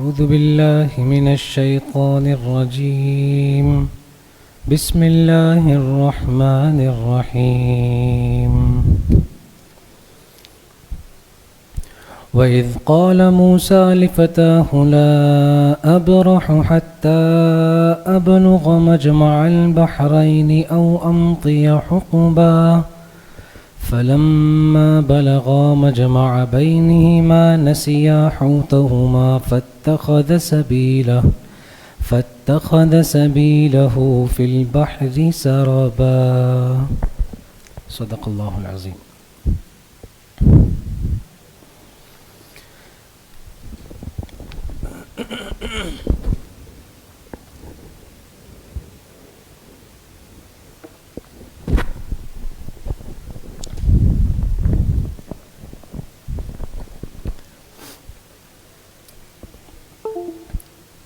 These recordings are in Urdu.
أعوذ بالله من الشيطان الرجيم بسم الله الرحمن الرحيم وإذ قال موسى لفتاه لا أبرح حتى أبلغ مجمع البحرين أو أمضي حقبا فلما بلغا مجمع بينهما نسيا حوتهما فاتخذ سبيله في البحر سربا صدق الله العظيم.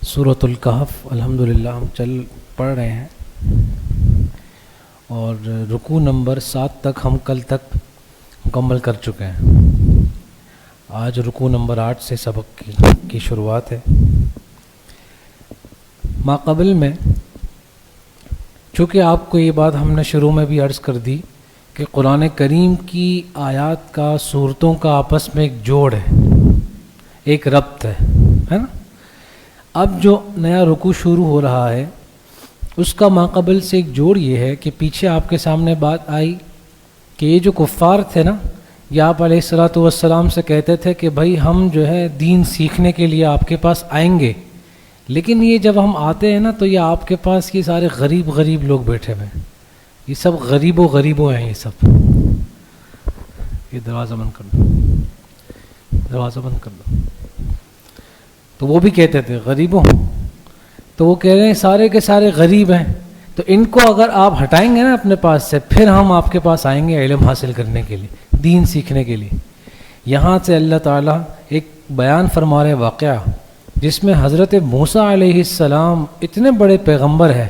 سورۃ الکہف الحمدللہ ہم پڑھ رہے ہیں اور رکوع نمبر 7 تک ہم کل تک مکمل کر چکے ہیں. آج رکوع نمبر 8 سے سبق کی شروعات ہے. ماقبل میں چونکہ آپ کو یہ بات ہم نے شروع میں بھی عرض کر دی کہ قرآن کریم کی آیات کا صورتوں کا آپس میں ایک جوڑ ہے، ایک ربط ہے نا. اب جو نیا رکوع شروع ہو رہا ہے اس کا ماقبل سے ایک جوڑ یہ ہے کہ پیچھے آپ کے سامنے بات آئی کہ یہ جو کفار تھے نا، یہ آپ علیہ الصلاۃ والسلام سے کہتے تھے کہ بھائی ہم جو ہے دین سیکھنے کے لیے آپ کے پاس آئیں گے، لیکن یہ جب ہم آتے ہیں نا تو یہ آپ کے پاس یہ سارے غریب لوگ بیٹھے ہوئے ہیں، یہ سب غریبوں ہیں. یہ سب یہ دروازہ بند کر دو. تو وہ بھی کہتے تھے غریبوں، تو وہ کہہ رہے ہیں سارے کے سارے غریب ہیں، تو ان کو اگر آپ ہٹائیں گے نا اپنے پاس سے پھر ہم آپ کے پاس آئیں گے علم حاصل کرنے کے لیے، دین سیکھنے کے لیے. یہاں سے اللہ تعالیٰ ایک بیان فرما رہے واقعہ جس میں حضرت موسیٰ علیہ السلام اتنے بڑے پیغمبر ہیں،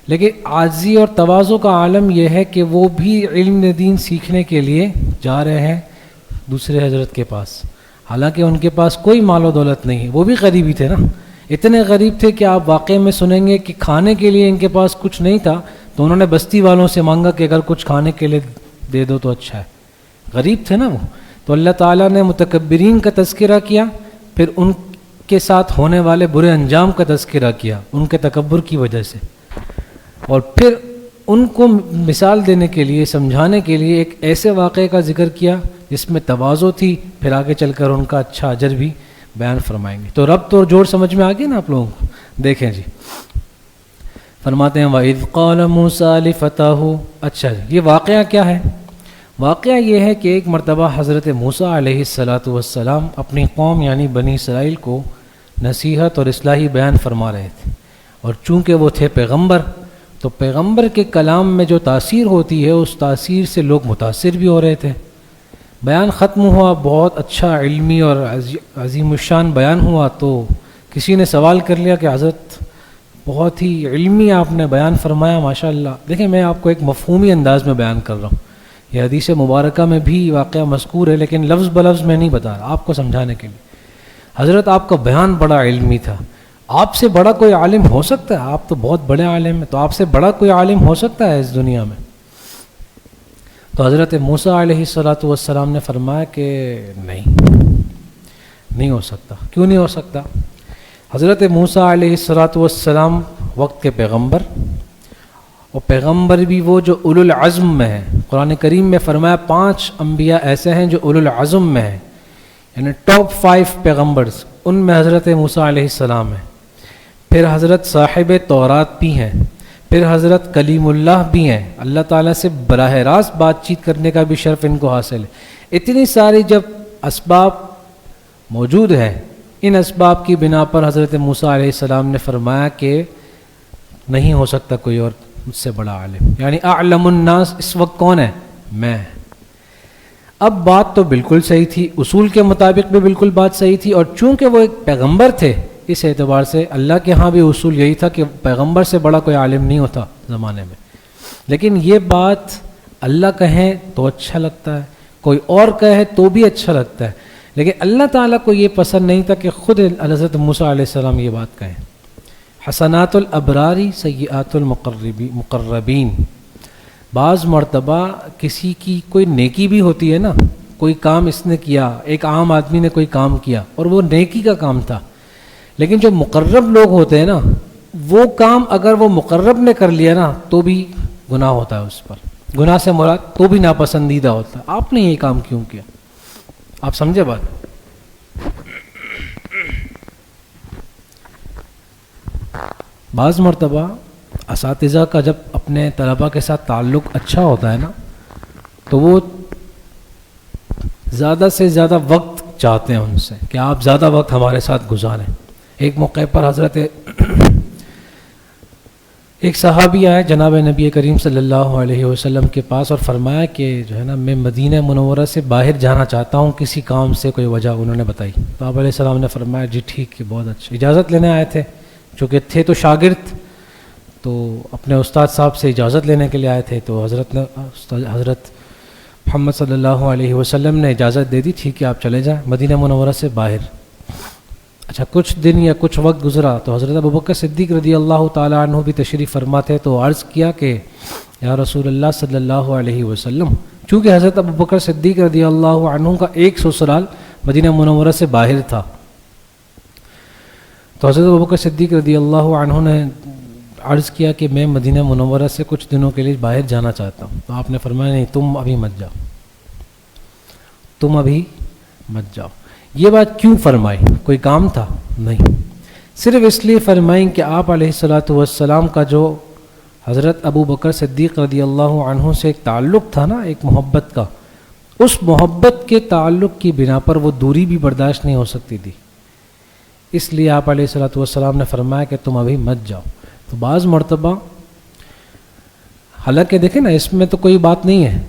لیکن عاجزی اور تواضع کا عالم یہ ہے کہ وہ بھی علم دین سیکھنے کے لیے جا رہے ہیں دوسرے حضرت کے پاس، حالانکہ ان کے پاس کوئی مال و دولت نہیں ہے. وہ بھی غریبی تھے نا، اتنے غریب تھے کہ آپ واقعے میں سنیں گے کہ کھانے کے لیے ان کے پاس کچھ نہیں تھا تو انہوں نے بستی والوں سے مانگا کہ اگر کچھ کھانے کے لیے دے دو تو اچھا ہے. غریب تھے نا وہ. تو اللہ تعالیٰ نے متکبرین کا تذکرہ کیا، پھر ان کے ساتھ ہونے والے برے انجام کا تذکرہ کیا ان کے تکبر کی وجہ سے، اور پھر ان کو مثال دینے کے لیے سمجھانے کے لیے ایک ایسے واقعے کا ذکر کیا جس میں تواضع تھی. پھر آگے چل کر ان کا اچھا اجر بھی بیان فرمائیں گے. تو ربط اور جوڑ سمجھ میں آ گیا نا آپ لوگوں کو. دیکھیں جی، فرماتے ہیں وَإِذْ قَالَ مُوسَىٰ لِفَتَاهُ. اچھا جی، یہ واقعہ کیا ہے؟ واقعہ یہ ہے کہ ایک مرتبہ حضرت موسیٰ علیہ السلام اپنی قوم یعنی بنی اسرائیل کو نصیحت اور اصلاحی بیان فرما رہے تھے، اور چونکہ وہ تھے پیغمبر تو پیغمبر کے کلام میں جو تاثیر ہوتی ہے اس تاثیر سے لوگ متاثر بھی ہو رہے تھے. بیان ختم ہوا، بہت اچھا علمی اور عظیم الشان بیان ہوا، تو کسی نے سوال کر لیا کہ حضرت بہت ہی علمی آپ نے بیان فرمایا ماشاءاللہ. دیکھیں میں آپ کو ایک مفہومی انداز میں بیان کر رہا ہوں، یہ حدیث مبارکہ میں بھی واقعہ مذکور ہے لیکن لفظ بلفظ میں نہیں بتا رہا، آپ کو سمجھانے کے لیے. حضرت آپ کا بیان بڑا علمی تھا، آپ سے بڑا کوئی عالم ہو سکتا ہے؟ آپ تو بہت بڑے عالم ہیں، تو آپ سے بڑا کوئی عالم ہو سکتا ہے اس دنیا میں؟ تو حضرت موسیٰ علیہ السلام نے فرمایا کہ نہیں ہو سکتا. کیوں نہیں ہو سکتا؟ حضرت موسیٰ علیہ السلام وقت کے پیغمبر، اور پیغمبر بھی وہ جو اولو العزم میں ہیں. قرآن کریم میں فرمایا 5 انبیاء ایسے ہیں جو اولو العزم میں ہیں، یعنی ٹاپ 5 پیغمبرز، ان میں حضرت موسیٰ علیہ السلام ہیں. پھر حضرت صاحب تورات بھی ہیں، پھر حضرت کلیم اللہ بھی ہیں، اللہ تعالیٰ سے براہ راست بات چیت کرنے کا بھی شرف ان کو حاصل ہے. اتنی ساری جب اسباب موجود ہیں، ان اسباب کی بنا پر حضرت موسیٰ علیہ السلام نے فرمایا کہ نہیں ہو سکتا کوئی اور مجھ سے بڑا عالم، یعنی اعلم الناس اس وقت کون ہے؟ میں. اب بات تو بالکل صحیح تھی، اصول کے مطابق بھی بالکل بات صحیح تھی، اور چونکہ وہ ایک پیغمبر تھے اس اعتبار سے اللہ کے ہاں بھی اصول یہی تھا کہ پیغمبر سے بڑا کوئی عالم نہیں ہوتا زمانے میں. لیکن یہ بات اللہ کہیں تو اچھا لگتا ہے، کوئی اور کہے تو بھی اچھا لگتا ہے، لیکن اللہ تعالیٰ کو یہ پسند نہیں تھا کہ خود حضرت موسیٰ علیہ السلام یہ بات کہیں. حسنات الابراری سیئات المقربین. بعض مرتبہ کسی کی کوئی نیکی بھی ہوتی ہے نا، کوئی کام اس نے کیا، ایک عام آدمی نے کوئی کام کیا اور وہ نیکی کا کام تھا، لیکن جو مقرب لوگ ہوتے ہیں نا، وہ کام اگر وہ مقرب نے کر لیا نا تو بھی گناہ ہوتا ہے اس پر. گناہ سے مراد تو بھی ناپسندیدہ ہوتا ہے. آپ نے یہ کام کیوں کیا؟ آپ سمجھے بات؟ بعض مرتبہ اساتذہ کا جب اپنے طلباء کے ساتھ تعلق اچھا ہوتا ہے نا تو وہ زیادہ سے زیادہ وقت چاہتے ہیں ان سے کہ آپ زیادہ وقت ہمارے ساتھ گزاریں. ایک موقع پر حضرت ایک صحابی آئے جناب نبی کریم صلی اللہ علیہ وسلم کے پاس اور فرمایا کہ جو ہے نا میں مدینہ منورہ سے باہر جانا چاہتا ہوں کسی کام سے، کوئی وجہ انہوں نے بتائی. تو آپ علیہ السلام نے فرمایا جی ٹھیک ہے، بہت اچھا. اجازت لینے آئے تھے، چونکہ تھے تو شاگرد، تو اپنے استاد صاحب سے اجازت لینے کے لیے آئے تھے. تو حضرت محمد صلی اللہ علیہ وسلم نے اجازت دے دی، ٹھیک ہے آپ چلے جائیں مدینہ منورہ سے باہر. اچھا کچھ دن یا کچھ وقت گزرا تو حضرت ابوبکر صدیق رضی اللہ تعالیٰ عنہ بھی تشریف فرما تھے. تو عرض کیا کہ یا رسول اللہ صلی اللہ علیہ وسلم، چونکہ حضرت ابوبکر صدیق رضی اللہ عنہ کا ایک سسرال مدینہ منورہ سے باہر تھا، تو حضرت ابوبکر صدیق رضی اللہ عنہ نے عرض کیا کہ میں مدینہ منورہ سے کچھ دنوں کے لیے باہر جانا چاہتا ہوں. تو آپ نے فرمایا نہیں، تم ابھی مت جاؤ، تم ابھی مت جاؤ. یہ بات کیوں فرمائی؟ کوئی کام تھا؟ نہیں، صرف اس لیے فرمائی کہ آپ علیہ الصلاۃ والسلام کا جو حضرت ابو بکر صدیق رضی اللہ عنہ سے ایک تعلق تھا نا، ایک محبت کا، اس محبت کے تعلق کی بنا پر وہ دوری بھی برداشت نہیں ہو سکتی تھی. اس لیے آپ علیہ الصلاۃ والسلام نے فرمایا کہ تم ابھی مت جاؤ. تو بعض مرتبہ حالانکہ دیکھیں نا اس میں تو کوئی بات نہیں ہے،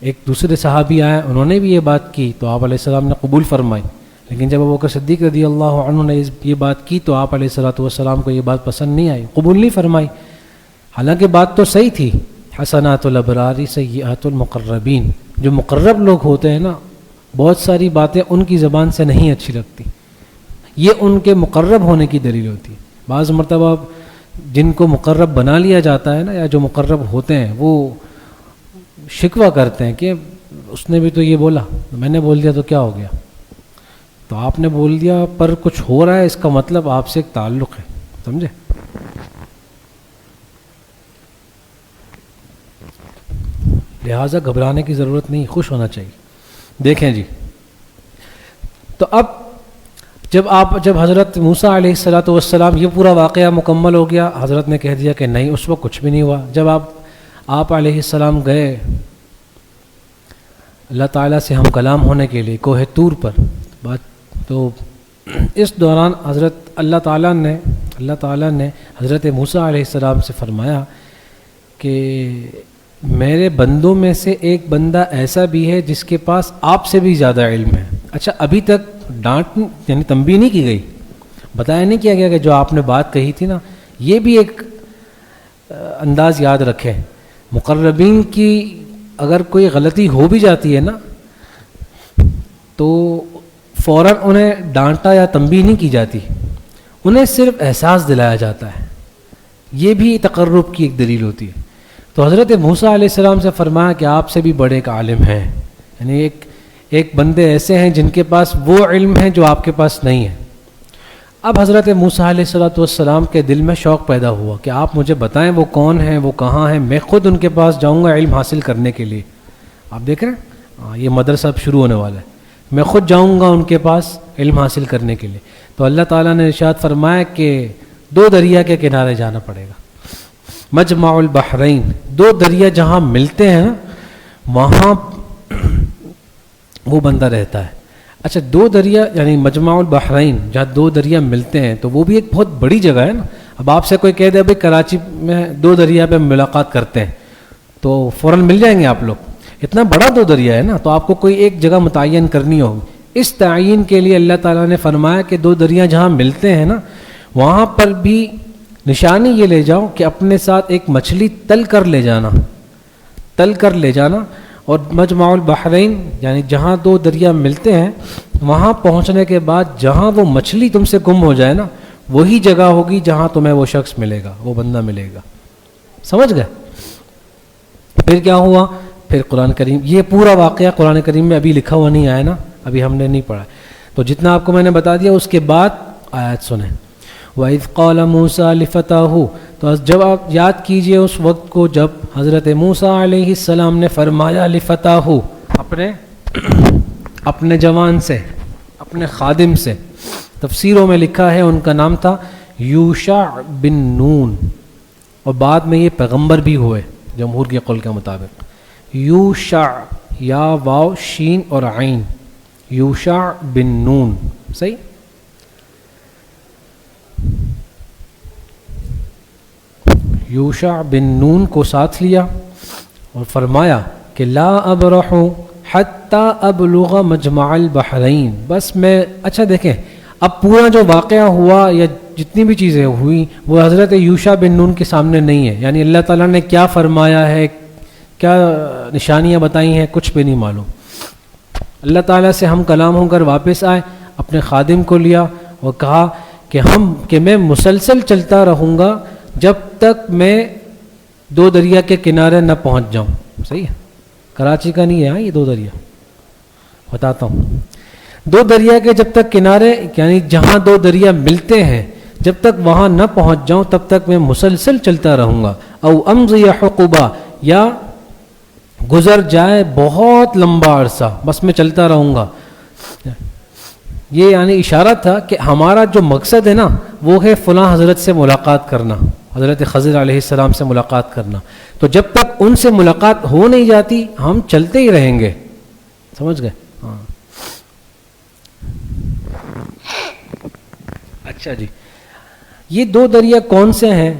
ایک دوسرے صحابی آئے انہوں نے بھی یہ بات کی تو آپ علیہ السلام نے قبول فرمائی، لیکن جب ابوبکر صدیق رضی اللہ عنہ نے یہ بات کی تو آپ علیہ الصلاۃ والسلام کو یہ بات پسند نہیں آئی، قبول نہیں فرمائی. حالانکہ بات تو صحیح تھی، حسنات الابرار سیئات المقربین. جو مقرب لوگ ہوتے ہیں نا، بہت ساری باتیں ان کی زبان سے نہیں اچھی لگتی، یہ ان کے مقرب ہونے کی دلیل ہوتی ہے. بعض مرتبہ جن کو مقرب بنا لیا جاتا ہے نا، یا جو مقرب ہوتے ہیں، وہ شکوہ کرتے ہیں کہ اس نے بھی تو یہ بولا، میں نے بول دیا تو کیا ہو گیا. تو آپ نے بول دیا پر کچھ ہو رہا ہے، اس کا مطلب آپ سے ایک تعلق ہے. سمجھے؟ لہٰذا گھبرانے کی ضرورت نہیں، خوش ہونا چاہیے. دیکھیں جی، تو اب جب حضرت موسیٰ علیہ الصلاۃ والسلام یہ پورا واقعہ مکمل ہو گیا، حضرت نے کہہ دیا کہ نہیں، اس وقت کچھ بھی نہیں ہوا. جب آپ علیہ السلام گئے اللہ تعالیٰ سے ہم کلام ہونے کے لیے کوہ طور پر تو اس دوران اللہ تعالیٰ نے حضرت موسیٰ علیہ السلام سے فرمایا کہ میرے بندوں میں سے ایک بندہ ایسا بھی ہے جس کے پاس آپ سے بھی زیادہ علم ہے. اچھا ابھی تک ڈانٹ یعنی تنبیہ نہیں کی گئی، بتایا نہیں کیا گیا کہ جو آپ نے بات کہی تھی نا، یہ بھی ایک انداز یاد رکھیں. مقربین کی اگر کوئی غلطی ہو بھی جاتی ہے نا تو فوراً انہیں ڈانٹا یا تنبیہ نہیں کی جاتی، انہیں صرف احساس دلایا جاتا ہے. یہ بھی تقرب کی ایک دلیل ہوتی ہے. تو حضرت موسیٰ علیہ السلام سے فرمایا کہ آپ سے بھی بڑے ایک عالم ہیں، یعنی ایک بندے ایسے ہیں جن کے پاس وہ علم ہے جو آپ کے پاس نہیں ہے. اب حضرت موسیٰ علیہ الصلاۃ والسلام کے دل میں شوق پیدا ہوا کہ آپ مجھے بتائیں وہ کون ہیں، وہ کہاں ہیں، میں خود ان کے پاس جاؤں گا علم حاصل کرنے کے لیے. آپ دیکھ رہے ہیں یہ مدرسہ اب شروع ہونے والا ہے، میں خود جاؤں گا ان کے پاس علم حاصل کرنے کے لیے. تو اللہ تعالیٰ نے ارشاد فرمایا کہ 2 دریا کے کنارے جانا پڑے گا، مجمع البحرین، 2 دریا جہاں ملتے ہیں وہاں وہ بندہ رہتا ہے. اچھا 2 دریا یعنی مجمع البحرین جہاں 2 دریا ملتے ہیں تو وہ بھی ایک بہت بڑی جگہ ہے نا. اب آپ سے کوئی کہہ دے بھائی کراچی میں 2 دریا پہ ملاقات کرتے ہیں تو فوراً مل جائیں گے آپ لوگ. اتنا بڑا 2 دریا ہے نا، تو آپ کو کوئی ایک جگہ متعین کرنی ہوگی. اس تعین کے لیے اللہ تعالیٰ نے فرمایا کہ 2 دریا جہاں ملتے ہیں نا وہاں پر بھی نشانی یہ لے جاؤ کہ اپنے ساتھ ایک مچھلی تل کر لے جانا اور مجمع البحرین یعنی جہاں دو دریا ملتے ہیں وہاں پہنچنے کے بعد جہاں وہ مچھلی تم سے گم ہو جائے نا وہی جگہ ہوگی جہاں تمہیں وہ شخص ملے گا، وہ بندہ ملے گا. سمجھ گئے؟ پھر کیا ہوا؟ پھر قرآن کریم، یہ پورا واقعہ قرآن کریم میں ابھی لکھا ہوا نہیں آیا نا، ابھی ہم نے نہیں پڑھا، تو جتنا آپ کو میں نے بتا دیا اس کے بعد آیت سنیں. وَإِذْ قَالَ مُوسَىٰ لِفَتَاهُ، تو جب آپ یاد کیجئے اس وقت کو جب حضرت موسیٰ علیہ السلام نے فرمایا لِفَتَاهُ، اپنے جوان سے، اپنے خادم سے. تفسیروں میں لکھا ہے ان کا نام تھا یوشع بن نون، اور بعد میں یہ پیغمبر بھی ہوئے جمہور کے قول کے مطابق. یوشع، یا واو شین اور عین، یوشع بن نون. صحیح؟ یوشع بن نون کو ساتھ لیا اور فرمایا کہ لا ابرح حتی ابلغ مجمع البحرین. بس میں، اچھا دیکھیں اب پورا جو واقعہ ہوا یا جتنی بھی چیزیں ہوئی وہ حضرت یوشع بن نون کے سامنے نہیں ہے، یعنی اللہ تعالیٰ نے کیا فرمایا ہے، کیا نشانیاں بتائی ہیں، کچھ بھی نہیں معلوم. اللہ تعالیٰ سے ہم کلام ہو کر واپس آئے، اپنے خادم کو لیا اور کہا کہ میں مسلسل چلتا رہوں گا جب تک میں دو دریا کے کنارے نہ پہنچ جاؤں. صحیح ہے؟ کراچی کا نہیں ہے یہ دو دریا، بتاتا ہوں. دو دریا کے جب تک کنارے یعنی جہاں دو دریا ملتے ہیں جب تک وہاں نہ پہنچ جاؤں تب تک میں مسلسل چلتا رہوں گا. او امضی حقبا، یا گزر جائے بہت لمبا عرصہ، بس میں چلتا رہوں گا. یہ یعنی اشارہ تھا کہ ہمارا جو مقصد ہے نا وہ ہے فلاں حضرت سے ملاقات کرنا، حضرت خضر علیہ السلام سے ملاقات کرنا. تو جب تک ان سے ملاقات ہو نہیں جاتی ہم چلتے ہی رہیں گے. سمجھ گئے؟ ہاں. اچھا جی، یہ دو دریا کون سے ہیں؟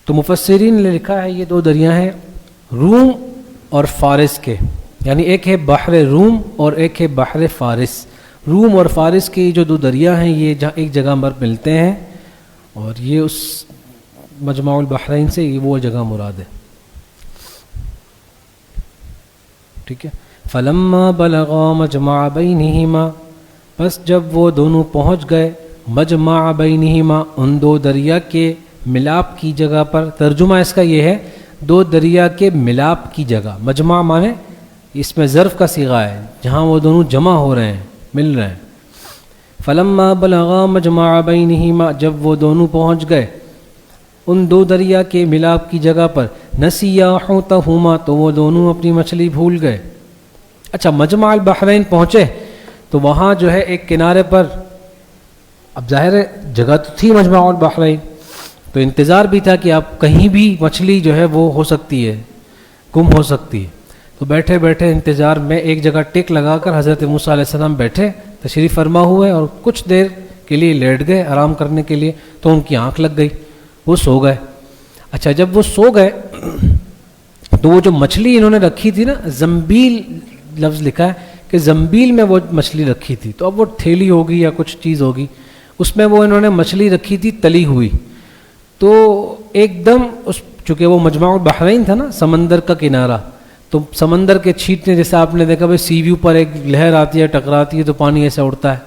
تو مفسرین نے لکھا ہے یہ دو دریا ہیں روم اور فارس کے، یعنی ایک ہے بحر روم اور ایک ہے بحر فارس. روم اور فارس کے جو دو دریا ہیں یہ ایک جگہ پر ملتے ہیں، اور یہ اس مجمع البحرین سے یہ وہ جگہ مراد ہے. ٹھیک ہے. فلما بلغا مجمع بینہما، بس جب وہ دونوں پہنچ گئے مجمع بینہما، ان دو دریا کے ملاپ کی جگہ پر. ترجمہ اس کا یہ ہے دو دریا کے ملاپ کی جگہ. مجمع مانے اس میں ظرف کا صیغہ ہے، جہاں وہ دونوں جمع ہو رہے ہیں، مل رہے ہیں. فلما بلغا مجمع بینہما، جب وہ دونوں پہنچ گئے ان دو دریا کے ملاپ کی جگہ پر. نسیا حوتہما، تو وہ دونوں اپنی مچھلی بھول گئے. اچھا، مجمع البحرین پہنچے تو وہاں جو ہے ایک کنارے پر، اب ظاہر ہے جگہ تو تھی مجمع البحرین، تو انتظار بھی تھا کہ اب کہیں بھی مچھلی جو ہے وہ ہو سکتی ہے، گم ہو سکتی ہے. تو بیٹھے بیٹھے انتظار میں ایک جگہ ٹک لگا کر حضرت موسیٰ علیہ السلام بیٹھے، تشریف فرما ہوئے، اور کچھ دیر کے لیے لیٹ گئے آرام کرنے کے لیے. تو ان کی آنکھ لگ گئی، وہ سو گئے. اچھا، جب وہ سو گئے تو وہ جو مچھلی انہوں نے رکھی تھی نا، زنبیل لفظ لکھا ہے کہ زنبیل میں وہ مچھلی رکھی تھی، تو اب وہ تھیلی ہوگی یا کچھ چیز ہوگی، اس میں وہ انہوں نے مچھلی رکھی تھی تلی ہوئی. تو ایک دم چونکہ وہ مجمع البحرین تھا نا، سمندر کا کنارہ، تو سمندر کے چھینٹنے، جیسے آپ نے دیکھا بھائی سی ویو پر ایک لہر آتی ہے ٹکراتی ہے تو پانی ایسے اڑتا ہے،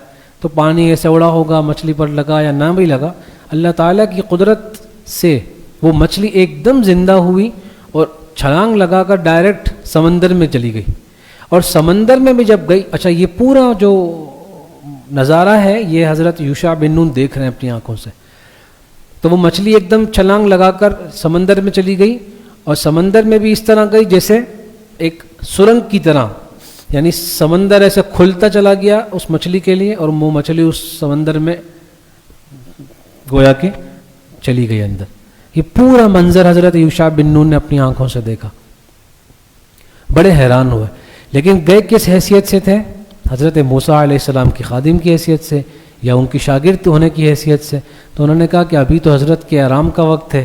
تو پانی ایسے اڑا ہوگا، مچھلی پر لگا یا نہ بھی لگا، اللہ تعالیٰ کی قدرت سے وہ مچھلی ایک دم زندہ ہوئی اور چھلانگ لگا کر ڈائریکٹ سمندر میں چلی گئی. اور سمندر میں بھی جب گئی، اچھا یہ پورا جو نظارہ ہے یہ حضرت یوشع بن نون دیکھ رہے ہیں اپنی آنکھوں سے. تو وہ مچھلی ایک دم چھلانگ لگا کر سمندر میں چلی گئی، اور سمندر میں بھی اس طرح گئی جیسے ایک سرنگ کی طرح، یعنی سمندر ایسے کھلتا چلا گیا اس مچھلی کے لیے، اور وہ مچھلی اس سمندر میں گویا کہ چلی گئی اندر. یہ پورا منظر حضرت یوشع بن نون نے اپنی آنکھوں سے دیکھا، بڑے حیران ہوئے. لیکن گئے کس حیثیت سے تھے؟ حضرت موسیٰ علیہ السلام کی خادم کی حیثیت سے یا ان کی شاگرد ہونے کی حیثیت سے. تو انہوں نے کہا کہ ابھی تو حضرت کے آرام کا وقت ہے،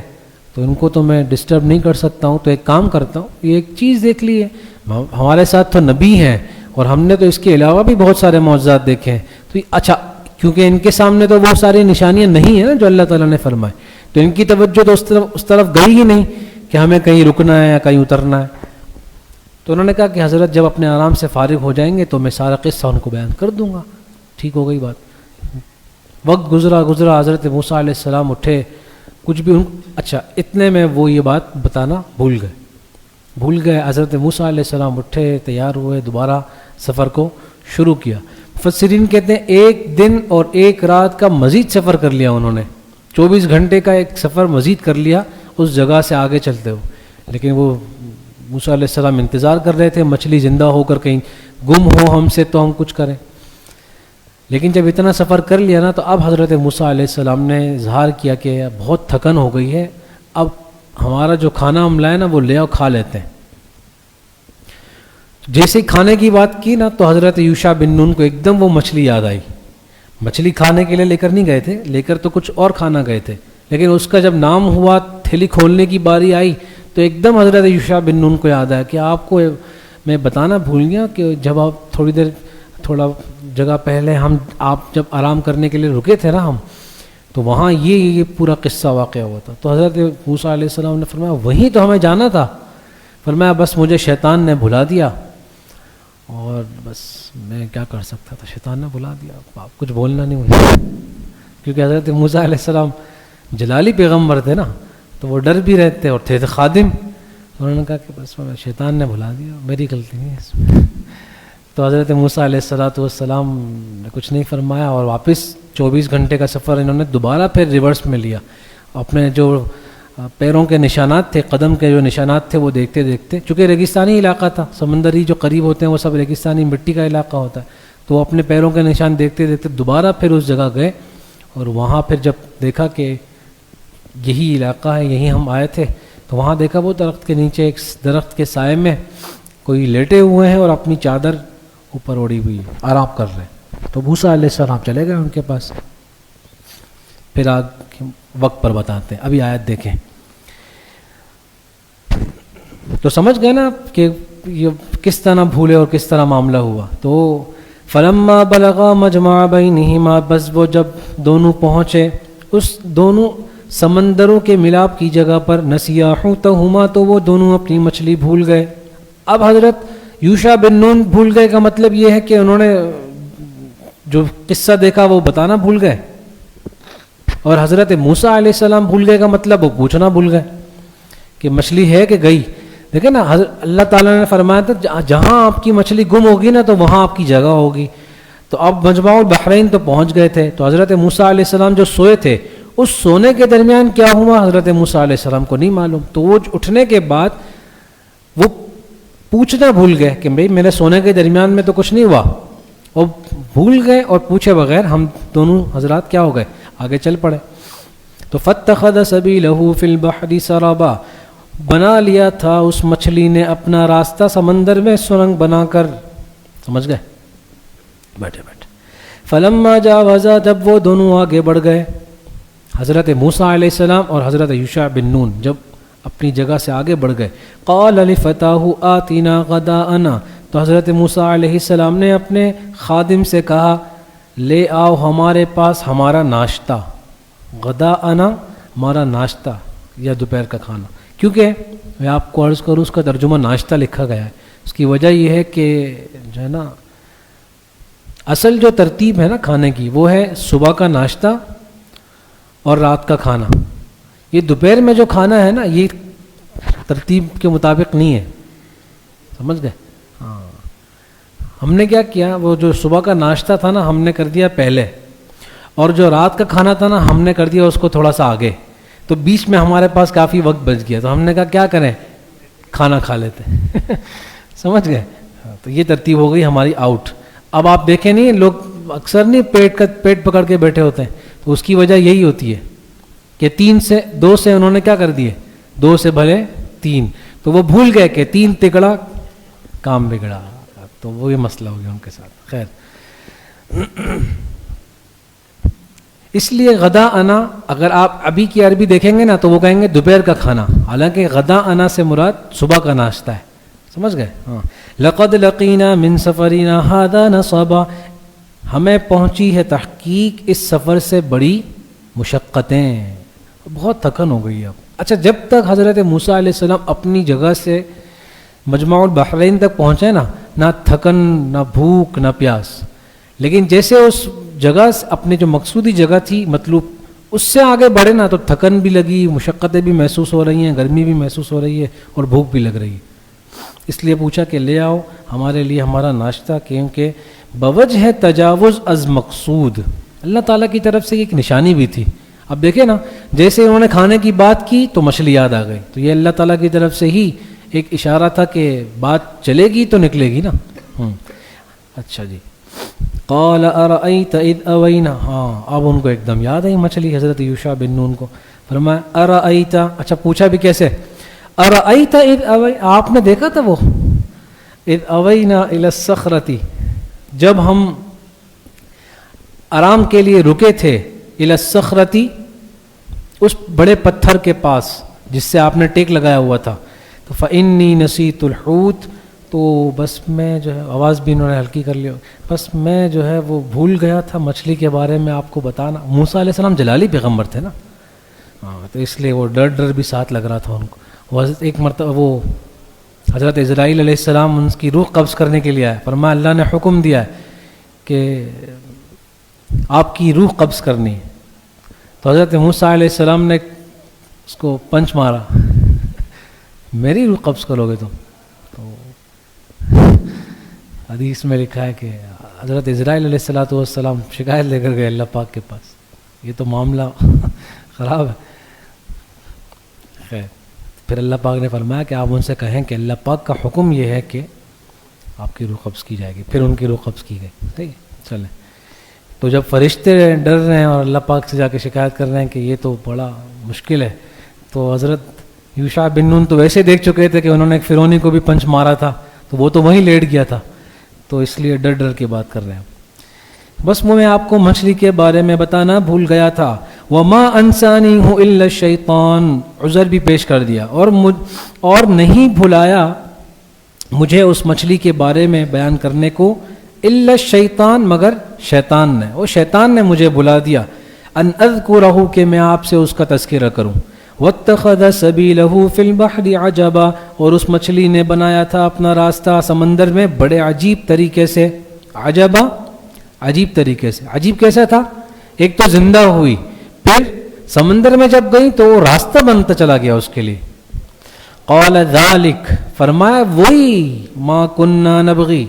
تو ان کو تو میں ڈسٹرب نہیں کر سکتا ہوں، تو ایک کام کرتا ہوں، یہ ایک چیز دیکھ لی ہے، ہمارے ساتھ تو نبی ہیں اور ہم نے تو اس کے علاوہ بھی بہت سارے معجزات دیکھے ہیں. تو اچھا، کیونکہ ان کے سامنے تو وہ ساری نشانیاں نہیں ہیں نا جو اللہ تعالیٰ نے فرمائے، تو ان کی توجہ تو اس طرف گئی ہی نہیں کہ ہمیں کہیں رکنا ہے یا کہیں اترنا ہے. تو انہوں نے کہا کہ حضرت جب اپنے آرام سے فارغ ہو جائیں گے تو میں سارا قصہ ان کو بیان کر دوں گا. ٹھیک ہو گئی بات. وقت گزرا حضرت موسیٰ علیہ السلام اٹھے, کچھ بھی اچھا اتنے میں وہ یہ بات بتانا بھول گئے. حضرت موسیٰ علیہ السلام اٹھے, تیار ہوئے, دوبارہ سفر کو شروع کیا. مفسرین کہتے ہیں 1 دن اور 1 رات کا مزید سفر کر لیا انہوں نے, 24 گھنٹے کا ایک سفر مزید کر لیا اس جگہ سے آگے چلتے ہو. لیکن وہ موسیٰ علیہ السلام انتظار کر رہے تھے مچھلی زندہ ہو کر کہیں گم ہو ہم سے تو ہم کچھ کریں. لیکن جب اتنا سفر کر لیا نا تو اب حضرت موسیٰ علیہ السلام نے اظہار کیا کہ بہت تھکن ہو گئی ہے, اب ہمارا جو کھانا ہم لائے نا وہ لے آؤ کھا لیتے ہیں. جیسے ہی کھانے کی بات کی نا تو حضرت یوشع بن نون کو ایک دم وہ مچھلی یاد آئی. مچھلی کھانے کے لیے لے کر نہیں گئے تھے, لے کر تو کچھ اور کھانا گئے تھے, لیکن اس کا جب نام ہوا, تھیلی کھولنے کی باری آئی تو ایک دم حضرت یوشع بن نون کو یاد آیا کہ آپ کو میں بتانا بھول گیا کہ جب آپ تھوڑا جگہ پہلے آپ جب آرام کرنے کے لیے رکے تھے نا ہم, تو وہاں یہ پورا قصہ واقع ہوا تھا. تو حضرت موسیٰ علیہ السلام نے فرمایا وہیں تو ہمیں جانا تھا. فرمایا بس مجھے شیطان نے بھلا دیا, اور بس میں کیا کر سکتا تھا, شیطان نے بھلا دیا, آپ کچھ بولنا نہیں مجھے. کیونکہ حضرت موسیٰ علیہ السلام جلالی پیغمبر تھے نا, تو وہ ڈر بھی رہتے اور تھے خادم. انہوں نے کہا کہ بس شیطان نے بھلا دیا, میری غلطی نہیں ہے اس میں. تو حضرت موسیٰ علیہ السلام نے کچھ نہیں فرمایا, اور واپس 24 گھنٹے کا سفر انہوں نے دوبارہ پھر ریورس میں لیا. اپنے جو پیروں کے نشانات تھے, قدم کے جو نشانات تھے وہ دیکھتے دیکھتے, چونکہ ریگستانی علاقہ تھا, سمندری جو قریب ہوتے ہیں وہ سب ریگستانی مٹی کا علاقہ ہوتا ہے, تو وہ اپنے پیروں کے نشان دیکھتے دیکھتے دوبارہ پھر اس جگہ گئے. اور وہاں پھر جب دیکھا کہ یہی علاقہ ہے, یہی ہم آئے تھے, تو وہاں دیکھا وہ درخت کے نیچے ایک درخت کے سائے میں کوئی لیٹے ہوئے ہیں اور اپنی چادر اوپر اوڑی ہوئی ہے, آرام کر رہے ہیں. تو موسیٰ علیہ السلام چلے گئے ان کے پاس. پھر آج وقت پر بتاتے ہیں, ابھی آیت دیکھیں تو سمجھ گئے نا کہ یہ کس طرح بھولے اور کس طرح معاملہ ہوا. تو فلما بلغا مجمع بینہما, بس وہ جب دونوں پہنچے اس دونوں سمندروں کے ملاپ کی جگہ پر, نسیا حوتہما, تو وہ دونوں اپنی مچھلی بھول گئے. اب حضرت یوشع بن نون بھول گئے کا مطلب یہ ہے کہ انہوں نے جو قصہ دیکھا وہ بتانا بھول گئے, اور حضرت موسیٰ علیہ السلام بھول گئے کا مطلب وہ پوچھنا بھول گئے کہ مچھلی ہے کہ گئی. دیکھیں نا, اللہ تعالیٰ نے فرمایا تھا جہاں آپ کی مچھلی گم ہوگی نا تو وہاں آپ کی جگہ ہوگی. تو اب مجمع البحرین تو پہنچ گئے تھے. تو حضرت موسیٰ علیہ السلام جو سوئے تھے, اس سونے کے درمیان کیا ہوا حضرت موسیٰ علیہ السلام کو نہیں معلوم. تو وہ اٹھنے کے بعد وہ پوچھنا بھول گئے کہ بھئی میرے سونے کے درمیان میں تو کچھ نہیں ہوا, وہ بھول گئے اور پوچھے بغیر ہم دونوں حضرات کیا ہو گئے, آگے چل پڑے. تو فاتخذ سبیلہ فی البحر سرابا, بنا لیا تھا اس مچھلی نے اپنا راستہ سمندر میں سرنگ بنا کر. سمجھ گئے, بیٹھے بیٹھے. فلما جاوزا, جب وہ دونوں آگے بڑھ گئے, حضرت موسیٰ علیہ السلام اور حضرت یوشع بن نون جب اپنی جگہ سے آگے بڑھ گئے, قال لفتاہ آتنا غداءنا, تو حضرت موسیٰ علیہ السلام نے اپنے خادم سے کہا لے آؤ ہمارے پاس ہمارا ناشتہ. غداءنا ہمارا ناشتہ یا دوپہر کا کھانا. کیونکہ میں آپ کو عرض کروں اس کا ترجمہ ناشتہ لکھا گیا ہے. اس کی وجہ یہ ہے کہ جو ہے نا اصل جو ترتیب ہے نا کھانے کی وہ ہے صبح کا ناشتہ اور رات کا کھانا. یہ دوپہر میں جو کھانا ہے نا یہ ترتیب کے مطابق نہیں ہے. سمجھ گئے؟ ہاں, ہم نے کیا کیا, وہ جو صبح کا ناشتہ تھا نا ہم نے کر دیا پہلے, اور جو رات کا کھانا تھا نا ہم نے کر دیا اس کو تھوڑا سا آگے. تو بیچ میں ہمارے پاس کافی وقت بچ گیا, تو ہم نے کہا کیا کریں, کھانا کھا لیتے. سمجھ گئے؟ تو یہ ترتیب ہو گئی ہماری آؤٹ. اب آپ دیکھیں نہیں, لوگ اکثر نہیں پیٹ پکڑ کے بیٹھے ہوتے ہیں, تو اس کی وجہ یہی ہوتی ہے کہ 2 سے انہوں نے کیا کر دیے, 2 سے بھلے 3, تو وہ بھول گئے کہ 3 تکڑا کام بگڑا. تو وہ یہ مسئلہ ہو گیا ان کے ساتھ. خیر, اس لیے غدا انا اگر آپ ابھی کی عربی دیکھیں گے نا تو وہ کہیں گے دوپہر کا کھانا, حالانکہ غدا انا سے مراد صبح کا ناشتہ ہے. سمجھ گئے؟ ہاں. لقد لقینا من سفرنا ھذا نصبا, ہمیں پہنچی ہے تحقیق اس سفر سے بڑی مشقتیں, بہت تھکن ہو گئی اب. اچھا جب تک حضرت موسیٰ علیہ السلام اپنی جگہ سے مجمع البحرین تک پہنچے نا، نہ تھکن نہ بھوک نہ پیاس. لیکن جیسے اس جگہ سے اپنے جو مقصودی جگہ تھی مطلوب اس سے آگے بڑھے نا تو تھکن بھی لگی، مشقتیں بھی محسوس ہو رہی ہیں، گرمی بھی محسوس ہو رہی ہے اور بھوک بھی لگ رہی ہے. اس لیے پوچھا کہ لے آؤ ہمارے لیے ہمارا ناشتہ، کیونکہ بوجہ ہے تجاوز از مقصود، اللہ تعالیٰ کی طرف سے ایک نشانی بھی تھی. اب دیکھیں نا، جیسے انہوں نے کھانے کی بات کی تو مچھلی یاد آ گئی، تو یہ اللہ تعالیٰ کی طرف سے ہی ایک اشارہ تھا کہ بات چلے گی تو نکلے گی نا. اچھا جی. قال ارأیت اذ اوینا، ہاں اب ان کو ایک دم یاد آئی مچھلی حضرت یوشع بن نون کو. فرمایا ارأیت، اچھا پوچھا بھی کیسے، ارأیت اذ اوی، آپ نے دیکھا تھا وہ، اذ اوینا الی الصخرۃ، جب ہم آرام کے لیے رکے تھے، الی الصخرۃ، اس بڑے پتھر کے پاس جس سے آپ نے ٹیک لگایا ہوا تھا. تو فإنی نسیت الحوت، تو بس میں جو ہے، آواز بھی انہوں نے ہلکی کر لیا، بس میں جو ہے وہ بھول گیا تھا مچھلی کے بارے میں آپ کو بتانا. موسیٰ علیہ السلام جلالی پیغمبر تھے نا، ہاں تو اس لیے وہ ڈر بھی ساتھ لگ رہا تھا ان کو. وہ ایک مرتبہ وہ حضرت اسرائیل علیہ السلام ان کی روح قبض کرنے کے لیے آئے، فرمایا اللہ نے حکم دیا ہے کہ آپ کی روح قبض کرنی ہے. تو حضرت موسیٰ علیہ السلام نے اس کو پنچ مارا، میری روح قبض کرو گے تم؟ تو حدیث میں لکھا ہے کہ حضرت اسرائیل علیہ السلام شکایت لے کر گئے اللہ پاک کے پاس، یہ تو معاملہ خراب ہے. خیر پھر اللہ پاک نے فرمایا کہ آپ ان سے کہیں کہ اللہ پاک کا حکم یہ ہے کہ آپ کی روح قبض کی جائے گی. پھر ان کی روح قبض کی گئی. ٹھیک ہے چلیں. تو جب فرشتے ڈر رہے ہیں اور اللہ پاک سے جا کے شکایت کر رہے ہیں کہ یہ تو بڑا مشکل ہے، تو حضرت یوشع بن نون تو ویسے دیکھ چکے تھے کہ انہوں نے ایک فرعونی کو بھی پنچ مارا تھا، تو وہ تو وہیں لیٹ گیا تھا، تو اس لیے ڈر کے بات کر رہے ہیں. بس میں آپ کو مچھلی کے بارے میں بتانا بھول گیا تھا. وما انسانیہ الا الشیطان، عذر بھی پیش کر دیا، اور نہیں بھلایا مجھے اس مچھلی کے بارے میں بیان کرنے کو، الا الشیطان، مگر شیطان نے، وہ شیطان نے مجھے بلا دیا، ان اذکرہ، کہ میں آپ سے اس کا تذکرہ کروں. واتخذ سبیلہ فی البحر عجبا، اور اس مچھلی نے بنایا تھا اپنا راستہ سمندر میں بڑے عجیب طریقے سے. عجبا، عجیب طریقے سے. عجیب کیسا تھا؟ ایک تو زندہ ہوئی، پھر سمندر میں جب گئی تو وہ راستہ بنتا چلا گیا اس کے لیے. قال ذالک، فرمایا وہی، ما کننا نبغی،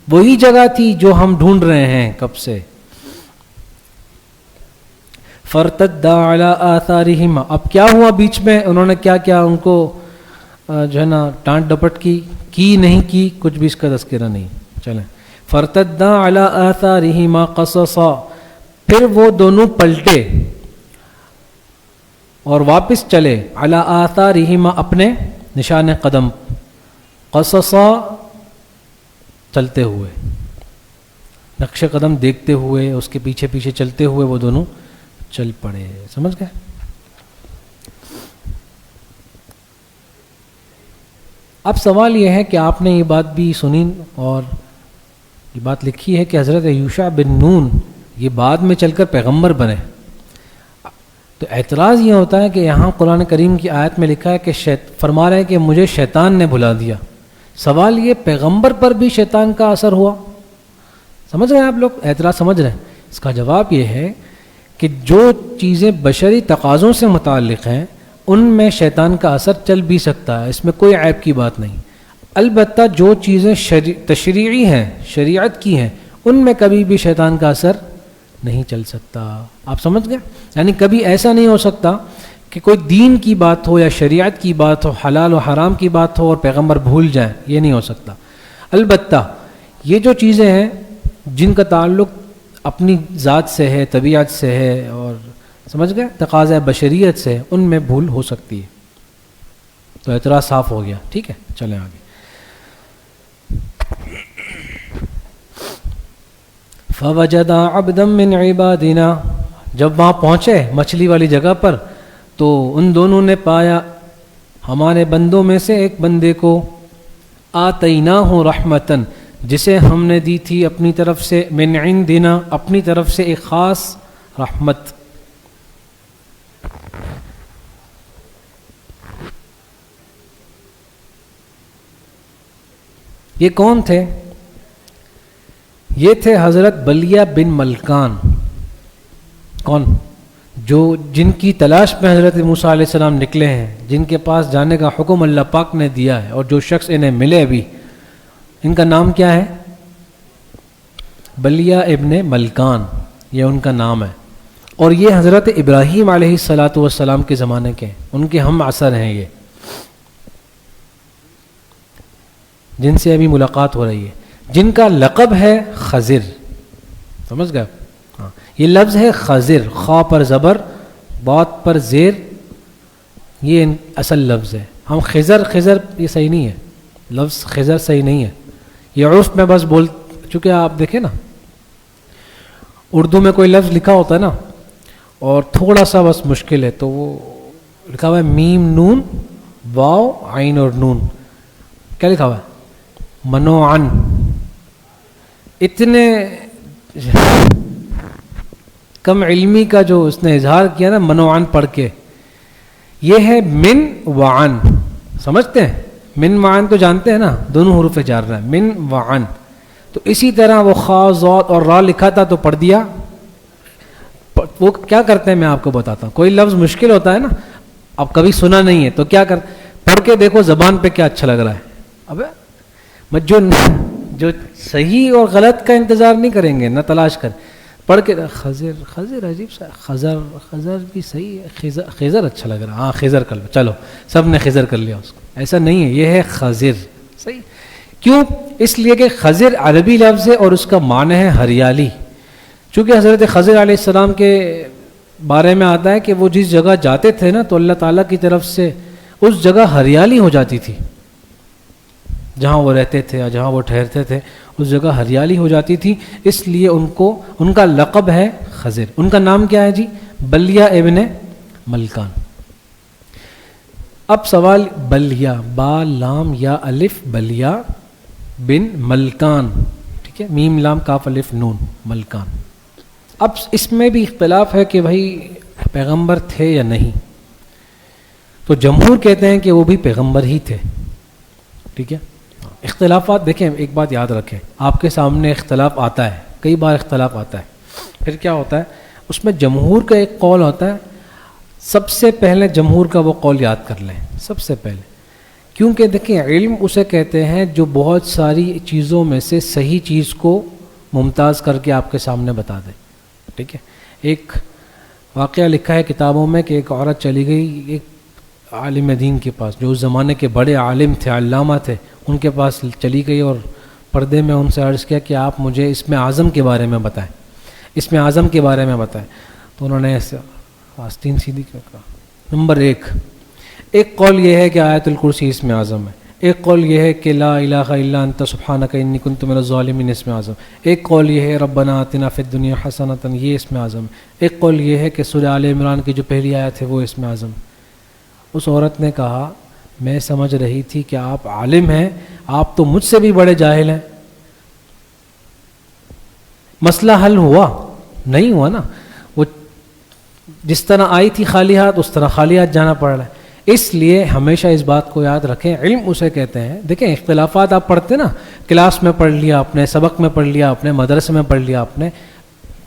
وہی جگہ تھی جو ہم ڈھونڈ رہے ہیں کب سے. فرتدا علی آثارہما، اب کیا ہوا بیچ میں، انہوں نے کیا کیا، ان کو جو ہے نا ٹانٹ ڈپٹ کی نہیں کی، کچھ بھی اس کا تذکرہ نہیں. چلیں. فرتدا علی آثارہما قصصا، پھر وہ دونوں پلٹے اور واپس چلے، علی آثارہما، اپنے نشان قدم، قصصا، چلتے ہوئے، نقش قدم دیکھتے ہوئے، اس کے پیچھے پیچھے چلتے ہوئے وہ دونوں چل پڑے. سمجھ گئے؟ اب سوال یہ ہے کہ آپ نے یہ بات بھی سنی اور یہ بات لکھی ہے کہ حضرت یوشع بن نون یہ بعد میں چل کر پیغمبر بنے. تو اعتراض یہ ہوتا ہے کہ یہاں قرآن کریم کی آیت میں لکھا ہے کہ فرما رہے ہیں کہ مجھے شیطان نے بھلا دیا. سوال یہ پیغمبر پر بھی شیطان کا اثر ہوا؟ سمجھ رہے ہیں آپ لوگ؟ اعتراض سمجھ رہے ہیں؟ اس کا جواب یہ ہے کہ جو چیزیں بشری تقاضوں سے متعلق ہیں ان میں شیطان کا اثر چل بھی سکتا ہے، اس میں کوئی عیب کی بات نہیں. البتہ جو چیزیں تشریعی ہیں، شریعت کی ہیں، ان میں کبھی بھی شیطان کا اثر نہیں چل سکتا. آپ سمجھ گئے؟ یعنی کبھی ایسا نہیں ہو سکتا کہ کوئی دین کی بات ہو یا شریعت کی بات ہو، حلال و حرام کی بات ہو اور پیغمبر بھول جائیں، یہ نہیں ہو سکتا. البتہ یہ جو چیزیں ہیں جن کا تعلق اپنی ذات سے ہے، طبیعت سے ہے اور سمجھ گئے تقاضۂ بشریت سے، ان میں بھول ہو سکتی ہے. تو اعتراض صاف ہو گیا. ٹھیک ہے چلیں آگے. فوجدا عبدا من عبادنا، جب وہاں پہنچے مچھلی والی جگہ پر تو ان دونوں نے پایا ہمارے بندوں میں سے ایک بندے کو، آتیناہ رحمتن، جسے ہم نے دی تھی اپنی طرف سے، من عندنا، اپنی طرف سے ایک خاص رحمت. یہ کون تھے؟ یہ تھے حضرت بلیہ بن ملکان. کون؟ جن کی تلاش میں حضرت موسیٰ علیہ السلام نکلے ہیں، جن کے پاس جانے کا حکم اللہ پاک نے دیا ہے، اور جو شخص انہیں ملے ابھی، ان کا نام کیا ہے؟ بلیہ ابن ملکان، یہ ان کا نام ہے. اور یہ حضرت ابراہیم علیہ السلام کے زمانے کے ہیں، ان کے ہم عصر ہیں یہ، جن سے ابھی ملاقات ہو رہی ہے، جن کا لقب ہے خضر. سمجھ گئے؟ ہاں، یہ لفظ ہے خضر، خا پر زبر، بات پر زیر، یہ اصل لفظ ہے. ہم خضر یہ صحیح نہیں ہے، لفظ خضر صحیح نہیں ہے، یہ عرف میں بس بول. چونکہ آپ دیکھیں نا، اردو میں کوئی لفظ لکھا ہوتا ہے نا، اور تھوڑا سا بس مشکل ہے، تو وہ لکھا ہوا ہے میم نون واو عین اور نون. کیا لکھا ہوا ہے؟ منوعن. اتنے کم علمی کا جو اس نے اظہار کیا نا منوعن پڑھ کے، یہ ہے من وعن. سمجھتے ہیں؟ من وعن تو جانتے ہیں نا، دونوں حروف جار رہا ہے، من وعن. تو اسی طرح وہ خا ضاد اور را لکھا تھا تو پڑھ دیا. وہ کیا کرتے ہیں میں آپ کو بتاتا ہوں. کوئی لفظ مشکل ہوتا ہے نا، اب کبھی سنا نہیں ہے تو کیا پڑھ کے دیکھو زبان پہ کیا اچھا لگ رہا ہے. اب جو صحیح اور غلط کا انتظار نہیں کریں گے، نہ تلاش کر، پڑھ کے خضر عجیب سا، خضر بھی صحیح ہے، خضر اچھا لگ رہا ہے، ہاں خضر کر لو، چلو سب نے خضر کر لیا اس کو. ایسا نہیں ہے، یہ ہے خضر. صحیح. کیوں؟ اس لیے کہ خضر عربی لفظ ہے اور اس کا معنی ہے ہریالی. چونکہ حضرت خضر علیہ السلام کے بارے میں آتا ہے کہ وہ جس جگہ جاتے تھے نا تو اللہ تعالیٰ کی طرف سے اس جگہ ہریالی ہو جاتی تھی، جہاں وہ رہتے تھے یا جہاں وہ ٹھہرتے تھے اس جگہ ہریالی ہو جاتی تھی. اس لیے ان کا لقب ہے خضر. ان کا نام کیا ہے جی؟ بلیہ ابن ملکان. اب سوال، بلیہ با لام یا الف، بلیہ بن ملکان، ٹھیک ہے، میم لام کاف الف نون، ملکان. اب اس میں بھی اختلاف ہے کہ بھائی پیغمبر تھے یا نہیں. تو جمہور کہتے ہیں کہ وہ بھی پیغمبر ہی تھے. ٹھیک ہے. اختلافات دیکھیں، ایک بات یاد رکھیں، آپ کے سامنے اختلاف آتا ہے، کئی بار اختلاف آتا ہے. پھر کیا ہوتا ہے اس میں؟ جمہور کا ایک قول ہوتا ہے. سب سے پہلے جمہور کا وہ قول یاد کر لیں سب سے پہلے، کیونکہ دیکھیں علم اسے کہتے ہیں جو بہت ساری چیزوں میں سے صحیح چیز کو ممتاز کر کے آپ کے سامنے بتا دے. ٹھیک ہے. ایک واقعہ لکھا ہے کتابوں میں کہ ایک عورت چلی گئی ایک عالم دین کے پاس، جو اس زمانے کے بڑے عالم تھے، علامہ تھے، ان کے پاس چلی گئی اور پردے میں ان سے عرض کیا کہ آپ مجھے اسم اعظم کے بارے میں بتائیں، اسم اعظم کے بارے میں بتائیں. تو انہوں نے آستین سیدھی کیا کہا. نمبر ایک قول یہ ہے کہ آیت الکرسی اسم اعظم ہے. ایک قول یہ ہے کہ لا الہ الا انت سبحانک انی کنت من الظالمین اسم اعظم. ایک قول یہ ہے ربنا آتنا فی الدنیا حسنۃ، یہ اسم اعظم. ایک قول یہ ہے کہ سورہ آل عمران کی جو پہلی آیت ہے وہ اسم اعظم. اس عورت نے کہا میں سمجھ رہی تھی کہ آپ عالم ہیں، آپ تو مجھ سے بھی بڑے جاہل ہیں. مسئلہ حل ہوا؟ نہیں ہوا نا. وہ جس طرح آئی تھی خالی ہاتھ اس طرح خالی ہاتھ جانا پڑ رہا ہے. اس لیے ہمیشہ اس بات کو یاد رکھیں، علم اسے کہتے ہیں. دیکھیں اختلافات آپ پڑھتے نا، کلاس میں پڑھ لیا آپ نے، سبق میں پڑھ لیا آپ نے، مدرسے میں پڑھ لیا آپ نے،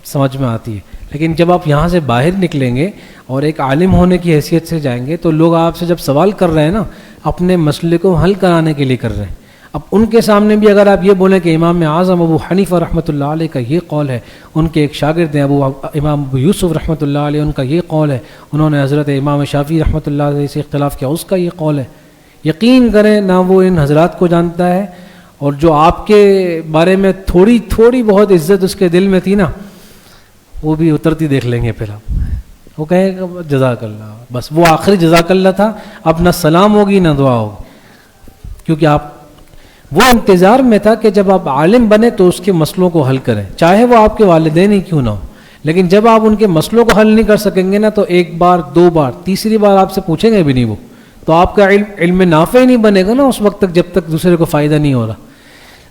سمجھ میں آتی ہے. لیکن جب آپ یہاں سے باہر نکلیں گے اور ایک عالم ہونے کی حیثیت سے جائیں گے تو لوگ آپ سے جب سوال کر رہے ہیں نا اپنے مسئلے کو حل کرانے کے لیے کر رہے ہیں. اب ان کے سامنے بھی اگر آپ یہ بولیں کہ امام اعظم ابو حنیفہ رحمۃ اللہ علیہ کا یہ قول ہے، ان کے ایک شاگرد ہیں امام ابو یوسف رحمۃ اللہ علیہ، ان کا یہ قول ہے، انہوں نے حضرت امام شافعی رحمۃ اللہ علیہ سے اختلاف کیا، اس کا یہ قول ہے. یقین کریں نہ وہ ان حضرات کو جانتا ہے، اور جو آپ کے بارے میں تھوڑی بہت عزت اس کے دل میں تھی نا وہ بھی اترتی دیکھ لیں گے. پھر آپ وہ کہیں گے جزاک اللہ، بس وہ آخری جزاک اللہ تھا. اب نہ سلام ہوگی نہ دعا ہوگی، کیونکہ آپ وہ انتظار میں تھا کہ جب آپ عالم بنے تو اس کے مسئلوں کو حل کریں، چاہے وہ آپ کے والدین ہی کیوں نہ ہو. لیکن جب آپ ان کے مسئلوں کو حل نہیں کر سکیں گے نا تو ایک بار، دو بار، تیسری بار آپ سے پوچھیں گے بھی نہیں وہ، تو آپ کا علم نافع ہی نہیں بنے گا نا اس وقت تک جب تک دوسرے کو فائدہ نہیں ہو رہا.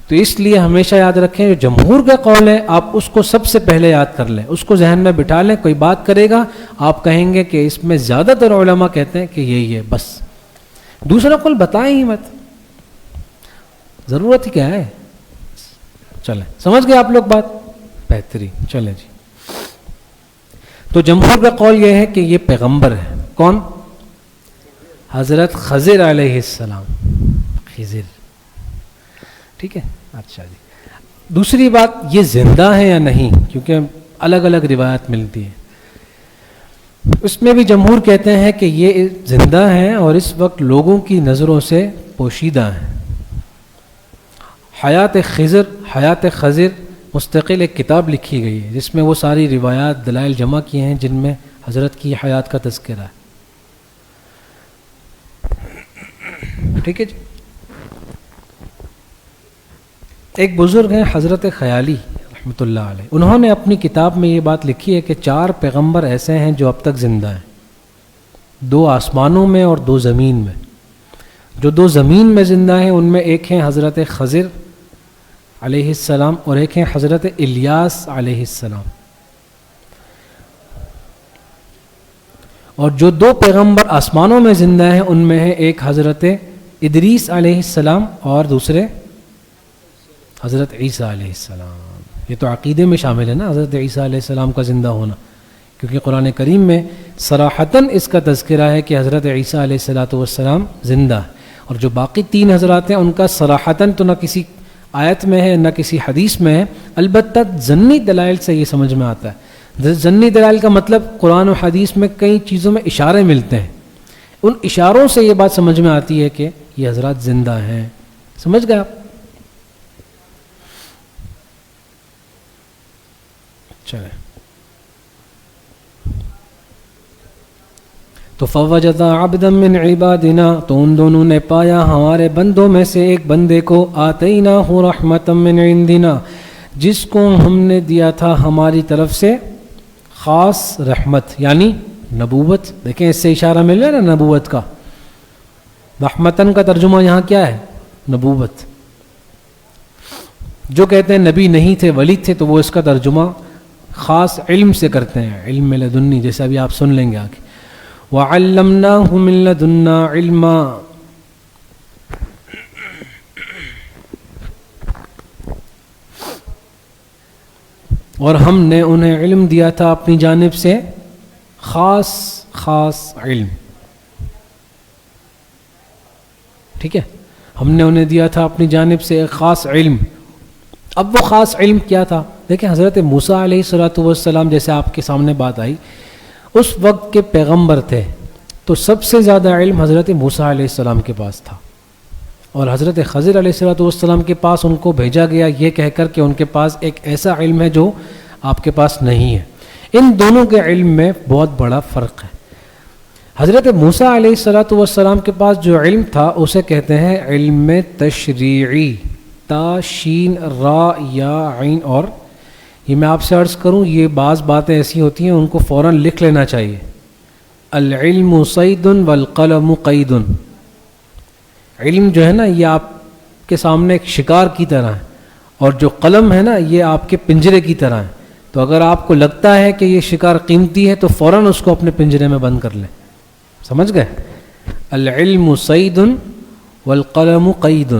تو اس لیے ہمیشہ یاد رکھیں جو جمہور کا قول ہے آپ اس کو سب سے پہلے یاد کر لیں، اس کو ذہن میں بٹھا لیں. کوئی بات کرے گا آپ کہیں گے کہ اس میں زیادہ تر علماء کہتے ہیں کہ یہی ہے، بس دوسرا قول بتائیں ہی مت. ضرورت ہی کیا ہے. چلیں سمجھ گئے آپ لوگ بات؟ بہترین. چلیں جی. تو جمہور کا قول یہ ہے کہ یہ پیغمبر ہے. کون؟ حضرت خضر علیہ السلام. خضر. ٹھیک ہے. اچھا جی. دوسری بات یہ زندہ ہے یا نہیں، کیونکہ الگ الگ روایت ملتی ہے. اس میں بھی جمہور کہتے ہیں کہ یہ زندہ ہیں اور اس وقت لوگوں کی نظروں سے پوشیدہ ہیں. حیات خضر مستقل ایک کتاب لکھی گئی ہے جس میں وہ ساری روایات دلائل جمع کیے ہیں جن میں حضرت کی حیات کا تذکرہ ہے. ٹھیک ہے جی. ایک بزرگ ہیں حضرت خیالی رحمۃ اللہ علیہ، انہوں نے اپنی کتاب میں یہ بات لکھی ہے کہ 4 پیغمبر ایسے ہیں جو اب تک زندہ ہیں، 2 آسمانوں میں اور 2 زمین میں. جو 2 زمین میں زندہ ہیں ان میں ایک ہیں حضرت خضر علیہ السلام اور ایک ہیں حضرت الیاس علیہ السلام. اور جو 2 پیغمبر آسمانوں میں زندہ ہیں ان میں ہے ایک حضرت ادریس علیہ السلام اور دوسرے حضرت عیسیٰ علیہ السلام. یہ تو عقیدے میں شامل ہے نا حضرت عیسیٰ علیہ السلام کا زندہ ہونا، کیونکہ قرآن کریم میں صراحتاً اس کا تذکرہ ہے کہ حضرت عیسیٰ علیہ السلام زندہ ہے. اور جو باقی 3 حضرات ہیں ان کا صراحتاً تو نہ کسی آیت میں ہے نہ کسی حدیث میں ہے، البتہ ضمنی دلائل سے یہ سمجھ میں آتا ہے. ضمنی دلائل کا مطلب قرآن و حدیث میں کئی چیزوں میں اشارے ملتے ہیں، ان اشاروں سے یہ بات سمجھ میں آتی ہے کہ یہ حضرات زندہ ہیں. سمجھ گئے آپ؟ چلیں. تو فوجد عبدا من عبادنا، تو ان دونوں نے پایا ہمارے بندوں میں سے ایک بندے کو، آتیناہ رحمتا من عندنا، جس کو ہم نے دیا تھا ہماری طرف سے خاص رحمت، یعنی نبوت. دیکھیں اس سے اشارہ مل رہا ہے نا نبوت کا. رحمتن کا ترجمہ یہاں کیا ہے؟ نبوت. جو کہتے ہیں نبی نہیں تھے ولی تھے تو وہ اس کا ترجمہ خاص علم سے کرتے ہیں، علم لدنی، جیسے ابھی آپ سن لیں گے آگے. وَعَلَّمْنَاهُ مِن لَدُنَّا عِلْمًا، اور ہم نے انہیں علم دیا تھا اپنی جانب سے خاص علم. ٹھیک ہے، ہم نے انہیں دیا تھا اپنی جانب سے ایک خاص علم. اب وہ خاص علم کیا تھا؟ دیکھیں حضرت موسیٰ علیہ السلام جیسے آپ کے سامنے بات آئی، اس وقت کے پیغمبر تھے تو سب سے زیادہ علم حضرت موسیٰ علیہ السلام کے پاس تھا، اور حضرت خضر علیہ السلام کے پاس ان کو بھیجا گیا یہ کہہ کر کہ ان کے پاس ایک ایسا علم ہے جو آپ کے پاس نہیں ہے. ان دونوں کے علم میں بہت بڑا فرق ہے. حضرت موسیٰ علیہ السلام کے پاس جو علم تھا اسے کہتے ہیں علم تشریعی، تا شین را یا عین. اور یہ میں آپ سے عرض کروں، یہ بعض باتیں ایسی ہوتی ہیں ان کو فوراً لکھ لینا چاہیے. العلم صید والقلم قید. علم جو ہے نا یہ آپ کے سامنے ایک شکار کی طرح ہے، اور جو قلم ہے نا یہ آپ کے پنجرے کی طرح ہے. تو اگر آپ کو لگتا ہے کہ یہ شکار قیمتی ہے تو فوراً اس کو اپنے پنجرے میں بند کر لیں. سمجھ گئے؟ العلم صید والقلم قید.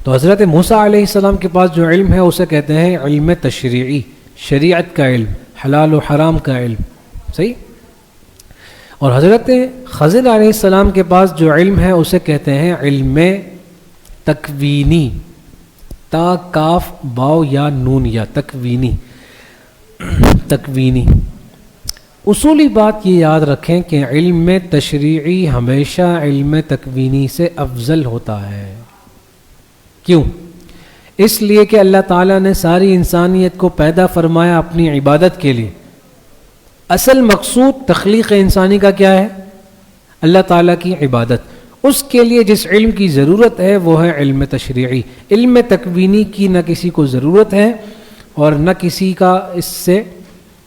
تو حضرت موسیٰ علیہ السلام کے پاس جو علم ہے اسے کہتے ہیں علم تشریعی، شریعت کا علم، حلال و حرام کا علم. صحیح؟ اور حضرت خضر علیہ السلام کے پاس جو علم ہے اسے کہتے ہیں علم تکوینی، تا کاف باو یا نون یا تکوینی. اصولی بات یہ یاد رکھیں کہ علم تشریعی ہمیشہ علم تکوینی سے افضل ہوتا ہے. کیوں؟ اس لیے کہ اللہ تعالیٰ نے ساری انسانیت کو پیدا فرمایا اپنی عبادت کے لیے. اصل مقصود تخلیق انسانی کا کیا ہے؟ اللہ تعالیٰ کی عبادت. اس کے لیے جس علم کی ضرورت ہے وہ ہے علم تشریعی. علم تکوینی کی نہ کسی کو ضرورت ہے اور نہ کسی کا اس سے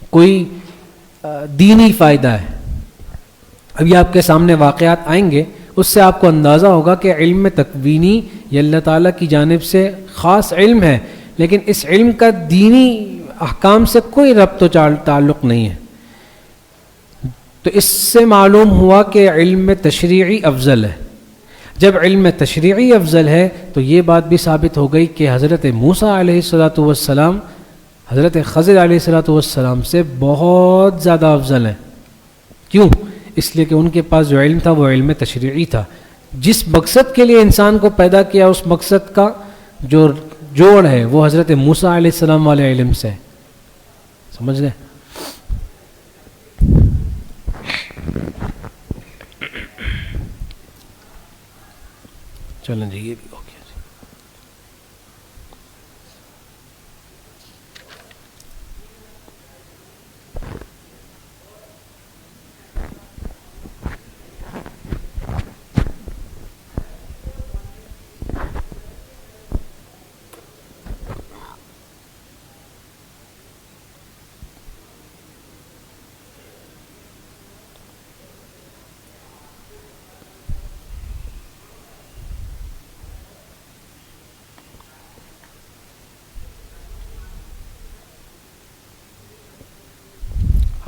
کوئی دینی فائدہ ہے. ابھی آپ کے سامنے واقعات آئیں گے، اس سے آپ کو اندازہ ہوگا کہ علم تکوینی یہ اللہ تعالیٰ کی جانب سے خاص علم ہے، لیکن اس علم کا دینی احکام سے کوئی ربط و تعلق نہیں ہے. تو اس سے معلوم ہوا کہ علم تشریعی افضل ہے. جب علم تشریعی افضل ہے تو یہ بات بھی ثابت ہو گئی کہ حضرت موسیٰ علیہ الصلاۃ والسلام حضرت خضر علیہ الصلاۃ والسلام سے بہت زیادہ افضل ہیں. کیوں؟ اس لیے کہ ان کے پاس جو علم تھا وہ علم تشریعی تھا. جس مقصد کے لیے انسان کو پیدا کیا اس مقصد کا جو جوڑ ہے وہ حضرت موسیٰ علیہ السلام والے علم سے. سمجھ گئے؟ چلیں جی یہ بھی ہو گیا جی.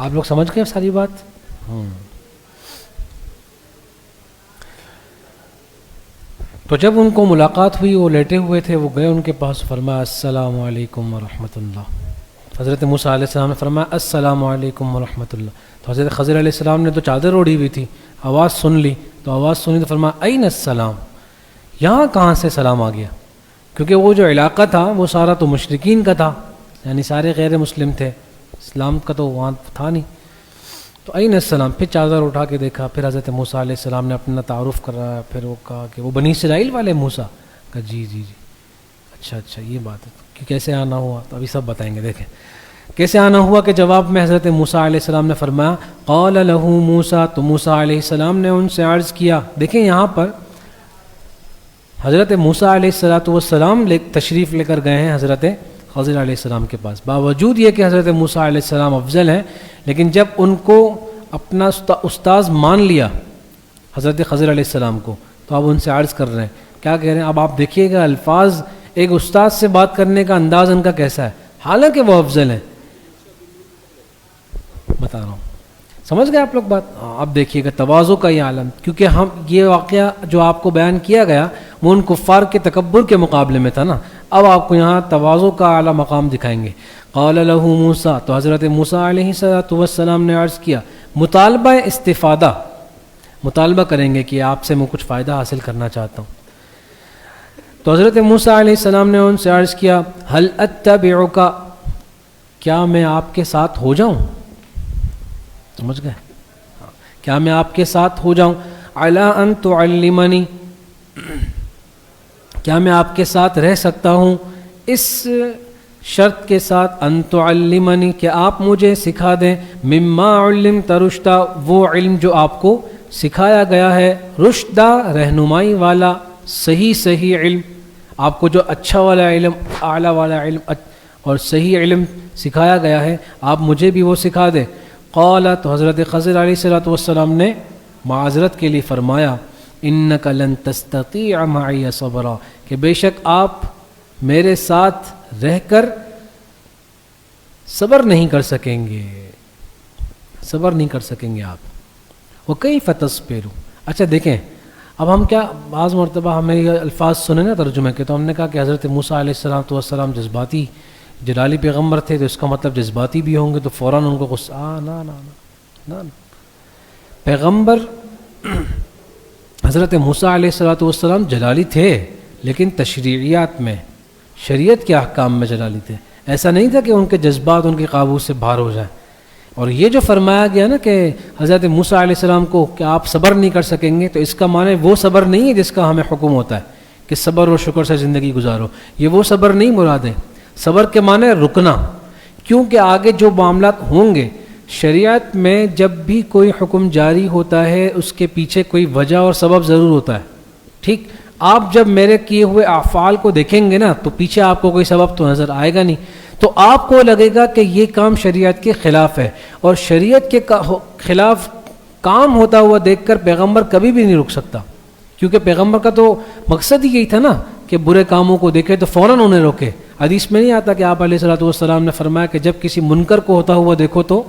آپ لوگ سمجھ گئے ساری بات؟ تو جب ان کو ملاقات ہوئی وہ لیٹے ہوئے تھے، وہ گئے ان کے پاس، فرمایا السلام علیکم ورحمۃ اللہ. حضرت موسیٰ علیہ السلام نے فرمایا السلام علیکم ورحمۃ اللہ. تو حضرت خضر علیہ السلام نے تو چادر اوڑھی ہوئی تھی، آواز سن لی، تو آواز سنی تو فرمایا این السلام، یہاں کہاں سے سلام آ گیا؟ کیونکہ وہ جو علاقہ تھا وہ سارا تو مشرکین کا تھا، یعنی سارے غیر مسلم تھے، اسلام کا تو وہاں تھا نہیں. تو این السلام، پھر چادر اٹھا کے دیکھا، پھر حضرت موسیٰ علیہ السلام نے اپنا تعارف کرایا، پھر وہ کہا کہ وہ بنی اسرائیل والے موسیٰ؟ کہا جی جی جی. اچھا یہ بات ہے کہ کیسے آنا ہوا، تو ابھی سب بتائیں گے. دیکھیں کیسے آنا ہوا کہ جواب میں حضرت موسیٰ علیہ السلام نے فرمایا قال له موسیٰ، تو موسیٰ علیہ السلام نے ان سے عرض کیا. دیکھیں یہاں پر حضرت موسیٰ علیہ السلام تشریف لے کر گئے ہیں حضرت خضر علیہ السلام کے پاس، باوجود یہ کہ حضرت موسیٰ علیہ السلام افضل ہیں، لیکن جب ان کو اپنا استاذ مان لیا حضرت خضر علیہ السلام کو، تو اب ان سے عرض کر رہے ہیں. کیا کہہ رہے ہیں؟ اب آپ دیکھیے گا الفاظ، ایک استاد سے بات کرنے کا انداز ان کا کیسا ہے، حالانکہ وہ افضل ہیں. بتا رہا ہوں، سمجھ گئے آپ لوگ بات؟ اب دیکھیے گا تواضع کا یہ عالم، کیونکہ ہم یہ واقعہ جو آپ کو بیان کیا گیا وہ ان کفار کے تکبر کے مقابلے میں تھا نا. اب آپ کو یہاں تواضع کا اعلیٰ مقام دکھائیں گے. قال له موسیٰ، تو حضرت موسیٰ علیہ السلام نے عرض کیا، مطالبہ استفادہ، مطالبہ کریں گے کہ آپ سے میں کچھ فائدہ حاصل کرنا چاہتا ہوں. تو حضرت موسیٰ علیہ السلام نے ان سے عرض کیا هل اتبعک، کیا میں آپ کے ساتھ ہو جاؤں؟ سمجھ گئے؟ کیا میں آپ کے ساتھ ہو جاؤں؟ علی ان تعلمنی، کیا میں آپ کے ساتھ رہ سکتا ہوں اس شرط کے ساتھ ان تعلمنی کہ آپ مجھے سکھا دیں، مما علمت رشدا، وہ علم جو آپ کو سکھایا گیا ہے، رشدا رہنمائی والا، صحیح علم، آپ کو جو اچھا والا علم، اعلیٰ والا علم اور صحیح علم سکھایا گیا ہے، آپ مجھے بھی وہ سکھا دیں. قال، تو حضرت خضر علیہ السلام نے معذرت کے لیے فرمایا انک لن تستطیع معی صبرا، کہ بے شک آپ میرے ساتھ رہ کر صبر نہیں کر سکیں گے، صبر نہیں کر سکیں گے آپ. وکیف تصبروا، اچھا دیکھیں اب ہم کیا بعض مرتبہ ہمیں یہ الفاظ سنے نا ترجمے کے، تو ہم نے کہا کہ حضرت موسیٰ علیہ السلام جذباتی جلالی پیغمبر تھے، تو اس کا مطلب جذباتی بھی ہوں گے، تو فوراً ان کو غصہ نہ پیغمبر حضرت موسیٰ علیہ السلام جلالی تھے، لیکن تشریعیات میں، شریعت کے احکام میں جلالی تھے. ایسا نہیں تھا کہ ان کے جذبات ان کے قابو سے باہر ہو جائیں. اور یہ جو فرمایا گیا نا کہ حضرت موسیٰ علیہ السلام کو کہ آپ صبر نہیں کر سکیں گے، تو اس کا معنی وہ صبر نہیں ہے جس کا ہمیں حکم ہوتا ہے کہ صبر و شکر سے زندگی گزارو. یہ وہ صبر نہیں مراد ہے. صبر کے معنی رکنا، کیونکہ آگے جو معاملات ہوں گے شریعت میں، جب بھی کوئی حکم جاری ہوتا ہے اس کے پیچھے کوئی وجہ اور سبب ضرور ہوتا ہے. ٹھیک، آپ جب میرے کیے ہوئے افعال کو دیکھیں گے نا، تو پیچھے آپ کو کوئی سبب تو نظر آئے گا نہیں، تو آپ کو لگے گا کہ یہ کام شریعت کے خلاف ہے. اور شریعت کے خلاف کام ہوتا ہوا دیکھ کر پیغمبر کبھی بھی نہیں رک سکتا، کیونکہ پیغمبر کا تو مقصد ہی یہی تھا نا کہ برے کاموں کو دیکھے تو فوراً انہیں روکے. حدیث میں نہیں آتا کہ آپ علیہ الصلوۃ والسلام نے فرمایا کہ جب کسی منکر کو ہوتا ہوا دیکھو تو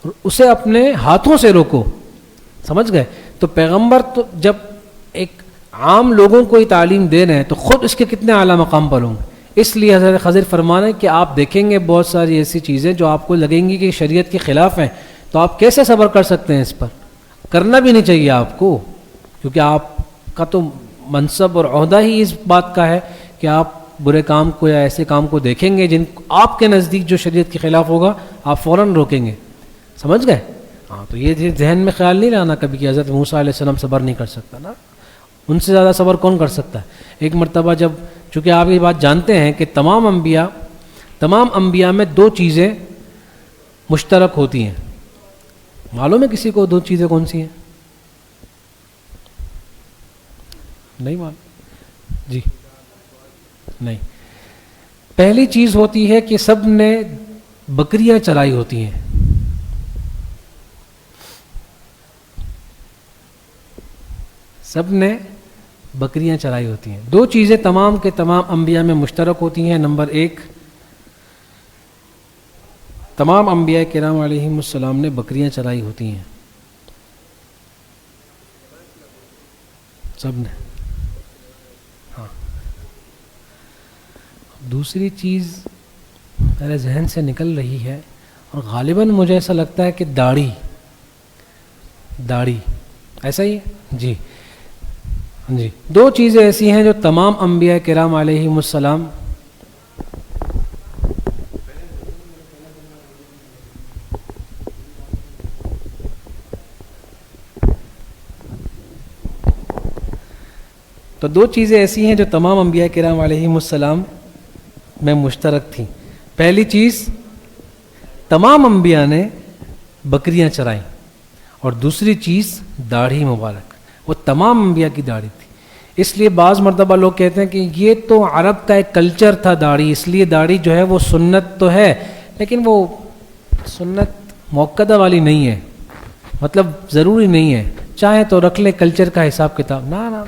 اور اسے اپنے ہاتھوں سے روکو. سمجھ گئے؟ تو پیغمبر تو جب ایک عام لوگوں کو یہ تعلیم دے رہے ہیں تو خود اس کے کتنے اعلیٰ مقام پر ہوں گے. اس لیے حضرت خضر فرمانے کہ آپ دیکھیں گے بہت ساری ایسی چیزیں جو آپ کو لگیں گی کہ شریعت کے خلاف ہیں، تو آپ کیسے صبر کر سکتے ہیں؟ اس پر کرنا بھی نہیں چاہیے آپ کو، کیونکہ آپ کا تو منصب اور عہدہ ہی اس بات کا ہے کہ آپ برے کام کو یا ایسے کام کو دیکھیں گے جن آپ کے نزدیک جو شریعت کے خلاف ہوگا آپ فوراً روکیں گے. سمجھ گئے؟ ہاں، تو یہ ذہن میں خیال نہیں لانا کبھی کہ حضرت موسیٰ علیہ السلام صبر نہیں کر سکتا. نا، ان سے زیادہ صبر کون کر سکتا ہے؟ ایک مرتبہ جب، چونکہ آپ یہ بات جانتے ہیں کہ تمام انبیاء میں دو چیزیں مشترک ہوتی ہیں. معلوم ہے کسی کو دو چیزیں کون سی ہیں؟ نہیں معلوم؟ جی نہیں. پہلی چیز ہوتی ہے کہ سب نے بکریاں چرائی ہوتی ہیں. سب نے بکریاں چرائی ہوتی ہیں. دو چیزیں تمام کے تمام انبیاء میں مشترک ہوتی ہیں. نمبر ایک، تمام انبیاء کرام علیہم السلام نے بکریاں چرائی ہوتی ہیں. سب نے. ہاں. دوسری چیز میرے ذہن سے نکل رہی ہے اور غالباً مجھے ایسا لگتا ہے کہ داڑھی. ایسا ہی ہے؟ جی جی. دو چیزیں ایسی ہیں جو تمام انبیاء کرام علیہم السلام انبیاء کرام علیہم السلام میں مشترک تھیں. پہلی چیز، تمام انبیاء نے بکریاں چرائیں، اور دوسری چیز داڑھی مبارک. وہ تمام انبیاء کی داڑھی تھی. اس لیے بعض مرتبہ لوگ کہتے ہیں کہ یہ تو عرب کا ایک کلچر تھا داڑھی، اس لیے داڑھی جو ہے وہ سنت تو ہے لیکن وہ سنت موقدہ والی نہیں ہے، مطلب ضروری نہیں ہے، چاہے تو رکھ لے کلچر کا حساب کتاب. نہ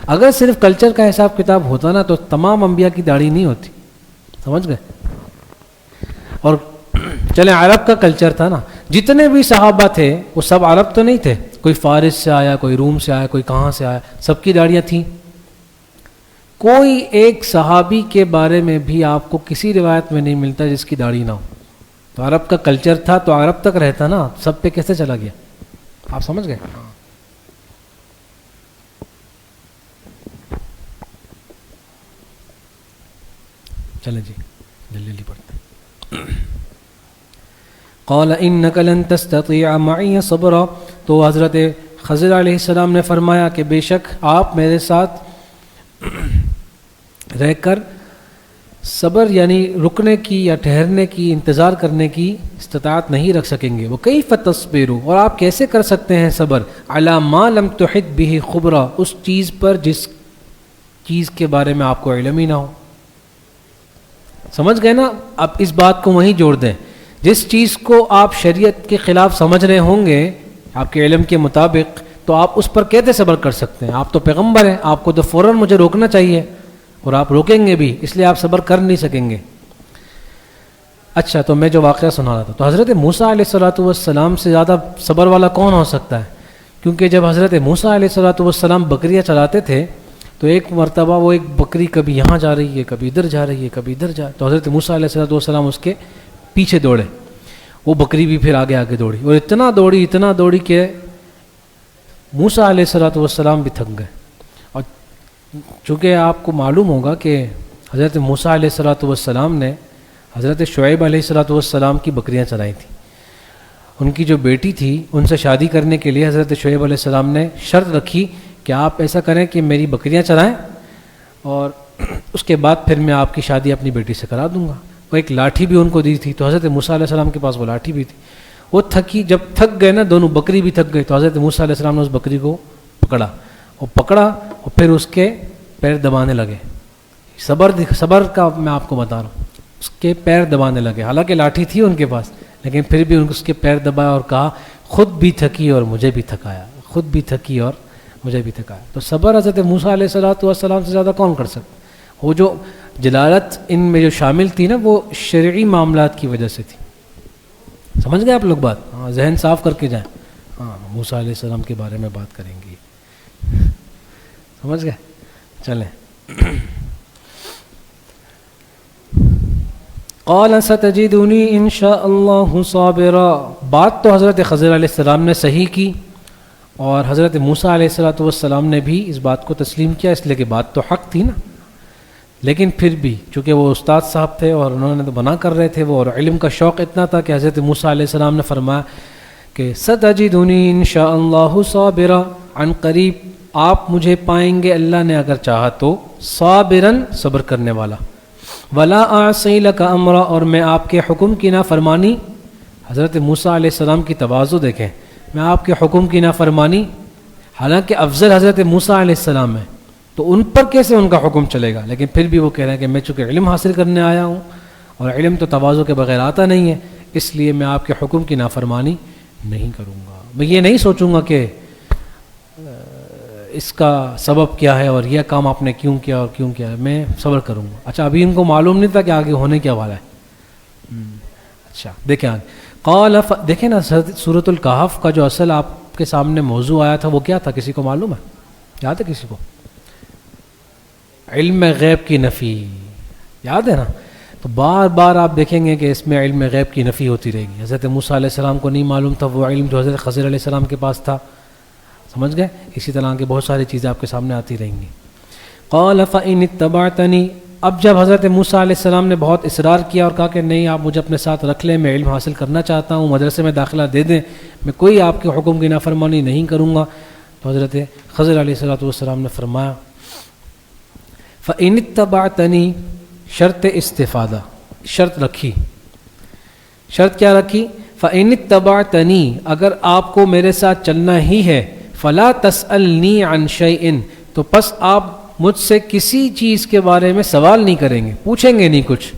اگر صرف کلچر کا حساب کتاب ہوتا نا تو تمام انبیاء کی داڑھی نہیں ہوتی. سمجھ گئے؟ اور چلیں عرب کا کلچر تھا نا، جتنے بھی صحابہ تھے وہ سب عرب تو نہیں تھے، کوئی فارس سے آیا، کوئی روم سے آیا، کوئی کہاں سے آیا، سب کی داڑیاں تھیں. کوئی ایک صحابی کے بارے میں بھی آپ کو کسی روایت میں نہیں ملتا جس کی داڑھی نہ ہو. تو عرب کا کلچر تھا تو عرب تک رہتا نا، سب پہ کیسے چلا گیا؟ آپ سمجھ گئے؟ چلیں جی جلدی پڑھتے ہیں. قال انک لن تستطيع معي صبرا. تو حضرت خضر علیہ السلام نے فرمایا کہ بے شک آپ میرے ساتھ رہ کر صبر یعنی رکنے کی یا ٹھہرنے کی، انتظار کرنے کی استطاعت نہیں رکھ سکیں گے. وہ کیف تصبروا، اور آپ کیسے کر سکتے ہیں صبر، علی ما لم تحط به خبرا، اس چیز پر جس چیز کے بارے میں آپ کو علم ہی نہ ہو. سمجھ گئے نا؟ اب اس بات کو وہیں جوڑ دیں، جس چیز کو آپ شریعت کے خلاف سمجھ رہے ہوں گے آپ کے علم کے مطابق، تو آپ اس پر کیسے صبر کر سکتے ہیں؟ آپ تو پیغمبر ہیں، آپ کو تو فوراً مجھے روکنا چاہیے، اور آپ روکیں گے بھی، اس لیے آپ صبر کر نہیں سکیں گے. اچھا، تو میں جو واقعہ سنا رہا تھا، تو حضرت موسیٰ علیہ السلام سے زیادہ صبر والا کون ہو سکتا ہے؟ کیونکہ جب حضرت موسیٰ علیہ السلام بکریاں چلاتے تھے تو ایک مرتبہ وہ ایک بکری کبھی یہاں جا رہی ہے، کبھی ادھر جا رہی ہے، کبھی ادھر جا، تو حضرت موسیٰ علیہ السلام اس کے پیچھے دوڑے، وہ بکری بھی پھر آگے دوڑی، اور اتنا دوڑی کہ موسیٰ علیہ السلام بھی تھک گئے. اور چونکہ آپ کو معلوم ہوگا کہ حضرت موسیٰ علیہ السلام نے حضرت شعیب علیہ السلام کی بکریاں چرائی تھیں. ان کی جو بیٹی تھی ان سے شادی کرنے کے لیے حضرت شعیب علیہ السلام نے شرط رکھی کہ آپ ایسا کریں کہ میری بکریاں چرائیں اور اس کے بعد پھر میں آپ کی شادی اپنی بیٹی سے کرا دوں گا. وہ ایک لاٹھی بھی ان کو دی تھی، تو حضرت موسیٰ علیہ السلام کے پاس وہ لاٹھی بھی تھی. وہ جب تھک گئے نا دونوں، بکری بھی تھک گئی، تو حضرت موسیٰ علیہ السلام نے اس بکری کو پکڑا اور پھر اس کے پیر دبانے لگے. صبر کا میں آپ کو بتا رہا ہوں، اس کے پیر دبانے لگے، حالانکہ لاٹھی تھی ان کے پاس لیکن پھر بھی اس کے پیر دبایا اور کہا خود بھی تھکی اور مجھے بھی تھکایا، خود بھی تھکی اور مجھے بھی تھکایا. تو صبر حضرت موسیٰ علیہ السلام سے زیادہ کون کر سکتا؟ وہ جو جلالت ان میں جو شامل تھی نا وہ شرعی معاملات کی وجہ سے تھی. سمجھ گئے آپ لوگ بات؟ ہاں ذہن صاف کر کے جائیں. ہاں موسیٰ علیہ السلام کے بارے میں بات کریں گے. سمجھ گئے؟ چلیں. قال ستجدنی ان شاء اللہ صابرا. بات تو حضرت خضر علیہ السلام نے صحیح کی اور حضرت موسیٰ علیہ السلام نے بھی اس بات کو تسلیم کیا، اس لیے کہ بات تو حق تھی نا. لیکن پھر بھی چونکہ وہ استاد صاحب تھے اور انہوں نے تو بنا کر رہے تھے وہ، اور علم کا شوق اتنا تھا کہ حضرت موسیٰ علیہ السلام نے فرمایا کہ ستجدنی ان شاء اللہ صابرا، عن قریب آپ مجھے پائیں گے اللہ نے اگر چاہا تو صابرن، صبر کرنے والا، ولا اعصی لک امرا، اور میں آپ کے حکم کی نافرمانی. حضرت موسیٰ علیہ السلام کی تواضع دیکھیں، میں آپ کے حکم کی نافرمانی، حالانکہ افضل حضرت موسیٰ علیہ السلام ہے تو ان پر کیسے ان کا حکم چلے گا. لیکن پھر بھی وہ کہہ رہے ہیں کہ میں چونکہ علم حاصل کرنے آیا ہوں اور علم تو تواضع کے بغیر آتا نہیں ہے، اس لیے میں آپ کے حکم کی نافرمانی نہیں کروں گا. میں یہ نہیں سوچوں گا کہ اس کا سبب کیا ہے اور یہ کام آپ نے کیوں کیا اور کیوں کیا ہے، میں صبر کروں گا. اچھا ابھی ان کو معلوم نہیں تھا کہ آگے ہونے کیا والا ہے. اچھا دیکھیں آگے. قال دیکھیں نا سورۃ الکہف کا جو اصل آپ کے سامنے موضوع آیا تھا وہ کیا تھا، کسی کو معلوم ہے؟ یاد ہے کسی کو؟ علم غیب کی نفی، یاد ہے نا؟ تو بار بار آپ دیکھیں گے کہ اس میں علم غیب کی نفی ہوتی رہے گی. حضرت موسیٰ علیہ السلام کو نہیں معلوم تھا وہ علم جو حضرت خضر علیہ السلام کے پاس تھا. سمجھ گئے؟ اسی طرح کی بہت ساری چیزیں آپ کے سامنے آتی رہیں گی. قال فإن اتبعتنی، اب جب حضرت موسیٰ علیہ السلام نے بہت اصرار کیا اور کہا کہ نہیں آپ مجھے اپنے ساتھ رکھ لیں، میں علم حاصل کرنا چاہتا ہوں، مدرسے میں داخلہ دے دیں، میں کوئی آپ کے حکم کی نافرمانی نہیں کروں گا. تو حضرت خضر علیہ السلام نے فرمایا فإن اتبعتنی، شرط استفادہ، شرط رکھی. شرط کیا رکھی؟ فإن اتبعتنی، اگر آپ کو میرے ساتھ چلنا ہی ہے، فلا تسألنی عن شیء، تو پس آپ مجھ سے کسی چیز کے بارے میں سوال نہیں کریں گے، پوچھیں گے نہیں کچھ.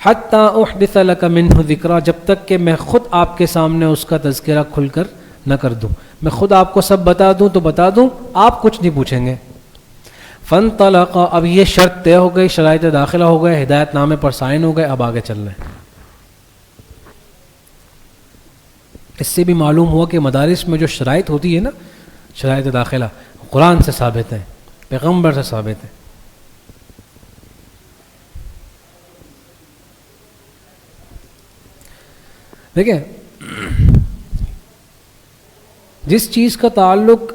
حتی احدث لک منہ ذکرا، جب تک کہ میں خود آپ کے سامنے اس کا تذکرہ کھل کر نہ کر دوں. میں خود آپ کو سب بتا دوں تو بتا دوں، آپ کچھ نہیں پوچھیں گے. فانطلقا، اب یہ شرط طے ہو گئی، شرائط داخلہ ہو گئے، ہدایت نامے پر سائن ہو گئے، اب آگے چل رہے ہیں. اس سے بھی معلوم ہوا کہ مدارس میں جو شرائط ہوتی ہے نا، شرائط داخلہ، قرآن سے ثابت ہے، پیغمبر سے ثابت ہے. دیکھیں جس چیز کا تعلق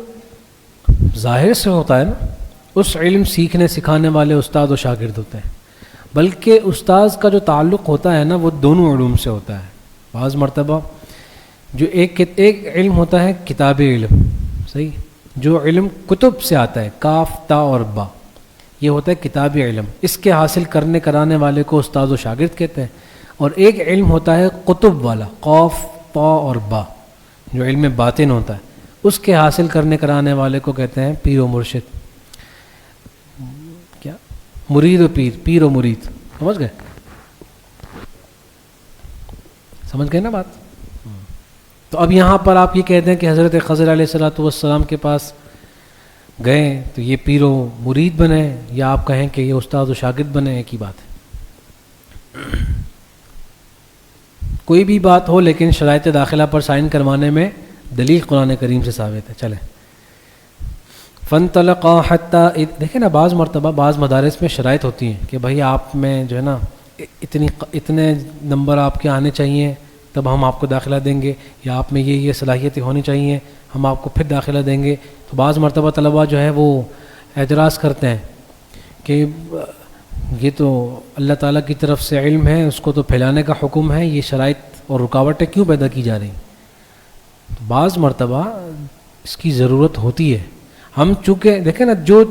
ظاہر سے ہوتا ہے نا، اس علم سیکھنے سکھانے والے استاد و شاگرد ہوتے ہیں، بلکہ استاذ کا جو تعلق ہوتا ہے نا وہ دونوں علوم سے ہوتا ہے. بعض مرتبہ جو ایک علم ہوتا ہے کتابی علم، صحیح، جو علم کتب سے آتا ہے، کاف تا اور با، یہ ہوتا ہے کتابی علم، اس کے حاصل کرنے کرانے والے کو استاد و شاگرد کہتے ہیں. اور ایک علم ہوتا ہے کتب والا، قاف تا اور با، جو علم باطن ہوتا ہے، اس کے حاصل کرنے کرانے والے کو کہتے ہیں پیر و مرشد. کیا؟ مرید و پیر، پیر و مرید. سمجھ گئے؟ سمجھ گئے نا بات؟ تو اب یہاں پر آپ یہ کہتے ہیں کہ حضرت خضر علیہ السلام کے پاس گئے تو یہ پیر و مرید بنے، یا آپ کہیں کہ یہ استاد و شاگرد بنے، ایک ہی بات ہے. کوئی بھی بات ہو لیکن شرائط داخلہ پر سائن کروانے میں دلیل قرآن کریم سے ثابت ہے. چلیں. فانطلقا حتی، دیکھیں نا بعض مرتبہ بعض مدارس میں شرائط ہوتی ہیں کہ بھائی آپ میں جو ہے نا اتنے نمبر آپ کے آنے چاہیے تب ہم آپ کو داخلہ دیں گے، یا آپ میں یہ صلاحیتیں ہونی چاہیے ہم آپ کو پھر داخلہ دیں گے. تو بعض مرتبہ طلباء جو ہے وہ اعتراض کرتے ہیں کہ یہ تو اللہ تعالیٰ کی طرف سے علم ہے، اس کو تو پھیلانے کا حکم ہے، یہ شرائط اور رکاوٹیں کیوں پیدا کی جا رہی؟ بعض مرتبہ اس کی ضرورت ہوتی ہے. ہم چونکہ دیکھیں نا جو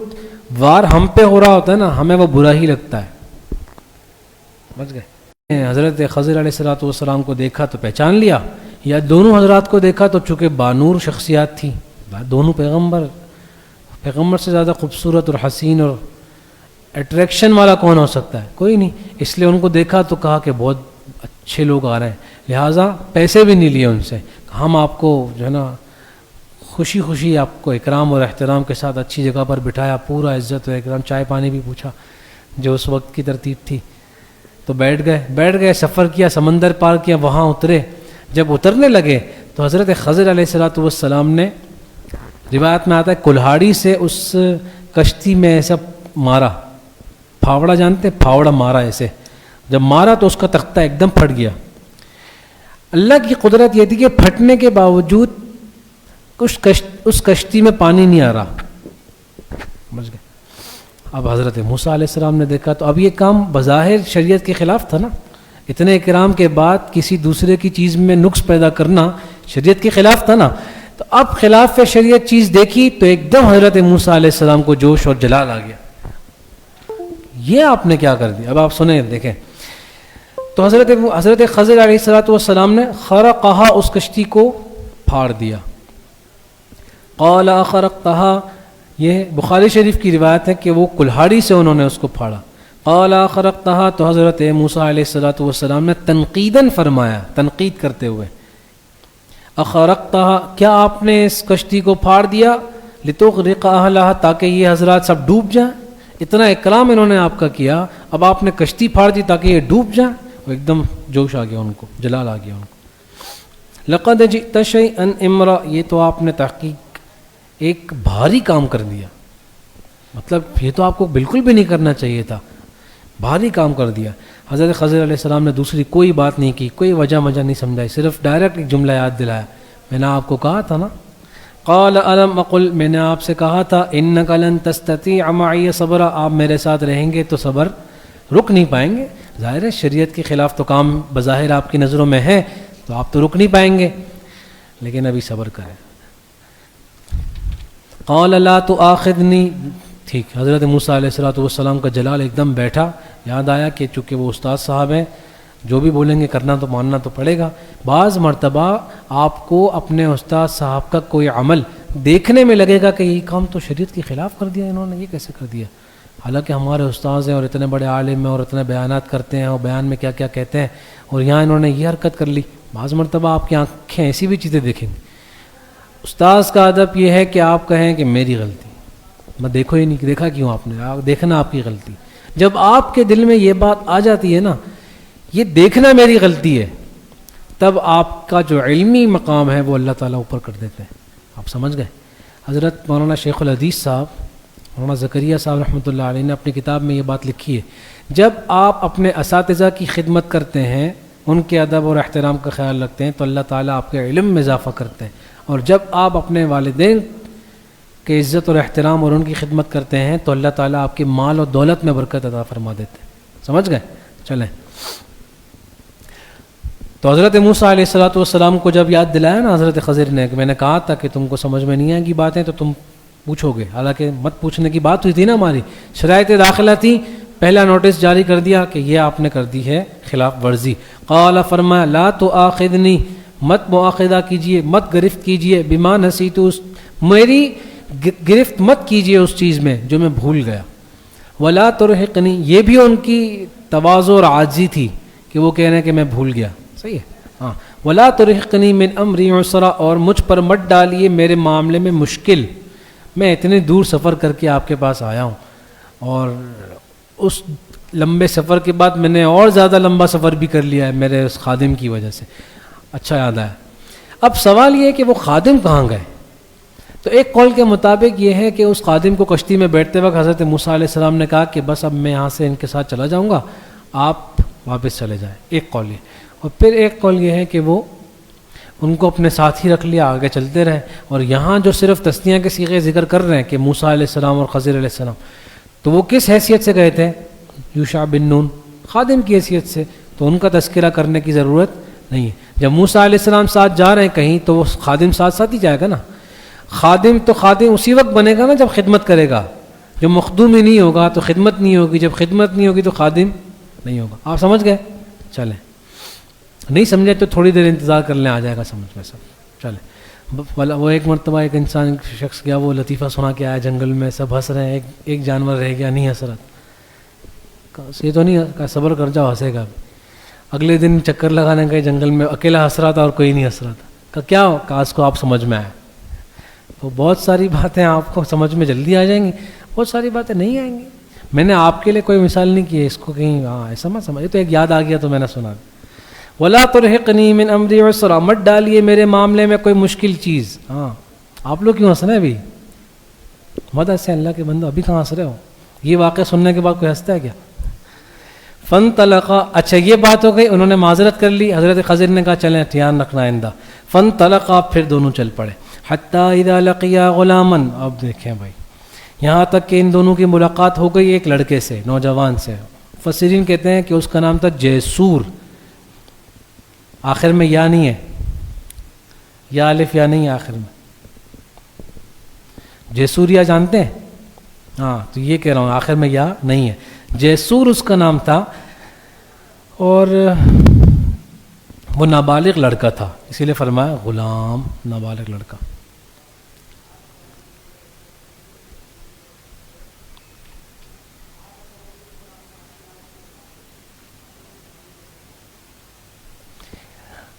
وار ہم پہ ہو رہا ہوتا ہے نا ہمیں وہ برا ہی لگتا ہے. سمجھ گئے؟ حضرت خضر علیہ السلام کو دیکھا تو پہچان لیا، یا دونوں حضرات کو دیکھا تو چونکہ بانور شخصیات تھی، دونوں پیغمبر سے زیادہ خوبصورت اور حسین اور اٹریکشن والا کون ہو سکتا ہے؟ کوئی نہیں. اس لیے ان کو دیکھا تو کہا کہ بہت اچھے لوگ آ رہے ہیں، لہٰذا پیسے بھی نہیں لیے ان سے، ہم آپ کو جو ہے نا خوشی خوشی آپ کو اکرام اور احترام کے ساتھ اچھی جگہ پر بٹھایا، پورا عزت و اکرام، چائے پانی بھی پوچھا جو اس وقت کی ترتیب تھی. تو بیٹھ گئے، سفر کیا، سمندر پار کیا، وہاں اترے. جب اترنے لگے تو حضرت خضر علیہ الصلوۃ والسلام نے، روایت میں آتا ہے کلہاڑی سے اس کشتی میں ایسا مارا، پھاوڑا جانتے ہیں، پھاوڑا مارا ایسے، جب مارا تو اس کا تختہ ایک دم پھٹ گیا۔ اللہ کی قدرت یہ تھی کہ پھٹنے کے باوجود اس کشتی میں پانی نہیں آ رہا، سمجھ گئے۔ اب حضرت موسیٰ علیہ السلام نے دیکھا تو اب یہ کام بظاہر شریعت کے خلاف تھا نا، اتنے اکرام کے بعد کسی دوسرے کی چیز میں نقص پیدا کرنا شریعت کے خلاف تھا نا، تو اب خلاف شریعت چیز دیکھی تو ایک دم حضرت موسیٰ علیہ السلام کو جوش اور جلال آ گیا، یہ آپ نے کیا کر دیا۔ اب آپ سنیں دیکھیں، تو حضرت خضر علیہ الصلوۃ والسلام نے خرقہا، اس کشتی کو پھاڑ دیا۔ قال خرقتہا، یہ بخاری شریف کی روایت ہے کہ وہ کلہاڑی سے انہوں نے اس کو پھاڑا۔ قال خرقتہا، تو حضرت موسیٰ علیہ الصلوۃ والسلام نے تنقیداً فرمایا، تنقید کرتے ہوئے، اخرقتہا، کیا آپ نے اس کشتی کو پھاڑ دیا، لتغرق اہلہا، تاکہ یہ حضرات سب ڈوب جائیں، اتنا اکرام انہوں نے آپ کا کیا، اب آپ نے کشتی پھاڑ دی تاکہ یہ ڈوب جائیں۔ وہ ایک دم جوش آ گیا ان کو، جلال آ گیا ان کو۔ لقد جئت شیئا امرا، یہ تو آپ نے تحقیق ایک بھاری کام کر دیا، مطلب یہ تو آپ کو بالکل بھی نہیں کرنا چاہیے تھا، بھاری کام کر دیا۔ حضرت خضر علیہ السلام نے دوسری کوئی بات نہیں کی، کوئی وجہ نہیں سمجھائی، صرف ڈائریکٹ ایک جملہ یاد دلایا، میں نے آپ کو کہا تھا نا، قال الم اقل، میں نے آپ سے کہا تھا، انک لن تستطیع معی صبرا، آپ میرے ساتھ رہیں گے تو صبر رک نہیں پائیں گے، ظاہر ہے شریعت کے خلاف تو کام بظاہر آپ کی نظروں میں ہے تو آپ تو رک نہیں پائیں گے، لیکن ابھی صبر کریں۔ قال لا تؤاخذنی، ٹھیک، حضرت موسیٰ علیہ الصلوۃ والسلام کا جلال ایک دم بیٹھا، یاد آیا کہ چونکہ وہ استاد صاحب ہیں، جو بھی بولیں گے کرنا تو ماننا تو پڑے گا۔ بعض مرتبہ آپ کو اپنے استاد صاحب کا کوئی عمل دیکھنے میں لگے گا کہ یہ کام تو شریعت کے خلاف کر دیا انہوں نے، یہ کیسے کر دیا، حالانکہ ہمارے استاد ہیں اور اتنے بڑے عالم ہیں اور اتنے بیانات کرتے ہیں اور بیان میں کیا کیا کہتے ہیں، اور یہاں انہوں نے یہ حرکت کر لی۔ بعض مرتبہ آپ کی آنکھیں ایسی بھی چیزیں دیکھیں گی۔ استاذ کا ادب یہ ہے کہ آپ کہیں کہ میری غلطی، میں دیکھو ہی نہیں، دیکھا کیوں آپ نے، دیکھنا آپ کی غلطی۔ جب آپ کے دل میں یہ بات آ جاتی ہے نا، یہ دیکھنا میری غلطی ہے، تب آپ کا جو علمی مقام ہے وہ اللہ تعالیٰ اوپر کر دیتے ہیں، آپ سمجھ گئے۔ حضرت مولانا شیخ الحدیث صاحب، مولانا زکریا صاحب رحمۃ اللہ علیہ نے اپنی کتاب میں یہ بات لکھی ہے، جب آپ اپنے اساتذہ کی خدمت کرتے ہیں، ان کے ادب اور احترام کا خیال رکھتے ہیں تو اللہ تعالیٰ آپ کے علم میں اضافہ کرتے ہیں، اور جب آپ اپنے والدین کے عزت اور احترام اور ان کی خدمت کرتے ہیں تو اللہ تعالیٰ آپ کے مال اور دولت میں برکت عطا فرما دیتے ہیں، سمجھ گئے۔ چلیں، تو حضرت موسیٰ علیہ الصلوۃ والسلام کو جب یاد دلایا نا حضرت خضر نے کہ میں نے کہا تھا کہ تم کو سمجھ میں نہیں آئیں گی باتیں تو تم پوچھو گے، حالانکہ مت پوچھنے کی بات ہوئی تھی نا ہماری، شرائط داخلہ تھی، پہلا نوٹس جاری کر دیا کہ یہ آپ نے کر دی ہے خلاف ورزی۔ قال، فرمایا، لا تؤاخذنی، مت مؤاخذہ کیجئے، مت گرفت کیجئے، بما نسیت، میری گرفت مت کیجئے اس چیز میں جو میں بھول گیا، ولا ترہقنی، یہ بھی ان کی تواضع اور عاجزی تھی کہ وہ کہہ رہے ہیں کہ میں بھول گیا، صحیح ہے، ہاں، ولا ترہقنی من امری عسرا، اور مجھ پر مت ڈالیے میرے معاملے میں مشکل، میں اتنے دور سفر کر کے آپ کے پاس آیا ہوں، اور اس لمبے سفر کے بعد میں نے اور زیادہ لمبا سفر بھی کر لیا ہے میرے اس خادم کی وجہ سے۔ اچھا یاد آیا۔ اب سوال یہ ہے کہ وہ خادم کہاں گئے؟ تو ایک قول کے مطابق یہ ہے کہ اس خادم کو کشتی میں بیٹھتے وقت حضرت موسیٰ علیہ السلام نے کہا کہ بس اب میں یہاں سے ان کے ساتھ چلا جاؤں گا، آپ واپس چلے جائیں، ایک قول یہ، اور پھر ایک قول یہ ہے کہ وہ ان کو اپنے ساتھ ہی رکھ لیا، آگے چلتے رہے، اور یہاں جو صرف تسنیہ کے صیغے ذکر کر رہے ہیں کہ موسیٰ علیہ السلام اور خضر علیہ السلام، تو وہ کس حیثیت سے گئے تھے؟ یوشع بن نون، خادم کی حیثیت سے، تو ان کا تذکرہ کرنے کی ضرورت نہیں ہے۔ جب موسیٰ علیہ السلام ساتھ جا رہے ہیں کہیں تو وہ خادم ساتھ ساتھ ہی جائے گا نا، خادم تو خادم اسی وقت بنے گا نا جب خدمت کرے گا، جب مخدوم ہی نہیں ہوگا تو خدمت نہیں ہوگی، جب خدمت نہیں ہوگی تو خادم نہیں ہوگا، آپ سمجھ گئے؟ چلیں، نہیں سمجھے تو تھوڑی دیر انتظار کر لیں، آ جائے گا سمجھ میں سب۔ چلیں، وہ ایک مرتبہ ایک انسان شخص گیا، وہ لطیفہ سنا کے آیا جنگل میں، سب ہنس رہے ہیں، ایک جانور رہ گیا نہیں ہنس رہا، یہ تو نہیں، صبر کر جاؤ، ہنسے گا۔ اگلے دن چکر لگانے گئے جنگل میں، اکیلا ہنس رہا تھا اور کوئی نہیں ہنس رہا تھا، کیا کاش کو آپ سمجھ میں آئے۔ تو بہت ساری باتیں آپ کو سمجھ میں جلدی آ جائیں گی، بہت ساری باتیں نہیں آئیں گی۔ میں نے آپ کے لیے کوئی مثال نہیں کی ہے اس کو کہیں، ہاں ایسا مت سمجھے، تو ایک یاد آ گیا تو میں نے سنا۔ ولا ترهقنی من امری عسرا، مت ڈالیے میرے معاملے میں کوئی مشکل چیز. ہاں آپ لوگ کیوں ہنس رہے ہیں ابھی؟ مت ہنسے اللہ کے بندو، ابھی کہاں ہنس رہے ہو؟ یہ واقعہ سننے کے بعد کوئی ہنستا ہے کیا؟ فانطلقا، اچھا یہ بات ہو گئی، انہوں نے معذرت کر لی. حضرت خضر نے کہا چلیں دھیان رکھنا آئندہ. فانطلقا، پھر دونوں چل پڑے. حتی اذا لقیا غلاما، اب دیکھیں بھائی یہاں تک کہ ان دونوں کی ملاقات ہو گئی ایک لڑکے سے، نوجوان سے. مفسرین کہتے ہیں کہ اس کا نام تھا جیسور. آخر میں یا نہیں ہے، یا الف یا نہیں ہے آخر میں. جیسوریا جانتے ہیں؟ ہاں تو یہ کہہ رہا ہوں آخر میں یا نہیں ہے. جیسور اس کا نام تھا، اور وہ نابالغ لڑکا تھا، اسی لیے فرمایا غلام، نابالغ لڑکا.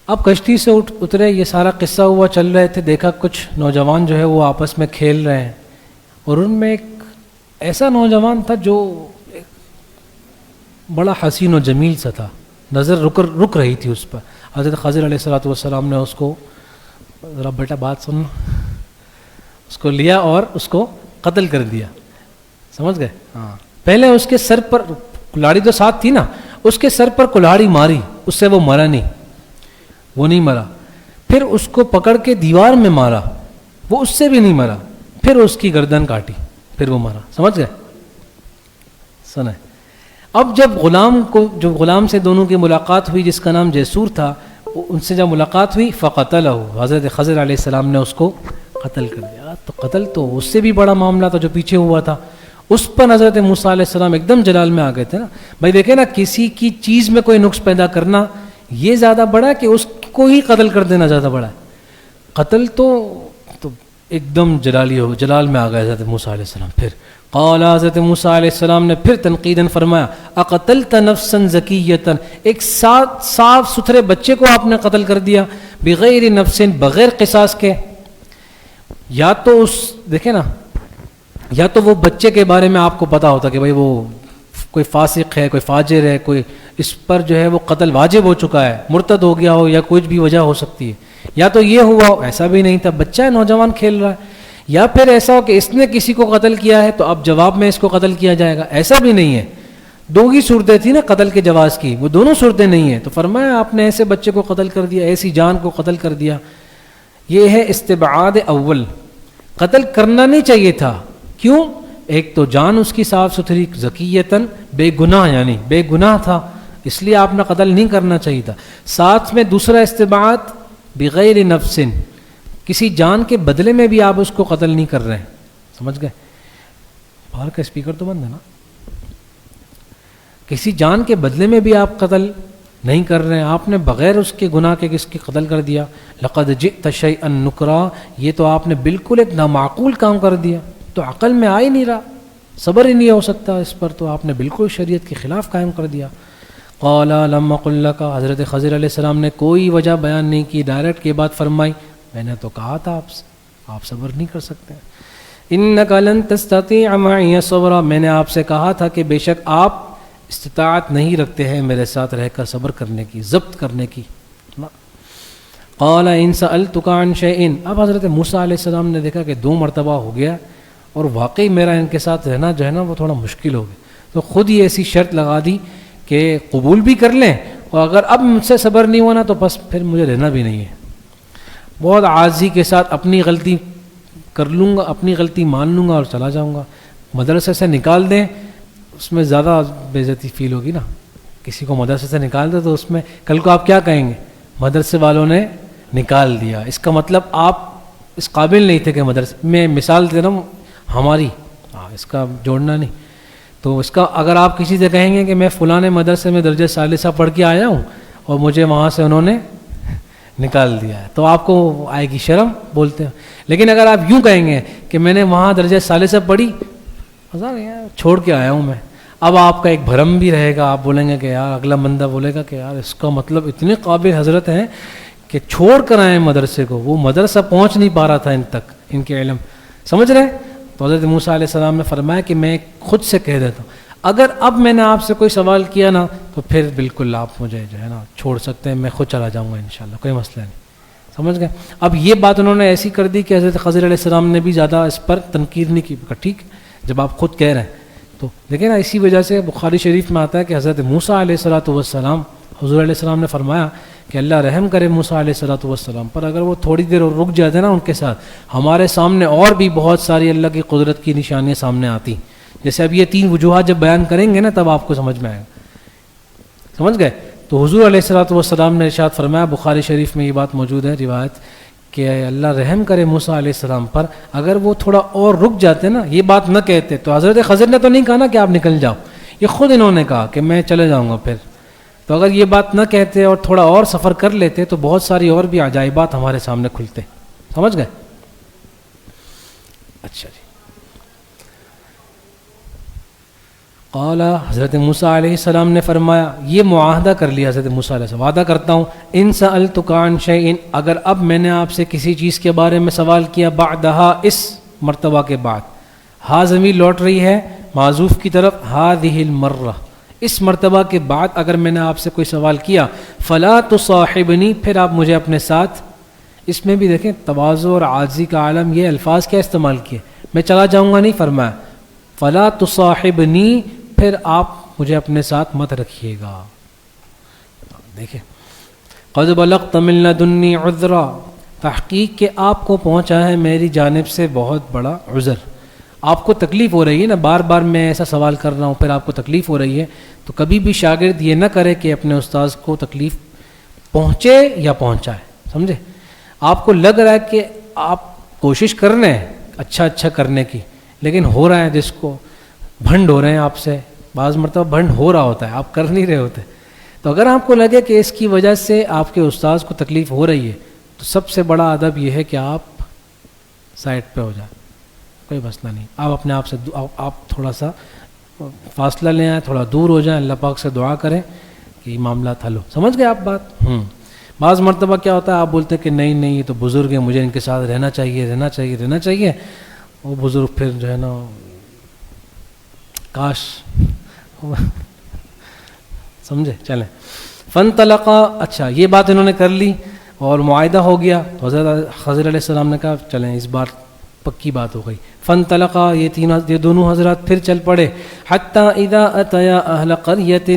اب کشتی سے اترے، یہ سارا قصہ ہوا، چل رہے تھے، دیکھا کچھ نوجوان جو ہے وہ آپس میں کھیل رہے ہیں، اور ان میں ایک ایسا نوجوان تھا جو بڑا حسین و جمیل سا تھا، نظر رک رہی تھی اس پر. حضرت خضر علیہ الصلوۃ والسلام نے اس کو، ذرا بیٹا بات سننا، اس کو لیا اور اس کو قتل کر دیا. سمجھ گئے؟ ہاں پہلے اس کے سر پر کلاڑی تو ساتھ تھی نا، اس کے سر پر کلاڑی ماری، اس سے وہ مرا نہیں، وہ نہیں مرا. پھر اس کو پکڑ کے دیوار میں مارا، وہ اس سے بھی نہیں مرا. پھر اس کی گردن کاٹی، پھر وہ مرا. سمجھ گئے؟ سنیں. اب جب غلام سے دونوں کی ملاقات ہوئی، جس کا نام جیسور تھا، ان سے جب ملاقات ہوئی، فقتلہ، حضرت خضر علیہ السلام نے اس کو قتل کر دیا. تو قتل تو اس سے بھی بڑا معاملہ تھا جو پیچھے ہوا تھا. اس پر حضرت موسیٰ علیہ السلام ایک دم جلال میں آ گئے تھے نا. بھائی دیکھیں نا، کسی کی چیز میں کوئی نقص پیدا کرنا یہ زیادہ بڑا ہے کہ اس کو ہی قتل کر دینا زیادہ بڑا ہے. قتل تو ایک دم جلال میں آ گئے حضرت موسیٰ علیہ السلام. پھر قال، حضرت موسیٰ علیہ السلام نے پھر تنقیداً فرمایا، اقتلت نفسا زکیۃ، ایک صاف ستھرے بچے کو آپ نے قتل کر دیا، بغیر نفس، بغیر قصاص کے. یا تو دیکھیں نا، یا تو وہ بچے کے بارے میں آپ کو پتا ہوتا کہ بھائی وہ کوئی فاسق ہے، کوئی فاجر ہے، کوئی اس پر جو ہے وہ قتل واجب ہو چکا ہے، مرتد ہو گیا ہو، یا کچھ بھی وجہ ہو سکتی ہے. یا تو یہ ہوا ہو، ایسا بھی نہیں تھا، بچہ ہے، نوجوان کھیل رہا ہے. یا پھر ایسا ہو کہ اس نے کسی کو قتل کیا ہے تو اب جواب میں اس کو قتل کیا جائے گا. ایسا بھی نہیں ہے. دو ہی صورتیں تھیں نا قتل کے جواز کی، وہ دونوں صورتیں نہیں ہیں. تو فرمایا آپ نے ایسے بچے کو قتل کر دیا، ایسی جان کو قتل کر دیا. یہ ہے استبعاد اول. قتل کرنا نہیں چاہیے تھا. کیوں؟ ایک تو جان اس کی صاف ستھری، زکیتاً، بے گناہ، یعنی بے گناہ تھا، اس لیے آپ نے قتل نہیں کرنا چاہیے تھا. ساتھ میں دوسرا استبعاد، بغیر نفس، کسی جان کے بدلے میں بھی آپ اس کو قتل نہیں کر رہے ہیں. سمجھ گئے؟ باہر کا اسپیکر تو بند ہے نا. کسی جان کے بدلے میں بھی آپ قتل نہیں کر رہے ہیں، آپ نے بغیر اس کے گناہ کے کس کی قتل کر دیا. لقد جئت شیئا نکرا، یہ تو آپ نے بالکل ایک نامعقول کام کر دیا، تو عقل میں آ ہی نہیں رہا، صبر ہی نہیں ہو سکتا اس پر، تو آپ نے بالکل شریعت کے خلاف قائم کر دیا. قال لم اقل لك، حضرت خضر علیہ السلام نے کوئی وجہ بیان نہیں کی، ڈائریکٹ یہ بات فرمائی، میں نے تو کہا تھا آپ سے، آپ صبر نہیں کر سکتے. انك لن تستطيع معي صبرا، میں نے آپ سے کہا تھا کہ بے شک آپ استطاعت نہیں رکھتے ہیں میرے ساتھ رہ کر صبر کرنے کی، ضبط کرنے کی. قال ان سألتك عن شيء، اب حضرت موسیٰ علیہ السلام نے دیکھا کہ 2 مرتبہ ہو گیا اور واقعی میرا ان کے ساتھ رہنا جو ہے نا وہ تھوڑا مشکل ہو گیا، تو خود ہی ایسی شرط لگا دی کہ قبول بھی کر لیں، اور اگر اب مجھ سے صبر نہیں ہونا تو بس پھر مجھے رہنا بھی نہیں ہے. بہت عاجزی کے ساتھ اپنی غلطی کر لوں گا، اپنی غلطی مان لوں گا اور چلا جاؤں گا. مدرسے سے نکال دیں اس میں زیادہ بے عزتی فیل ہوگی نا. کسی کو مدرسے سے نکال دیں تو اس میں کل کو آپ کیا کہیں گے؟ مدرسے والوں نے نکال دیا. اس کا مطلب آپ اس قابل نہیں تھے کہ مدرسے میں، مثال دے رہا ہوں ہماری، اس کا جوڑنا نہیں. تو اس کا اگر آپ کسی سے کہیں گے کہ میں فلاں مدرسے میں درجہ ثالثہ پڑھ کے آیا ہوں اور مجھے وہاں سے انہوں نے نکال دیا ہے، تو آپ کو آئے گی شرم، بولتے ہیں. لیکن اگر آپ یوں کہیں گے کہ میں نے وہاں درجہ ثالثہ پڑھی، چھوڑ کے آیا ہوں میں، اب آپ کا ایک بھرم بھی رہے گا. آپ بولیں گے کہ یار، اگلا بندہ بولے گا کہ یار اس کا مطلب اتنے قابل حضرت ہیں کہ چھوڑ کر آئے مدرسے کو، وہ مدرسہ پہنچ نہیں پا رہا تھا ان تک، ان کے علم. سمجھ رہے ہیں؟ تو حضرت موسیٰ علیہ السلام نے فرمایا کہ میں خود سے کہہ دیتا ہوں، اگر اب میں نے آپ سے کوئی سوال کیا نا تو پھر بالکل آپ مجھے جو ہے نا چھوڑ سکتے ہیں، میں خود چلا جاؤں گا انشاءاللہ، کوئی مسئلہ نہیں. سمجھ گئے؟ اب یہ بات انہوں نے ایسی کر دی کہ حضرت خضر علیہ السلام نے بھی زیادہ اس پر تنقید نہیں کی. ٹھیک جب آپ خود کہہ رہے ہیں تو دیکھیں نا، اسی وجہ سے بخاری شریف میں آتا ہے کہ حضرت موسیٰ علیہ السلام، حضور علیہ السلام نے فرمایا کہ اللہ رحم کرے موسیٰ علیہ السلام پر، اگر وہ تھوڑی دیر اور رک جاتے نا ان کے ساتھ، ہمارے سامنے اور بھی بہت ساری اللہ کی قدرت کی نشانیاں سامنے آتی. جیسے اب یہ 3 وجوہات جب بیان کریں گے نا تب آپ کو سمجھ میں آئے گا. سمجھ گئے؟ تو حضور علیہ السلام نے ارشاد فرمایا، بخاری شریف میں یہ بات موجود ہے روایت، کہ اللہ رحم کرے موسیٰ علیہ السلام پر، اگر وہ تھوڑا اور رک جاتے نا، یہ بات نہ کہتے تو حضرت خضر نے تو نہیں کہا نا کہ آپ نکل جاؤ، یہ خود انہوں نے کہا کہ میں چلے جاؤں گا. پھر تو اگر یہ بات نہ کہتے اور تھوڑا اور سفر کر لیتے تو بہت ساری اور بھی عجائبات ہمارے سامنے کھلتے. سمجھ گئے؟ اچھا جی. قال، حضرت موسیٰ علیہ السلام نے فرمایا، یہ معاہدہ کر لیا حضرت موسیٰ علیہ السلام، وعدہ کرتا ہوں، ان سألتک عن شیء، اگر اب میں نے آپ سے کسی چیز کے بارے میں سوال کیا، بعدہا، اس مرتبہ کے بعد، ہا ضمیر لوٹ رہی ہے معذوف کی طرف، ہذہ المرہ، اس مرتبہ کے بعد اگر میں نے آپ سے کوئی سوال کیا، فلا تصاحبنی، پھر آپ مجھے اپنے ساتھ. اس میں بھی دیکھیں تواضع اور عاجزی کا عالم، یہ الفاظ کیا استعمال کیے، میں چلا جاؤں گا نہیں فرمایا، فلا تصاحبنی، پھر آپ مجھے اپنے ساتھ مت رکھیے گا. دیکھیں، قد بلغت من لدنی عذرا، تحقیق کہ آپ کو پہنچا ہے میری جانب سے بہت بڑا عذر. آپ کو تکلیف ہو رہی ہے نا، بار بار میں ایسا سوال کر رہا ہوں پھر آپ کو تکلیف ہو رہی ہے، تو کبھی بھی شاگرد یہ نہ کرے کہ اپنے استاذ کو تکلیف پہنچے یا پہنچائے. سمجھے؟ آپ کو لگ رہا ہے کہ آپ کوشش کر رہے ہیں اچھا کرنے کی، لیکن ہو رہا ہے جس کو بھنڈ ہو رہے ہیں آپ سے، بعض مرتبہ بھنڈ ہو رہا ہوتا ہے، آپ کر نہیں رہے ہوتے. تو اگر آپ کو لگے کہ اس کی وجہ سے آپ کے استاذ کو تکلیف ہو رہی ہے تو سب سے بڑا ادب یہ ہے کہ آپ سائڈ پہ ہو جائیں، کوئی مسئلہ نہیں. آپ اپنے آپ سے آپ تھوڑا سا فاصلہ لے آئیں، تھوڑا دور ہو جائیں، اللہ پاک سے دعا کریں کہ یہ معاملات حل ہو. سمجھ گئے آپ بات؟ بعض مرتبہ کیا ہوتا ہے، آپ بولتے ہیں کہ نہیں یہ تو بزرگ ہیں، مجھے ان کے ساتھ رہنا چاہیے. وہ بزرگ پھر جو ہے نا کاش سمجھے. چلیں، فانطلقا، اچھا یہ بات انہوں نے کر لی اور معاہدہ ہو گیا، تو حضرت خضر علیہ السلام نے کہا چلیں اس بار پکی بات ہو گئی. فانطلقا، یہ دونوں حضرات پھر چل پڑے. حتی اذا اتیا اہل قریۃ،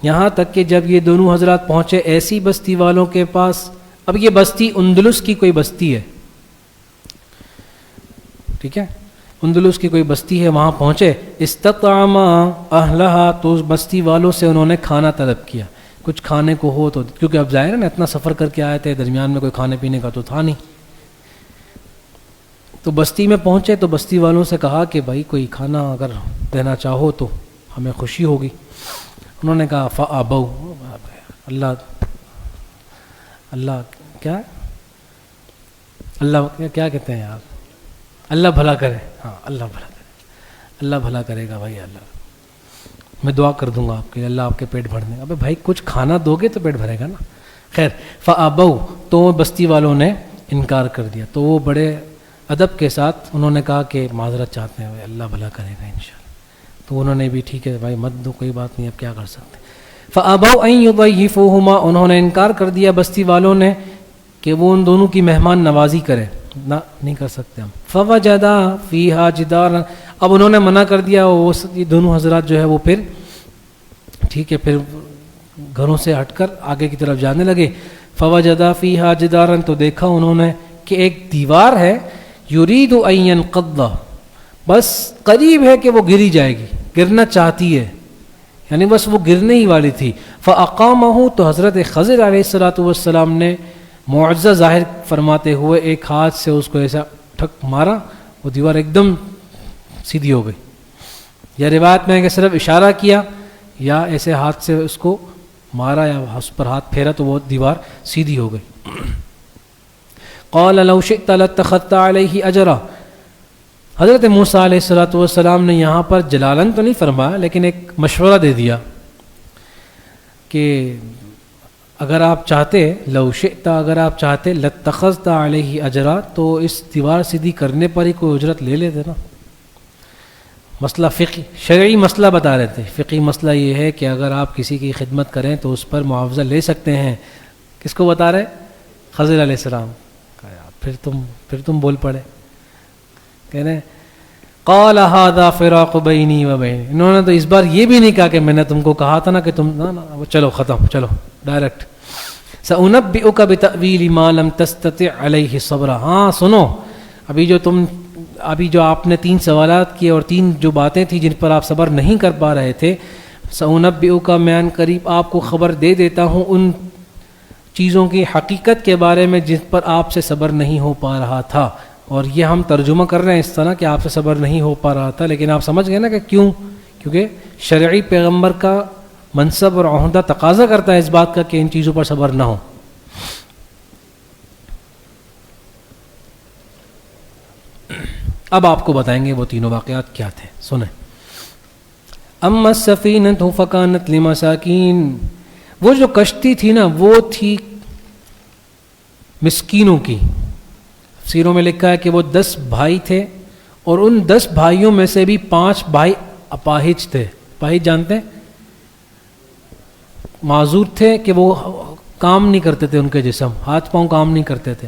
یہاں تک کہ جب یہ دونوں حضرات پہنچے ایسی بستی والوں کے پاس. اب یہ بستی اندلس کی کوئی بستی ہے، ٹھیک ہے، اندلس کی کوئی بستی ہے، وہاں پہنچے. استطعما اہلہا، تو اس بستی والوں سے انہوں نے کھانا طلب کیا، کچھ کھانے کو ہو تو، کیونکہ اب ظاہر ہے نا اتنا سفر کر کے آئے تھے، درمیان میں کوئی کھانے پینے کا تو تھا نہیں. تو بستی میں پہنچے تو بستی والوں سے کہا کہ بھائی کوئی کھانا اگر دینا چاہو تو ہمیں خوشی ہوگی. انہوں نے کہا فابوا، اللہ کیا کہتے ہیں یار، اللہ بھلا کرے. ہاں اللہ بھلا کرے، اللہ بھلا کرے گا بھائی، اللہ میں دعا کر دوں گا آپ کے، اللہ آپ کے پیٹ بھر دے گا. ابے بھائی کچھ کھانا دو گے تو پیٹ بھرے گا نا. خیر، فابوا، تو بستی والوں نے انکار کر دیا. تو وہ بڑے ادب کے ساتھ انہوں نے کہا کہ معذرت چاہتے ہیں، اللہ بھلا کرے گا انشاءاللہ. تو انہوں نے بھی ٹھیک ہے بھائی مت دو، کوئی بات نہیں، اب کیا کر سکتے. فابوا ان یضیفوہما، انہوں نے انکار کر دیا بستی والوں نے کہ وہ ان دونوں کی مہمان نوازی کرے، نہ نہیں کر سکتے ہم. فوجدا فیہا جدارا، اب انہوں نے منع کر دیا. وہ یہ دونوں حضرات جو ہے وہ پھر ٹھیک ہے پھر گھروں سے ہٹ کر آگے کی طرف جانے لگے. فوجدا فیہا جدارا، تو دیکھا انہوں نے کہ ایک دیوار ہے، یرید ان ینقض، بس قریب ہے کہ وہ گری جائے گی، گرنا چاہتی ہے، یعنی بس وہ گرنے ہی والی تھی. فاقامہ، تو حضرت خضر علیہ السلام نے معجزہ ظاہر فرماتے ہوئے ایک ہاتھ سے اس کو ایسا ٹھک مارا، وہ دیوار ایک دم سیدھی ہو گئی. یا روایت میں ہے کہ صرف اشارہ کیا یا ایسے ہاتھ سے اس کو مارا یا اس پر ہاتھ پھیرا تو وہ دیوار سیدھی ہو گئی. قال لو شئت لاتخذت علیہ اجرا، حضرت موسیٰ علیہ السلام نے یہاں پر جلالن تو نہیں فرمایا لیکن ایک مشورہ دے دیا کہ اگر آپ چاہتے، لو شئت، اگر آپ چاہتے، لاتخذت علیہ اجرا، تو اس دیوار سیدھی کرنے پر ہی کوئی اجرت لے لیتے نا. مسئلہ شرعی مسئلہ بتا رہے تھے. فقہی مسئلہ یہ ہے کہ اگر آپ کسی کی خدمت کریں تو اس پر معاوضہ لے سکتے ہیں. کس کو بتا رہے؟ خضر علیہ السلام. پھر تم بول پڑے. کہہ رہے قال هذا فراق بینی و بین. انہوں نے تو اس بار یہ بھی نہیں کہا کہ میں نے تم کو کہا تھا نا کہ تم چلو ختم، چلو ڈائریکٹ. سأنبئک بتأویل ما لم تستطع علیہ صبرا. ہاں سنو، ابھی جو آپ نے 3 سوالات کیے اور 3 جو باتیں تھیں جن پر آپ صبر نہیں کر پا رہے تھے، سأنبئک میں ان قریب آپ کو خبر دے دیتا ہوں ان چیزوں کی حقیقت کے بارے میں جس پر آپ سے صبر نہیں ہو پا رہا تھا. اور یہ ہم ترجمہ کر رہے ہیں اس طرح کہ آپ سے صبر نہیں ہو پا رہا تھا، لیکن آپ سمجھ گئے نا کہ کیوں؟ کیونکہ شرعی پیغمبر کا منصب اور عہدہ تقاضا کرتا ہے اس بات کا کہ ان چیزوں پر صبر نہ ہو. اب آپ کو بتائیں گے وہ تینوں واقعات کیا تھے، سنیں. اما السفینۃ فکانت لمساکین. وہ جو کشتی تھی نا وہ تھی مسکینوں کی. تفسیروں میں لکھا ہے کہ وہ 10 بھائی تھے اور ان 10 بھائیوں میں سے بھی 5 بھائی اپاہج تھے. اپاہج جانتے ہیں؟ معذور تھے کہ وہ کام نہیں کرتے تھے، ان کے جسم ہاتھ پاؤں کام نہیں کرتے تھے،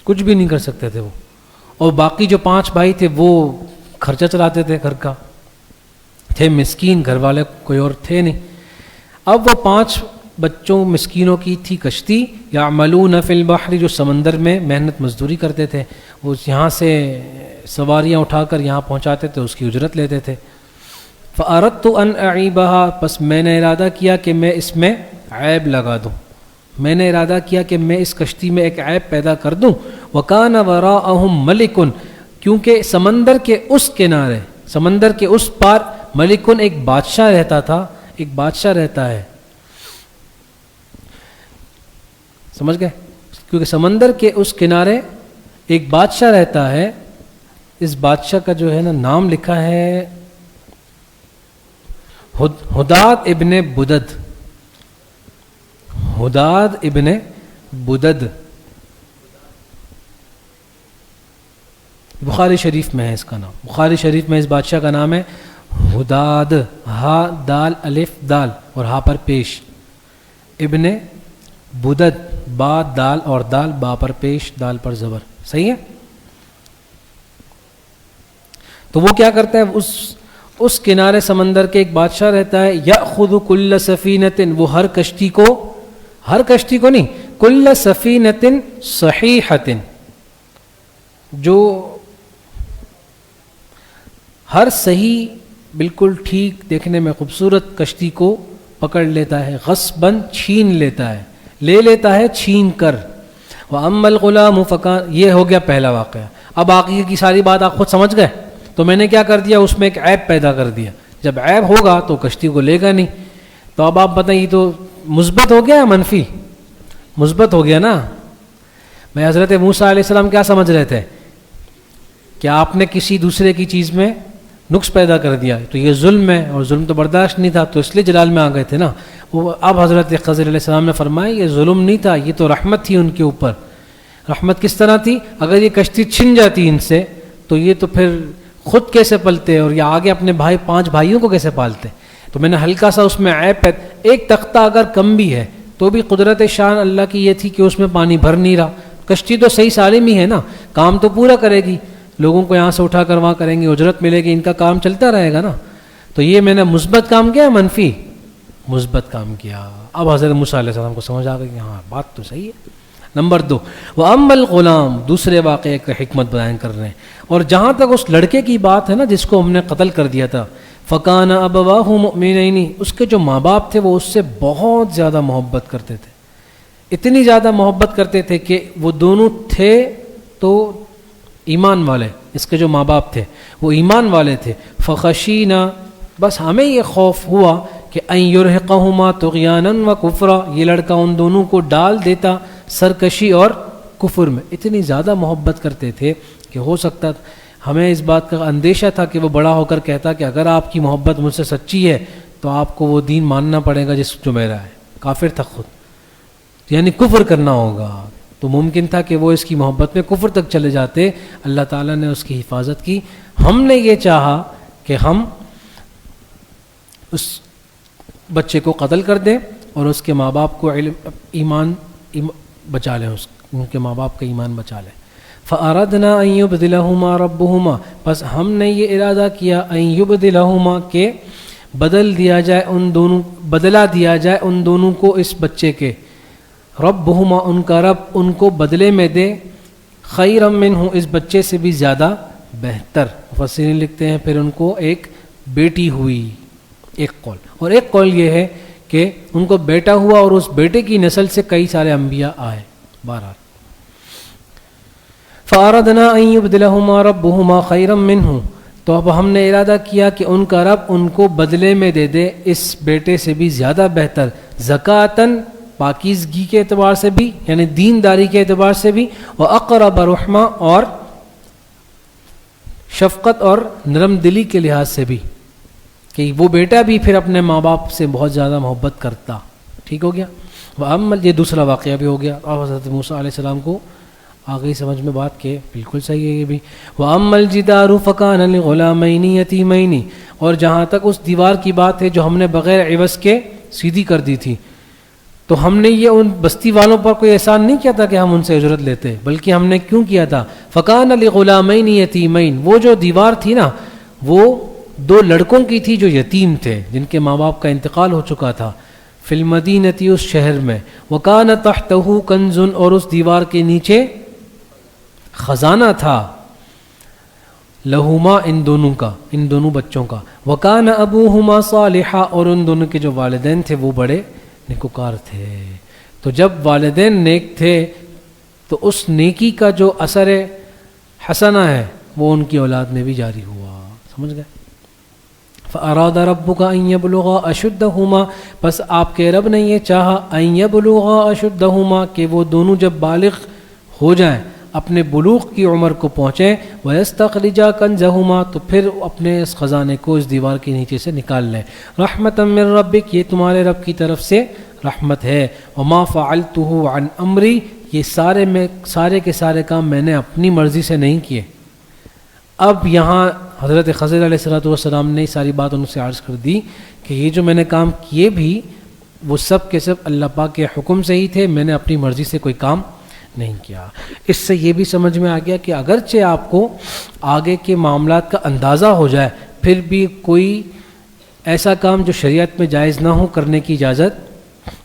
کچھ بھی نہیں کر سکتے تھے وہ. اور باقی جو 5 بھائی تھے وہ خرچہ چلاتے تھے گھر کا، تھے مسکین، گھر والے کوئی اور تھے نہیں. اب وہ 5 بچوں مسکینوں کی تھی کشتی. یعملون فی البحر، جو سمندر میں محنت مزدوری کرتے تھے. وہ یہاں سے سواریاں اٹھا کر یہاں پہنچاتے تھے، اس کی اجرت لیتے تھے. فأردت ان اعیبها، پس میں نے ارادہ کیا کہ میں اس میں عیب لگا دوں. میں نے ارادہ کیا کہ میں اس کشتی میں ایک عیب پیدا کر دوں. وکان وراءہم ملک، کیونکہ سمندر کے اس کنارے، سمندر کے اس پار ملکن، ایک بادشاہ رہتا تھا. ایک بادشاہ رہتا ہے، سمجھ گئے؟ کیونکہ سمندر کے اس کنارے ایک بادشاہ رہتا ہے. اس بادشاہ کا جو ہے نا نام لکھا ہے حداد ابن بدد. حداد ابن بدد بخاری شریف میں ہے اس کا نام. بخاری شریف میں اس بادشاہ کا نام ہے حداد، ہا دال الف دال اور ہا پر پیش، ابن بدد، با دال اور دال، با پر پیش، دال پر زبر. صحیح ہے؟ تو وہ کیا کرتا ہے، اس کنارے سمندر کے ایک بادشاہ رہتا ہے. یأخذ کل سفینۃ، وہ ہر کشتی کو نہیں، کل سفینۃ صحیحۃ، جو ہر صحیح بالکل ٹھیک دیکھنے میں خوبصورت کشتی کو پکڑ لیتا ہے. غصباً چھین لیتا ہے، لے لیتا ہے چھین کر. وَأَمَّا الْغُلَامُ فَكَانَ، یہ ہو گیا پہلا واقعہ. اب آگے کی ساری بات آپ خود سمجھ گئے. تو میں نے کیا کر دیا، اس میں ایک عیب پیدا کر دیا. جب عیب ہوگا تو کشتی کو لے گا نہیں. تو اب آپ بتائیں، یہ تو مثبت ہو گیا یا منفی؟ مثبت ہو گیا نا. میں حضرت موسیٰ علیہ السلام کیا سمجھ رہے تھے کہ آپ نے کسی دوسرے کی چیز میں نقص پیدا کر دیا تو یہ ظلم ہے، اور ظلم تو برداشت نہیں تھا، تو اس لیے جلال میں آ گئے تھے نا. وہ اب حضرت خضر علیہ السلام نے فرمایا یہ ظلم نہیں تھا، یہ تو رحمت تھی ان کے اوپر. رحمت کس طرح تھی؟ اگر یہ کشتی چھن جاتی ان سے تو یہ تو پھر خود کیسے پلتے، اور یہ آگے اپنے 5 بھائیوں کو کیسے پالتے. تو میں نے ہلکا سا اس میں عیب، ایک تختہ اگر کم بھی ہے تو بھی قدرت شان اللہ کی یہ تھی کہ اس میں پانی بھر نہیں رہا. کشتی تو صحیح سالم ہی ہے نا، کام تو پورا کرے گی، لوگوں کو یہاں سے اٹھا کر وہاں کریں گے، اجرت ملے گی، ان کا کام چلتا رہے گا نا. تو یہ میں نے مثبت کام کیا، منفی؟ مثبت کام کیا. اب حضرت موسیٰ علیہ السلام کو سمجھ آ گئی کہ ہاں بات تو صحیح ہے. نمبر 2، وَأَمَّا الْغُلَامُ، دوسرے واقعے کا حکمت بیان کر رہے ہیں. اور جہاں تک اس لڑکے کی بات ہے نا جس کو ہم نے قتل کر دیا تھا، فَكَانَ أَبَوَاهُ مُؤْمِنَيْنِ، اس کے جو ماں باپ تھے وہ اس سے بہت زیادہ محبت کرتے تھے. اتنی زیادہ محبت کرتے تھے کہ وہ دونوں تھے تو ایمان والے. اس کے جو ماں باپ تھے وہ ایمان والے تھے. فَخَشِينَا، بس ہمیں یہ خوف ہوا کہ أَن يُرْهِقَهُمَا طُغْيَانًا وَكُفْرًا، یہ لڑکا ان دونوں کو ڈال دیتا سرکشی اور کفر میں. اتنی زیادہ محبت کرتے تھے کہ ہو سکتا ہمیں اس بات کا اندیشہ تھا کہ وہ بڑا ہو کر کہتا کہ اگر آپ کی محبت مجھ سے سچی ہے تو آپ کو وہ دین ماننا پڑے گا جو میرا ہے. کافر تھا خود، یعنی کفر کرنا ہوگا. تو ممکن تھا کہ وہ اس کی محبت میں کفر تک چلے جاتے. اللہ تعالیٰ نے اس کی حفاظت کی. ہم نے یہ چاہا کہ ہم اس بچے کو قتل کر دیں اور اس کے ماں باپ کو ایمان بچا لیں، ان کے ماں باپ کا ایمان بچا لیں۔ فَأَرَدْنَا أَن يُبْدِلَهُمَا رَبُّهُمَا، بس ہم نے یہ ارادہ کیا أَن يُبْدِلَهُمَا کہ بدلا دیا جائے ان دونوں کو اس بچے کے، ربهما ان کا رب ان کو بدلے میں دے، خیرا منہ اس بچے سے بھی زیادہ بہتر۔ مفسرین لکھتے ہیں پھر ان کو ایک بیٹی ہوئی، ایک قول، اور ایک قول یہ ہے کہ ان کو بیٹا ہوا اور اس بیٹے کی نسل سے کئی سارے انبیاء آئے۔ بہرحال فَأَرَدْنَا أَن يُبْدِلَهُمَا رَبُّهُمَا خَيْرًا مِّنْهُ، تو اب ہم نے ارادہ کیا کہ ان کا رب ان کو بدلے میں دے دے اس بیٹے سے بھی زیادہ بہتر، زکاتن پاکیزگی کے اعتبار سے بھی، یعنی دینداری کے اعتبار سے بھی، وَأَقْرَبَ رُحْمًا اور شفقت اور نرم دلی کے لحاظ سے بھی، کہ وہ بیٹا بھی پھر اپنے ماں باپ سے بہت زیادہ محبت کرتا۔ ٹھیک ہو گیا۔ وَأَمَّا، یہ دوسرا واقعہ بھی ہو گیا، اور حضرت موسیٰ علیہ السلام کو آگئی سمجھ میں بات کہ بالکل صحیح ہے یہ بھی۔ وَأَمَّا الْجِدَارُ فَكَانَ لِغُلَامَيْنِ يَتِيمَيْنِ، اور جہاں تک اس دیوار کی بات ہے جو ہم نے بغیر عوض کے سیدھی کر دی تھی، تو ہم نے یہ ان بستی والوں پر کوئی احسان نہیں کیا تھا کہ ہم ان سے اجرت لیتے، بلکہ ہم نے کیوں کیا تھا؟ فَكَانَ لِغُلَامَيْنِ يَتِيمَيْنِ، وہ جو دیوار تھی نا وہ دو لڑکوں کی تھی جو یتیم تھے، جن کے ماں باپ کا انتقال ہو چکا تھا، فی المدینتی، اس شہر میں، وَكَانَ تَحْتَهُ كَنْزٌ، اور اس دیوار کے نیچے خزانہ تھا، لہما ان دونوں کا، ان دونوں بچوں کا، وَكَانَ أَبُوهُمَا صَالِحًا، اور ان دونوں کے جو والدین تھے وہ بڑے نیکوکار تھے۔ تو جب والدین نیک تھے تو اس نیکی کا جو اثر حسنہ ہے وہ ان کی اولاد میں بھی جاری ہوا۔ سمجھ گئے؟ فَأَرَادَ رَبُّكَ أَن يَبْلُغَا أَشُدَّهُمَا، پس آپ کے رب نے یہ چاہا، أَن يَبْلُغَا أَشُدَّهُمَا، کہ وہ دونوں جب بالغ ہو جائیں، اپنے بلوغ کی عمر کو پہنچیں، وَيَسْتَخْرِجَا كَنْزَهُمَا، تو پھر اپنے اس خزانے کو اس دیوار کے نیچے سے نکال لیں، رحمةً من ربک، یہ تمہارے رب کی طرف سے رحمت ہے، وَمَا فَعَلْتُهُ عَنْ أَمْرِي، یہ سارے کے سارے کام میں نے اپنی مرضی سے نہیں کیے۔ اب یہاں حضرت خضر علیہ السلام نے ساری بات ان سے عرض کر دی کہ یہ جو میں نے کام کیے بھی وہ سب کے سب اللہ پاک کے حکم سے ہی تھے، میں نے اپنی مرضی سے کوئی کام نہیں کیا۔ اس سے یہ بھی سمجھ میں آ گیا کہ اگرچہ آپ کو آگے کے معاملات کا اندازہ ہو جائے، پھر بھی کوئی ایسا کام جو شریعت میں جائز نہ ہو کرنے کی اجازت،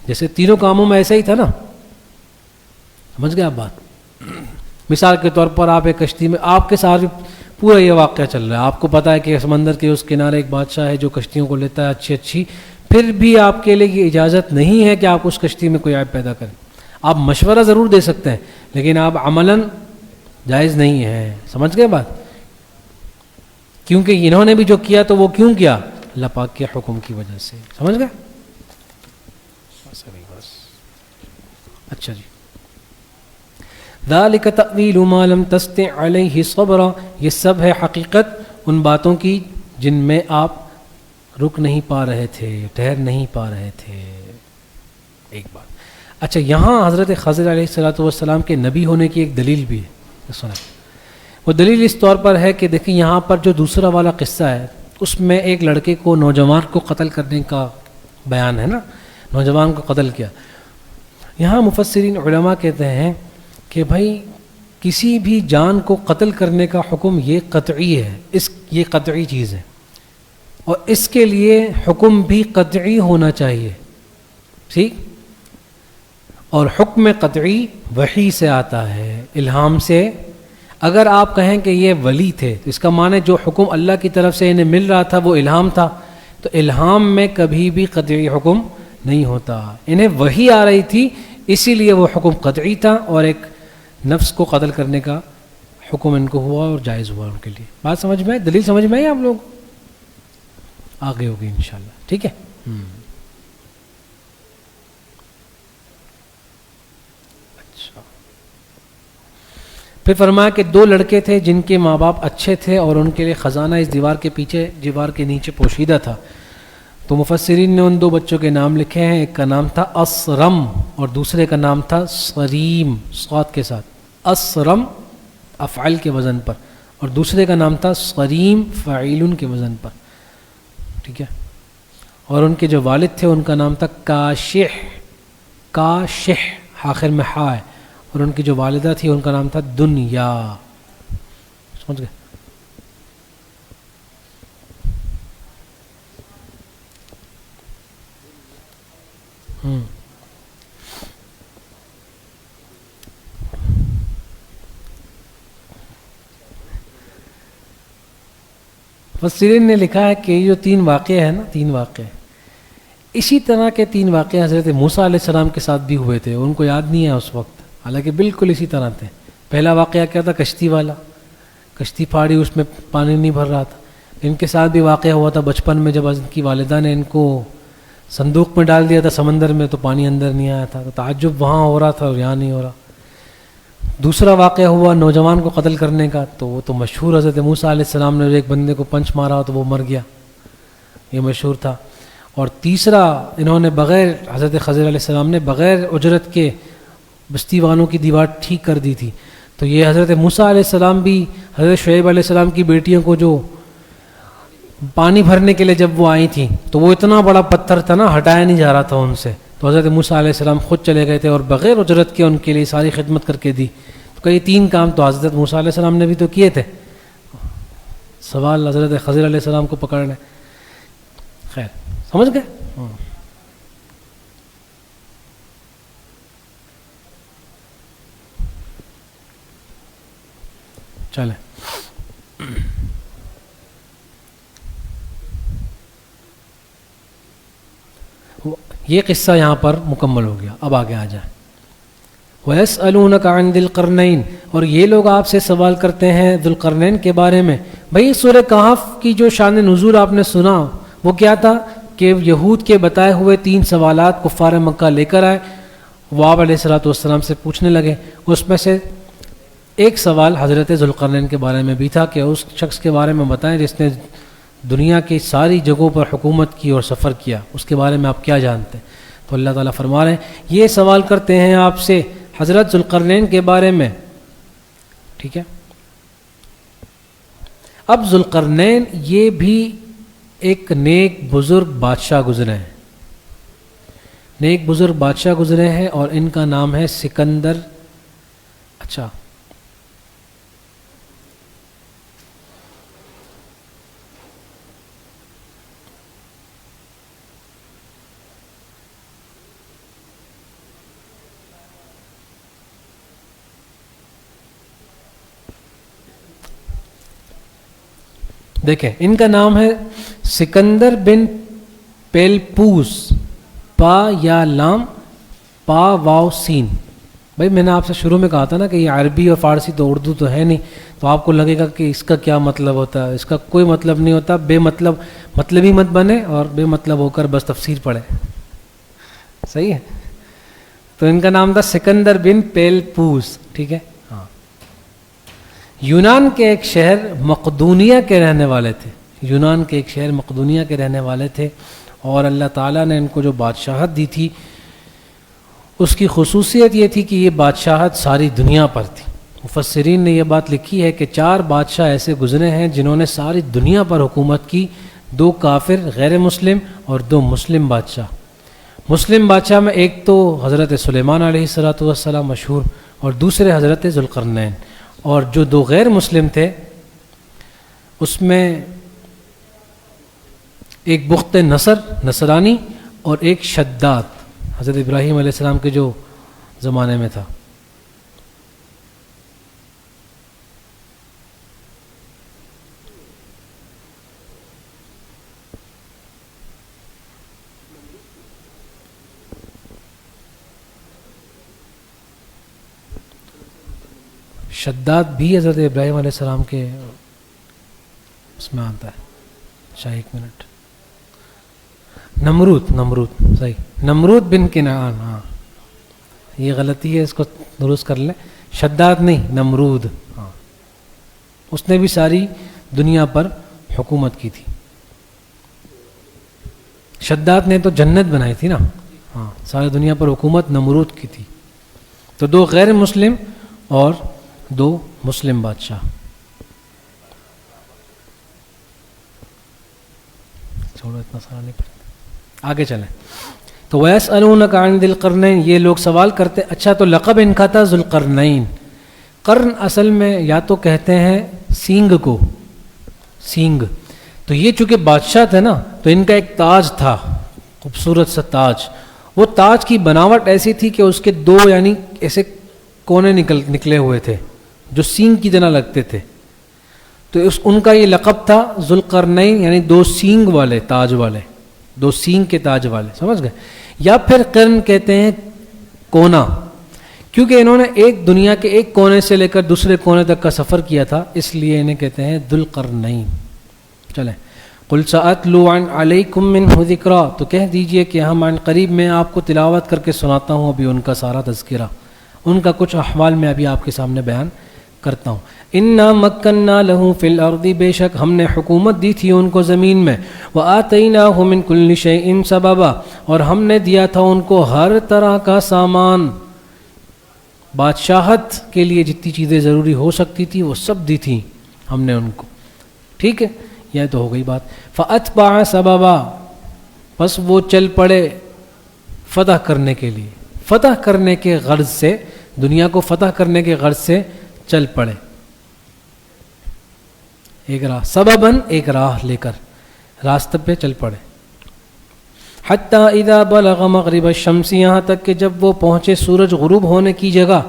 جیسے تینوں کاموں میں ایسا ہی تھا نا، سمجھ گئے آپ بات؟ مثال کے طور پر آپ ایک کشتی میں، آپ کے ساتھ پورا یہ واقعہ چل رہا ہے، آپ کو پتہ ہے کہ سمندر کے اس کنارے ایک بادشاہ ہے جو کشتیوں کو لیتا ہے اچھی، پھر بھی آپ کے لیے یہ اجازت نہیں ہے کہ آپ اس کشتی میں کوئی عیب پیدا کریں۔ آپ مشورہ ضرور دے سکتے ہیں لیکن آپ عملاً جائز نہیں ہے۔ سمجھ گئے بات؟ کیونکہ انہوں نے بھی جو کیا تو وہ کیوں کیا؟ اللہ پاک کے حکم کی وجہ سے۔ سمجھ گئے؟ بس اچھا جی، ذَلِكَ تَأْوِيلُ مَا لَمْ تَسْتَطِعْ عَلَيْهِ صَبْرًا، یہ سب ہے حقیقت ان باتوں کی جن میں آپ رک نہیں پا رہے تھے، ٹھہر نہیں پا رہے تھے۔ ایک بات اچھا، یہاں حضرت خضر علیہ السلام کے نبی ہونے کی ایک دلیل بھی ہے، سنیں۔ وہ دلیل اس طور پر ہے کہ دیکھیں یہاں پر جو دوسرا والا قصہ ہے اس میں ایک لڑکے کو، نوجوان کو قتل کرنے کا بیان ہے نا، نوجوان کو قتل کیا۔ یہاں مفسرین علماء کہتے ہیں کہ بھائی کسی بھی جان کو قتل کرنے کا حکم یہ قطعی ہے، یہ قطعی چیز ہے، اور اس کے لیے حکم بھی قطعی ہونا چاہیے، ٹھیک؟ اور حکم قطعی وحی سے آتا ہے، الہام سے۔ اگر آپ کہیں کہ یہ ولی تھے تو اس کا معنی جو حکم اللہ کی طرف سے انہیں مل رہا تھا وہ الہام تھا، تو الہام میں کبھی بھی قطعی حکم نہیں ہوتا، انہیں وحی آ رہی تھی اسی لیے وہ حکم قطعی تھا، اور ایک نفس کو قتل کرنے کا حکم ان کو ہوا اور جائز ہوا ان کے لیے۔ بات سمجھ میں؟ دلیل سمجھ میں آئی آپ لوگ؟ آگے ہوگی انشاءاللہ، ٹھیک ہے؟ اچھا، پھر فرمایا کہ دو لڑکے تھے جن کے ماں باپ اچھے تھے اور ان کے لیے خزانہ اس دیوار کے نیچے پوشیدہ تھا۔ تو مفسرین نے ان دو بچوں کے نام لکھے ہیں، ایک کا نام تھا اسرم اور دوسرے کا نام تھا صریم، صاد کے ساتھ، اسرم افعل کے وزن پر، اور دوسرے کا نام تھا صریم فاعل کے وزن پر، ٹھیک ہے. اور ان کے جو والد تھے ان کا نام تھا کاشح، کاشح آخر میں ہا ہے، اور ان کی جو والدہ تھی ان کا نام تھا دنیا. سمجھ گئے؟ مفسرین نے لکھا ہے کہ یہ جو 3 واقعے ہیں نا، 3 واقعے اسی طرح کے 3 واقعے حضرت موسیٰ علیہ السلام کے ساتھ بھی ہوئے تھے. ان کو یاد نہیں ہے اس وقت، حالانکہ بالکل اسی طرح تھے. پہلا واقعہ کیا تھا؟ کشتی والا، کشتی پھاڑی، اس میں پانی نہیں بھر رہا تھا. ان کے ساتھ بھی واقعہ ہوا تھا بچپن میں، جب ان کی والدہ نے ان کو صندوق میں ڈال دیا تھا سمندر میں، تو پانی اندر نہیں آیا تھا. تو تعجب وہاں ہو رہا تھا اور یہاں نہیں ہو رہا. دوسرا واقعہ ہوا نوجوان کو قتل کرنے کا، تو وہ تو مشہور، حضرت موسیٰ علیہ السلام نے ایک بندے کو پنچ مارا تو وہ مر گیا، یہ مشہور تھا. اور تیسرا انہوں نے بغیر، حضرت خضر علیہ السلام نے بغیر اجرت کے بستی والوں کی دیوار ٹھیک کر دی تھی. تو یہ حضرت موسیٰ علیہ السلام بھی حضرت شعیب علیہ السلام کی بیٹیوں کو جو پانی بھرنے کے لیے جب وہ آئی تھیں، تو وہ اتنا بڑا پتھر تھا نا، ہٹایا نہیں جا رہا تھا ان سے. تو حضرت موسیٰ علیہ السلام خود چلے گئے تھے اور بغیر اجرت کے ان کے لیے ساری خدمت کر کے دی. تو کئی 3 کام تو حضرت موسیٰ علیہ السلام نے بھی تو کیے تھے. سوال حضرت خضر علیہ السلام کو پکڑنے. خیر سمجھ گئے؟ چلیں یہ قصہ یہاں پر مکمل ہو گیا. اب آگے آ جائیں. وَيَسْأَلُونَكَ عَنْ ذِي الْقَرْنَيْنِ، اور یہ لوگ آپ سے سوال کرتے ہیں ذو القرنین کے بارے میں. بھئی سورہ کہف کی جو شان نزول آپ نے سنا وہ کیا تھا کہ یہود کے بتائے ہوئے 3 سوالات کفار مکہ لے کر آئے، وہ آپ علیہ السلام سے پوچھنے لگے. اس میں سے ایک سوال حضرت ذو القرنین کے بارے میں بھی تھا کہ اس شخص کے بارے میں بتائیں جس نے دنیا کی ساری جگہوں پر حکومت کی اور سفر کیا، اس کے بارے میں آپ کیا جانتے ہیں. تو اللہ تعالیٰ فرما رہے ہیں یہ سوال کرتے ہیں آپ سے حضرت ذو القرنین کے بارے میں، ٹھیک ہے. اب ذو القرنین یہ بھی ایک نیک بزرگ بادشاہ گزرے ہیں، نیک بزرگ بادشاہ گزرے ہیں، اور ان کا نام ہے سکندر. اچھا دیکھیں، ان کا نام ہے سکندر بن پیلپوس، پا یا لام پا واو سین. بھائی میں نے آپ سے شروع میں کہا تھا نا کہ یہ عربی اور فارسی تو اردو تو ہے نہیں، تو آپ کو لگے گا کہ اس کا کیا مطلب ہوتا ہے. اس کا کوئی مطلب نہیں ہوتا. بے مطلب مطلبی مت بنے اور بے مطلب ہو کر بس تفسیر پڑھے. صحیح ہے. تو ان کا نام تھا سکندر بن پیلپوس، ٹھیک ہے. ہاں، یونان کے ایک شہر مقدونیہ کے رہنے والے تھے. یونان کے ایک شہر مقدونیہ کے رہنے والے تھے، اور اللہ تعالیٰ نے ان کو جو بادشاہت دی تھی اس کی خصوصیت یہ تھی کہ یہ بادشاہت ساری دنیا پر تھی. مفسرین نے یہ بات لکھی ہے کہ 4 بادشاہ ایسے گزرے ہیں جنہوں نے ساری دنیا پر حکومت کی. 2 کافر غیر مسلم اور 2 مسلم بادشاہ. مسلم بادشاہ میں ایک تو حضرت سلیمان علیہ السلام مشہور، اور دوسرے حضرت ذو القرنین. اور جو 2 غیر مسلم تھے اس میں ایک بخت نصر نصرانی اور ایک شداد حضرت ابراہیم علیہ السلام کے جو زمانے میں تھا. شداد بھی حضرت ابراہیم علیہ السلام کے اس میں آتا ہے. اچھا ایک منٹ. نمرود صحیح، نمرود بن کنعان. ہاں یہ غلطی ہے، اس کو درست کر لیں. شداد نہیں، نمرود. ہاں اس نے بھی ساری دنیا پر حکومت کی تھی. شداد نے تو جنت بنائی تھی نا. ہاں ساری دنیا پر حکومت نمرود کی تھی. تو 2 غیر مسلم اور 2 مسلم بادشاہ. چھوڑو اتنا سارا نہیں پڑھتے، آگے چلیں. تو وَيَسْأَلُونَكَ عَنِ ذِي الْقَرْنَيْنِ، یہ لوگ سوال کرتے. اچھا تو لقب ان کا تھا ذوالقرنین. قرن اصل میں یا تو کہتے ہیں سینگ کو، سینگ. تو یہ چونکہ بادشاہ تھے نا تو ان کا ایک تاج تھا، خوبصورت سا تاج. وہ تاج کی بناوٹ ایسی تھی کہ اس کے دو یعنی ایسے کونے نکلے ہوئے تھے جو سینگ کی طرح لگتے تھے. تو ان کا یہ لقب تھا ذوالقرنین، یعنی دو سینگ والے تاج والے، دو سینگ کے تاج والے. سمجھ گئے؟ یا پھر قرن کہتے ہیں کونا، کیونکہ انہوں نے ایک دنیا کے ایک کونے سے لے کر دوسرے کونے تک کا سفر کیا تھا، اس لیے انہیں کہتے ہیں ذوالقرنین. چلیں. قل سأتلو علیکم منہ ذکرا، تو کہہ دیجئے کہ ہم عن قریب میں آپ کو تلاوت کر کے سناتا ہوں ابھی ان کا سارا تذکرہ، ان کا کچھ احوال میں ابھی آپ کے سامنے بیان کرتا ہوں. انا مکننا لہ فی الارض، بے شک ہم نے حکومت دی تھی ان کو زمین میں. وآتیناہ من کل شیء سببا، اور ہم نے دیا تھا ان کو ہر طرح کا سامان، بادشاہت کے لیے جتنی چیزیں ضروری ہو سکتی تھی وہ سب دی تھی ہم نے ان کو. ٹھیک ہے، یہ تو ہو گئی بات. فأتبع سببا، بس وہ چل پڑے فتح کرنے کے لیے، فتح کرنے کے غرض سے، دنیا کو فتح کرنے کے غرض سے چل پڑے. ایک راہ سبباً، ایک راہ لے کر راستہ پہ چل پڑے. حتی اذا بلغ مغرب الشمس، یہاں تک کہ جب وہ پہنچے سورج غروب ہونے کی جگہ.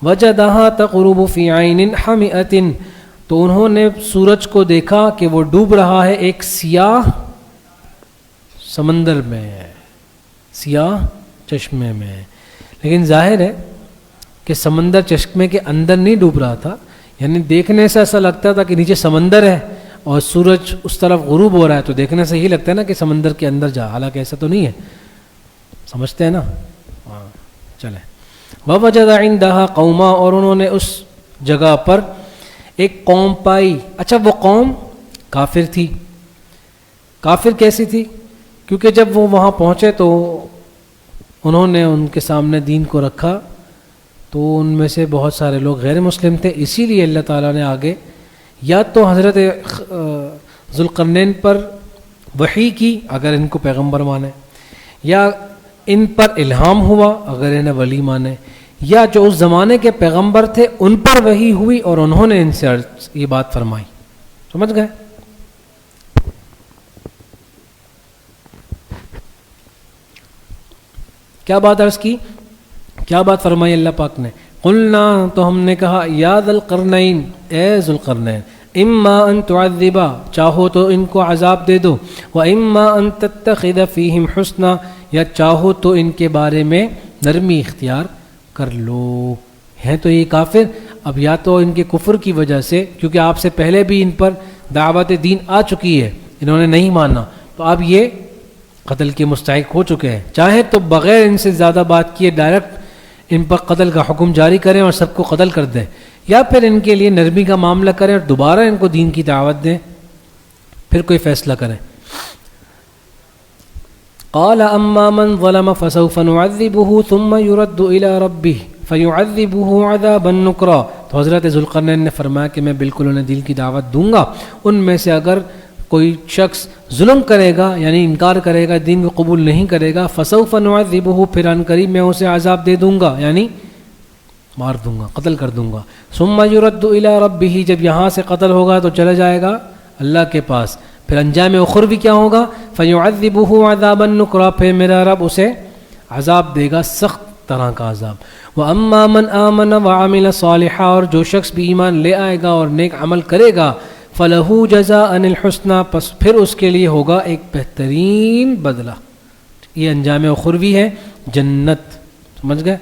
وجدہا تغرب فی عین حمیۃ، تو انہوں نے سورج کو دیکھا کہ وہ ڈوب رہا ہے ایک سیاہ سمندر میں، سیاہ چشمے میں. لیکن ظاہر ہے کہ سمندر چشمے کے اندر نہیں ڈوب رہا تھا، یعنی دیکھنے سے ایسا لگتا تھا کہ نیچے سمندر ہے اور سورج اس طرف غروب ہو رہا ہے، تو دیکھنے سے ہی لگتا ہے نا کہ سمندر کے اندر جا، حالانکہ ایسا تو نہیں ہے. سمجھتے ہیں نا؟ ہاں چلیں. وَوَجَدَ عِندَهَا قَوْمًا، اور انہوں نے اس جگہ پر ایک قوم پائی. اچھا وہ قوم کافر تھی. کافر کیسی تھی؟ کیونکہ جب وہ وہاں پہنچے تو انہوں نے ان کے سامنے دین کو رکھا، تو ان میں سے بہت سارے لوگ غیر مسلم تھے. اسی لیے اللہ تعالیٰ نے آگے یا تو حضرت ذوالقرنین پر وحی کی اگر ان کو پیغمبر مانے، یا ان پر الہام ہوا اگر انہیں ولی مانے، یا جو اس زمانے کے پیغمبر تھے ان پر وحی ہوئی اور انہوں نے ان سے یہ بات فرمائی. سمجھ گئے؟ کیا بات عرض کی، کیا بات فرمائی اللہ پاک نے؟ قلنا، تو ہم نے کہا، یا ذا القرنین، اے ذوالقرنین، اما ان تعذبا، چاہو تو ان کو عذاب دے دو، و اما ان تتخذ فیہم حسنا، یا چاہو تو ان کے بارے میں نرمی اختیار کر لو. ہیں تو یہ کافر، اب یا تو ان کے کفر کی وجہ سے، کیونکہ آپ سے پہلے بھی ان پر دعوت دین آ چکی ہے، انہوں نے نہیں مانا، تو اب یہ قتل کے مستحق ہو چکے ہیں. چاہے تو بغیر ان سے زیادہ بات کیے ڈائریکٹ ان پر قتل کا حکم جاری کریں اور سب کو قتل کر دیں، یا پھر ان کے لیے نرمی کا معاملہ کریں اور دوبارہ ان کو دین کی دعوت دیں، پھر کوئی فیصلہ کریں. قال اما من ظلم فسوف نعذبه ثم يرد الى ربه فيعذبه عذابا نكرا. تو حضرت ذوالقرنین نے فرمایا کہ میں بالکل انہیں دین کی دعوت دوں گا. ان میں سے اگر کوئی شخص ظلم کرے گا یعنی انکار کرے گا، دین کو قبول نہیں کرے گا، فسوف نعذبه، پھر ان قریب میں اسے عذاب دے دوں گا، یعنی مار دوں گا، قتل کر دوں گا. ثم يرد الى ربه، جب یہاں سے قتل ہوگا تو چلا جائے گا اللہ کے پاس. پھر انجام اخروی کیا ہوگا؟ فَيُعَذِّبُهُ عَذَابًا نُكْرًا، پھر میرا رب اسے عذاب دے گا، سخت طرح کا عذاب. وَأَمَّا مَنْ آمَنَ وَعَمِلَ صَالِحًا، اور جو شخص بھی ایمان لے آئے گا اور نیک عمل کرے گا، فَلَهُ جَزَاءً الْحُسْنَى، پس پھر اس کے لیے ہوگا ایک بہترین بدلہ. یہ انجام اخروی ہے، جنت. سمجھ گئے؟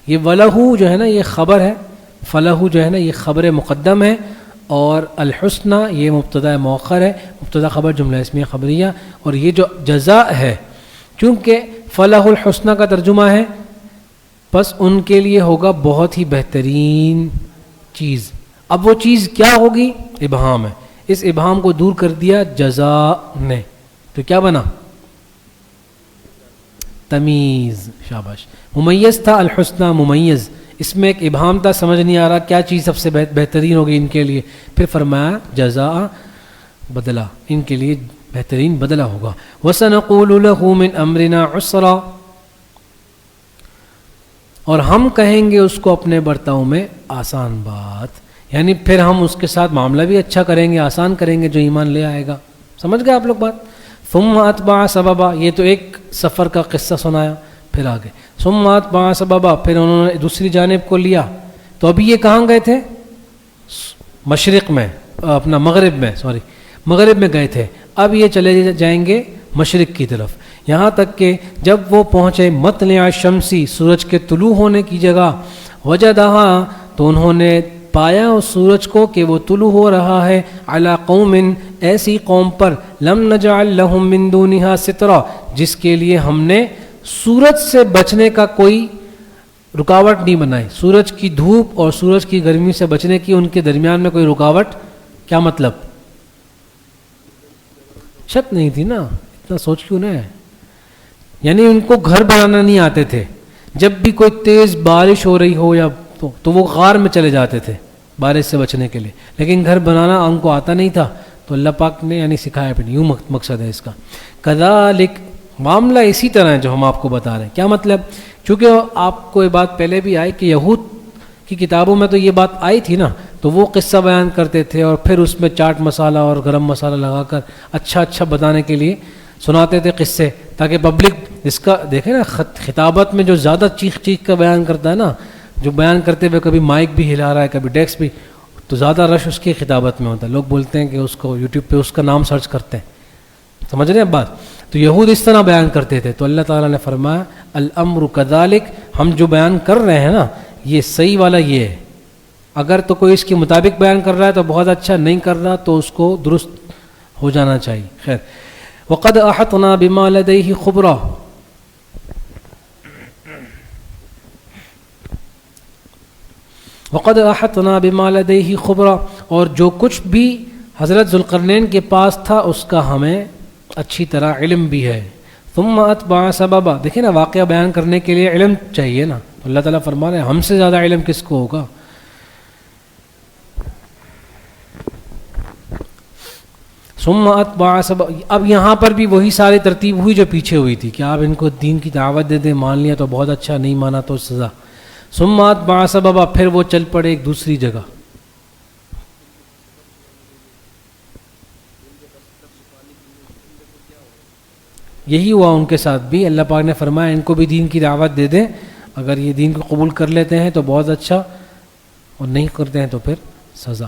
یہ وَلَهُ جو ہے نا یہ خبر ہے، فَلَهُ جو ہے نا یہ خبر مقدم ہے، اور الحسنہ یہ مبتدا مؤخر ہے، مبتدا خبر جملہ اسمیہ خبریہ. اور یہ جو جزاء ہے، چونکہ فلاح الحسنہ کا ترجمہ ہے، بس ان کے لیے ہوگا بہت ہی بہترین چیز. اب وہ چیز کیا ہوگی؟ ابہام ہے، اس ابہام کو دور کر دیا جزاء نے، تو کیا بنا؟ تمیز. شاباش. ممیز تھا الحسنہ ممیز، اس میں ایک ابہام تھا، سمجھ نہیں آ رہا کیا چیز سب سے بہترین ہوگی ان کے لیے. پھر فرمایا جزاء، بدلہ ان کے لیے بہترین بدلہ ہوگا. وَسَنَقُولُ لَهُ مِنْ أَمْرِنَا عُسْرًا, اور ہم کہیں گے اس کو اپنے برتاؤ میں آسان بات, یعنی پھر ہم اس کے ساتھ معاملہ بھی اچھا کریں گے, آسان کریں گے جو ایمان لے آئے گا. سمجھ گئے آپ لوگ بات؟ ثم اتبع سببا, یہ تو ایک سفر کا قصہ سنایا. پھر آگے ثم اتبع سببا, پھر انہوں نے دوسری جانب کو لیا. تو ابھی یہ کہاں گئے تھے؟ مشرق میں, اپنا مغرب میں گئے تھے. اب یہ چلے جائیں گے مشرق کی طرف, یہاں تک کہ جب وہ پہنچے مطلع الشمسی, سورج کے طلوع ہونے کی جگہ, وجدہا, تو انہوں نے پایا اس سورج کو کہ وہ طلوع ہو رہا ہے, علی قوم, ایسی قوم پر, لم نجعل لہم من دونہا سترا, جس کے لیے ہم نے سورج سے بچنے کا کوئی رکاوٹ نہیں بنائی. سورج کی دھوپ اور سورج کی گرمی سے بچنے کی ان کے درمیان میں کوئی رکاوٹ, کیا مطلب؟ چھت نہیں تھی نا, اتنا سوچ کیوں نہ ہے. یعنی ان کو گھر بنانا نہیں آتے تھے. جب بھی کوئی تیز بارش ہو رہی ہو یا تو وہ غار میں چلے جاتے تھے بارش سے بچنے کے لیے, لیکن گھر بنانا ان کو آتا نہیں تھا, تو اللہ پاک نے یعنی سکھایا بھی نہیں. یوں مقصد ہے اس کا. کذالک, معاملہ اسی طرح ہے جو ہم آپ کو بتا رہے ہیں. کیا مطلب؟ چونکہ آپ کو یہ بات پہلے بھی آئی کہ یہود کی کتابوں میں تو یہ بات آئی تھی نا, تو وہ قصہ بیان کرتے تھے اور پھر اس میں چاٹ مسالہ اور گرم مسالہ لگا کر اچھا بتانے کے لیے سناتے تھے قصے, تاکہ پبلک اس کا دیکھیں نا. خطابت میں جو زیادہ چیخ کا بیان کرتا ہے نا, جو بیان کرتے ہوئے کبھی مائک بھی ہلا رہا ہے, کبھی ڈیسک بھی, تو زیادہ رش اس کی خطابت میں ہوتا ہے. لوگ بولتے ہیں کہ اس کو یوٹیوب پہ اس کا نام سرچ کرتے ہیں. سمجھ رہے ہیں بات؟ تو یہود اس طرح بیان کرتے تھے. تو اللہ تعالیٰ نے فرمایا الامر کذالک, ہم جو بیان کر رہے ہیں نا یہ صحیح والا یہ ہے. اگر تو کوئی اس کے مطابق بیان کر رہا ہے تو بہت اچھا, نہیں کر رہا تو اس کو درست ہو جانا چاہیے. خیر, وقد احطنا بما لدیہ خبرا, وقد احطنا بما لدیہ خبرا, اور جو کچھ بھی حضرت ذوالقرنین کے پاس تھا اس کا ہمیں اچھی طرح علم بھی ہے. ثم اتبع سببا, دیکھیں نا واقعہ بیان کرنے کے لیے علم چاہیے نا. اللہ تعالیٰ فرما رہے ہیں ہم سے زیادہ علم کس کو ہوگا. ثم اتبع سببا, اب یہاں پر بھی وہی ساری ترتیب ہوئی جو پیچھے ہوئی تھی کہ آپ ان کو دین کی دعوت دے دیں, مان لیا تو بہت اچھا, نہیں مانا تو سزا. ثم اتبع سببا, پھر وہ چل پڑے ایک دوسری جگہ. یہی ہوا ان کے ساتھ بھی. اللہ پاک نے فرمایا ان کو بھی دین کی دعوت دے دیں, اگر یہ دین کو قبول کر لیتے ہیں تو بہت اچھا, اور نہیں کرتے ہیں تو پھر سزا.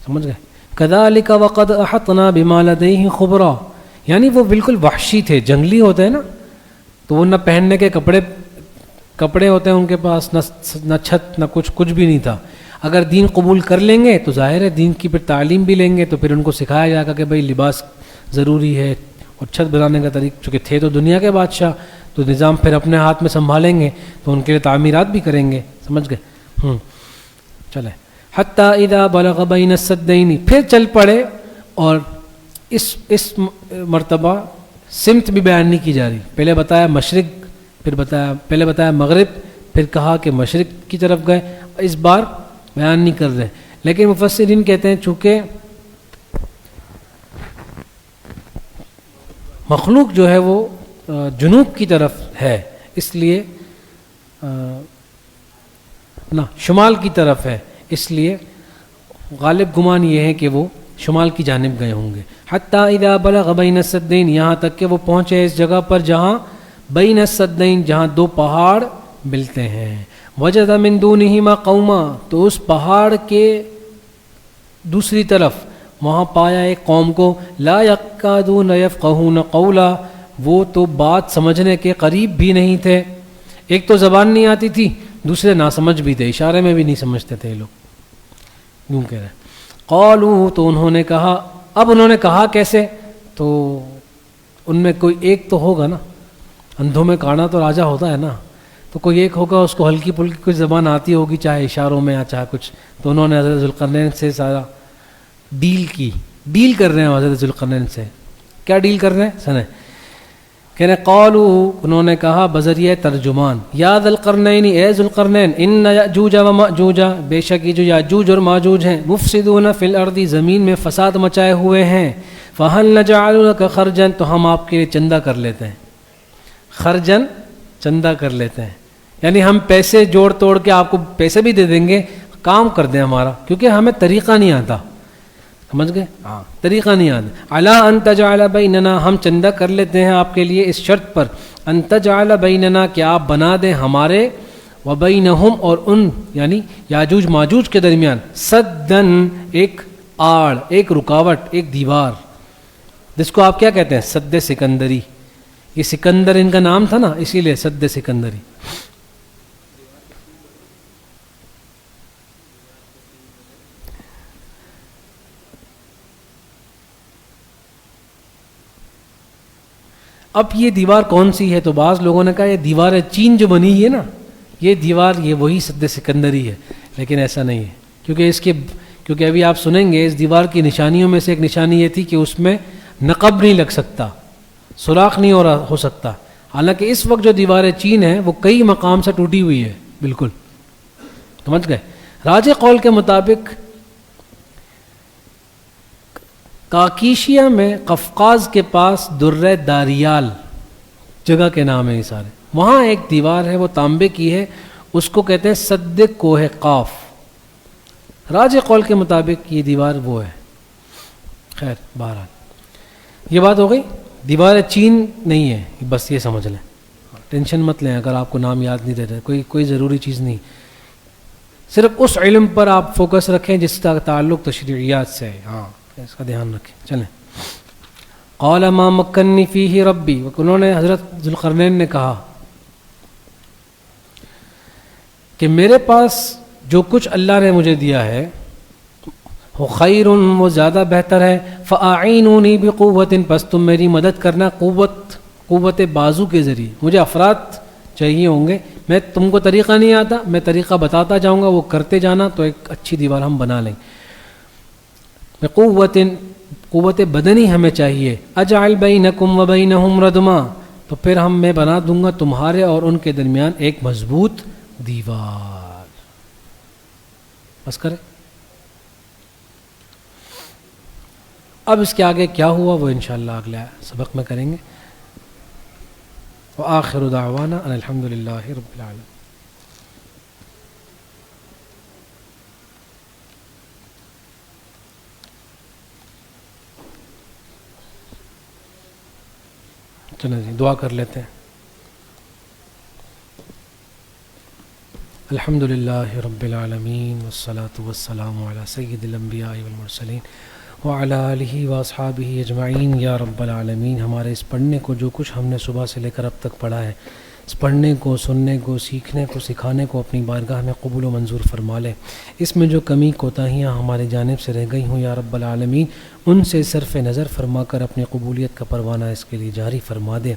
سمجھ گئے؟ کذالک وقد احطنا بما لدیہ خبرا, یعنی وہ بالکل وحشی تھے, جنگلی ہوتے ہیں نا, تو وہ نہ پہننے کے کپڑے ہوتے ہیں ان کے پاس, نہ چھت, نہ کچھ بھی نہیں تھا. اگر دین قبول کر لیں گے تو ظاہر ہے دین کی پھر تعلیم بھی لیں گے, تو پھر ان کو سکھایا جائے گا کہ بھئی لباس ضروری ہے, اور چھت بنانے کا طریقہ, چونکہ تھے تو دنیا کے بادشاہ, تو نظام پھر اپنے ہاتھ میں سنبھالیں گے, تو ان کے لیے تعمیرات بھی کریں گے. سمجھ گئے؟ چلیں. حتی اذا بلغ بین السدین, پھر چل پڑے, اور اس مرتبہ سمت بھی بیان نہیں کی جا رہی. پہلے بتایا مشرق, پہلے بتایا مغرب, پھر کہا کہ مشرق کی طرف گئے. اس بار بیان نہیں کر رہے, لیکن مفسرین کہتے ہیں چونکہ مخلوق جو ہے وہ جنوب کی طرف ہے, اس لیے نہ شمال کی طرف ہے, اس لیے غالب گمان یہ ہے کہ وہ شمال کی جانب گئے ہوں گے. حتی اذا بلغ بین السدین, یہاں تک کہ وہ پہنچے اس جگہ پر جہاں بین السدین, جہاں دو پہاڑ ملتے ہیں. وجد من دونہما قوما, تو اس پہاڑ کے دوسری طرف وہاں پایا ایک قوم کو, لا یکادون یفقہون قولا, وہ تو بات سمجھنے کے قریب بھی نہیں تھے. ایک تو زبان نہیں آتی تھی, دوسرے ناسمجھ بھی تھے, اشارے میں بھی نہیں سمجھتے تھے لوگ. یوں کہہ رہے قالوا, تو انہوں نے کہا. اب انہوں نے کہا کیسے؟ تو ان میں کوئی ایک تو ہوگا نا, اندھوں میں کانا تو راجا ہوتا ہے نا, تو کوئی ایک ہوگا اس کو ہلکی پھلکی کچھ زبان آتی ہوگی, چاہے اشاروں میں یا چاہے کچھ. تو انہوں نے حضرت ذوالقرنین سے سارا ڈیل کر رہے ہیں حضرت ذوالقرنین سے. کیا ڈیل کر رہے ہیں سنیں؟ کہنے قالو انہوں نے کہا بذریعہ ترجمان یا ذی القرنین اے ذی القرنین ان یاجوج و ماجوج بے شک یہ جو یاجوج اور ماجوج ہیں مفسدون فی الارض زمین میں فساد مچائے ہوئے ہیں فہل نجعل لک خرجا تو ہم آپ کے لیے چندہ کر لیتے ہیں خرجن چندہ کر لیتے ہیں یعنی ہم پیسے جوڑ توڑ کے آپ کو پیسے بھی دے دیں گے کام کر دیں ہمارا کیونکہ ہمیں طریقہ نہیں آتا سمجھ گئے ہاں طریقہ نہیں آتا الا ان تجعل بیننا ہم چندہ کر لیتے ہیں آپ کے لیے اس شرط پر ان تجعل بیننا کہ آپ بنا دیں ہمارے و بینہم اور ان یعنی یاجوج ماجوج کے درمیان سدن ایک آڑ ایک رکاوٹ ایک دیوار جس کو آپ کیا کہتے ہیں سد سکندری یہ سکندر ان کا نام تھا نا اسی لیے سد سکندری اب یہ دیوار کون سی ہے تو بعض لوگوں نے کہا یہ دیوار چین جو بنی ہے نا یہ دیوار یہ وہی سد سکندری ہے لیکن ایسا نہیں ہے کیونکہ ابھی آپ سنیں گے اس دیوار کی نشانیوں میں سے ایک نشانی یہ تھی کہ اس میں نقب نہیں لگ سکتا سوراخ نہیں ہو سکتا حالانکہ اس وقت جو دیوار چین ہے وہ کئی مقام سے ٹوٹی ہوئی ہے بالکل سمجھ گئے راجح قول کے مطابق کاکیشیا میں قفقاز کے پاس در داریال جگہ کے نام ہے یہ سارے وہاں ایک دیوار ہے وہ تانبے کی ہے اس کو کہتے ہیں سد کوہ قاف راجح قول کے مطابق یہ دیوار وہ ہے خیر بہرحال یہ بات ہو گئی دیوار چین نہیں ہے بس یہ سمجھ لیں ٹینشن مت لیں اگر آپ کو نام یاد نہیں رہتا کوئی ضروری چیز نہیں صرف اس علم پر آپ فوکس رکھیں جس کا تعلق تشریعیات سے ہے ہاں اس کا دھیان رکھیں چلیں قال ما مکنی فیہ ربی انہوں نے حضرت ذوالقرنین نے کہا کہ میرے پاس جو کچھ اللہ نے مجھے دیا ہے وہ خیر وہ زیادہ بہتر ہے فاعینونی بقوت پس تم میری مدد کرنا قوت بازو کے ذریعے مجھے افراد چاہیے ہوں گے میں تم کو طریقہ نہیں آتا میں طریقہ بتاتا جاؤں گا وہ کرتے جانا تو ایک اچھی دیوار ہم بنا لیں قوت بدنی ہمیں چاہیے اجعل بینکم و بینہم ردما تو پھر میں بنا دوں گا تمہارے اور ان کے درمیان ایک مضبوط دیوار بس کرے اب اس کے آگے کیا ہوا وہ انشاءاللہ اگلے سبق میں کریں گے وآخر دعوانا ان الحمدللہ رب العالمین چلیں جی دعا کر لیتے ہیں الحمدللہ رب العالمین والصلاة والسلام علی سید الانبیاء والمرسلین وعلی آلہ واصحابہ اجمعین یا رب العالمین ہمارے اس پڑھنے کو جو کچھ ہم نے صبح سے لے کر اب تک پڑھا ہے اس پڑھنے کو سننے کو سیکھنے کو سکھانے کو اپنی بارگاہ میں قبول و منظور فرما لے اس میں جو کمی کوتاہیاں ہماری جانب سے رہ گئی ہوں یا رب العالمین ان سے صرف نظر فرما کر اپنی قبولیت کا پروانہ اس کے لیے جاری فرما دے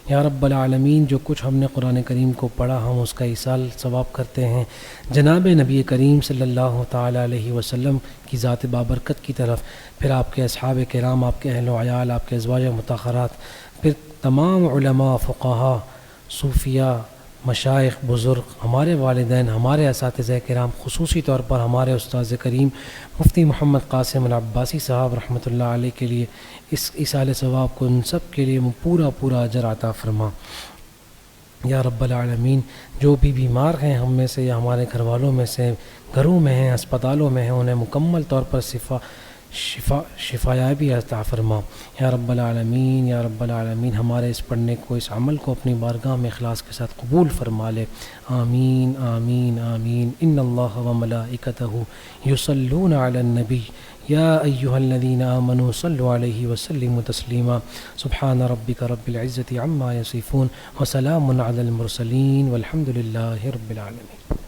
یا رب العالمین جو کچھ ہم نے قرآن کریم کو پڑھا ہم اس کا ایصال ثواب کرتے ہیں جناب نبی کریم صلی اللہ تعالیٰ علیہ وسلم کی ذات بابرکت کی طرف پھر آپ کے اصحاب کرام آپ کے اہل و عیال آپ کے ازواج مطہرات پھر تمام علماء فقہاء صوفیاء مشائخ بزرگ ہمارے والدین ہمارے اساتذہ کرام خصوصی طور پر ہمارے استاذ کریم مفتی محمد قاسم العباسی صاحب رحمۃ اللہ علیہ کے لیے اس ایصال ثواب کو ان سب کے لیے پورا اجر عطا فرما یا رب العالمین جو بھی بیمار ہیں ہم میں سے یا ہمارے گھر والوں میں سے گھروں میں ہیں اسپتالوں میں ہیں انہیں مکمل طور پر شفایابی عطا فرما یا رب العالمین ہمارے اس پڑھنے کو اس عمل کو اپنی بارگاہ میں اخلاص کے ساتھ قبول فرما لے آمین آمین آمین ان اللہ و ملائکتہ یصلون علی النبی یا ایہا الذین آمنوا صلوا علیہ وسلموا تسلیما سبحان ربک رب العزة عما یصفون وسلام علی المرسلین والحمد للہ رب العالمین.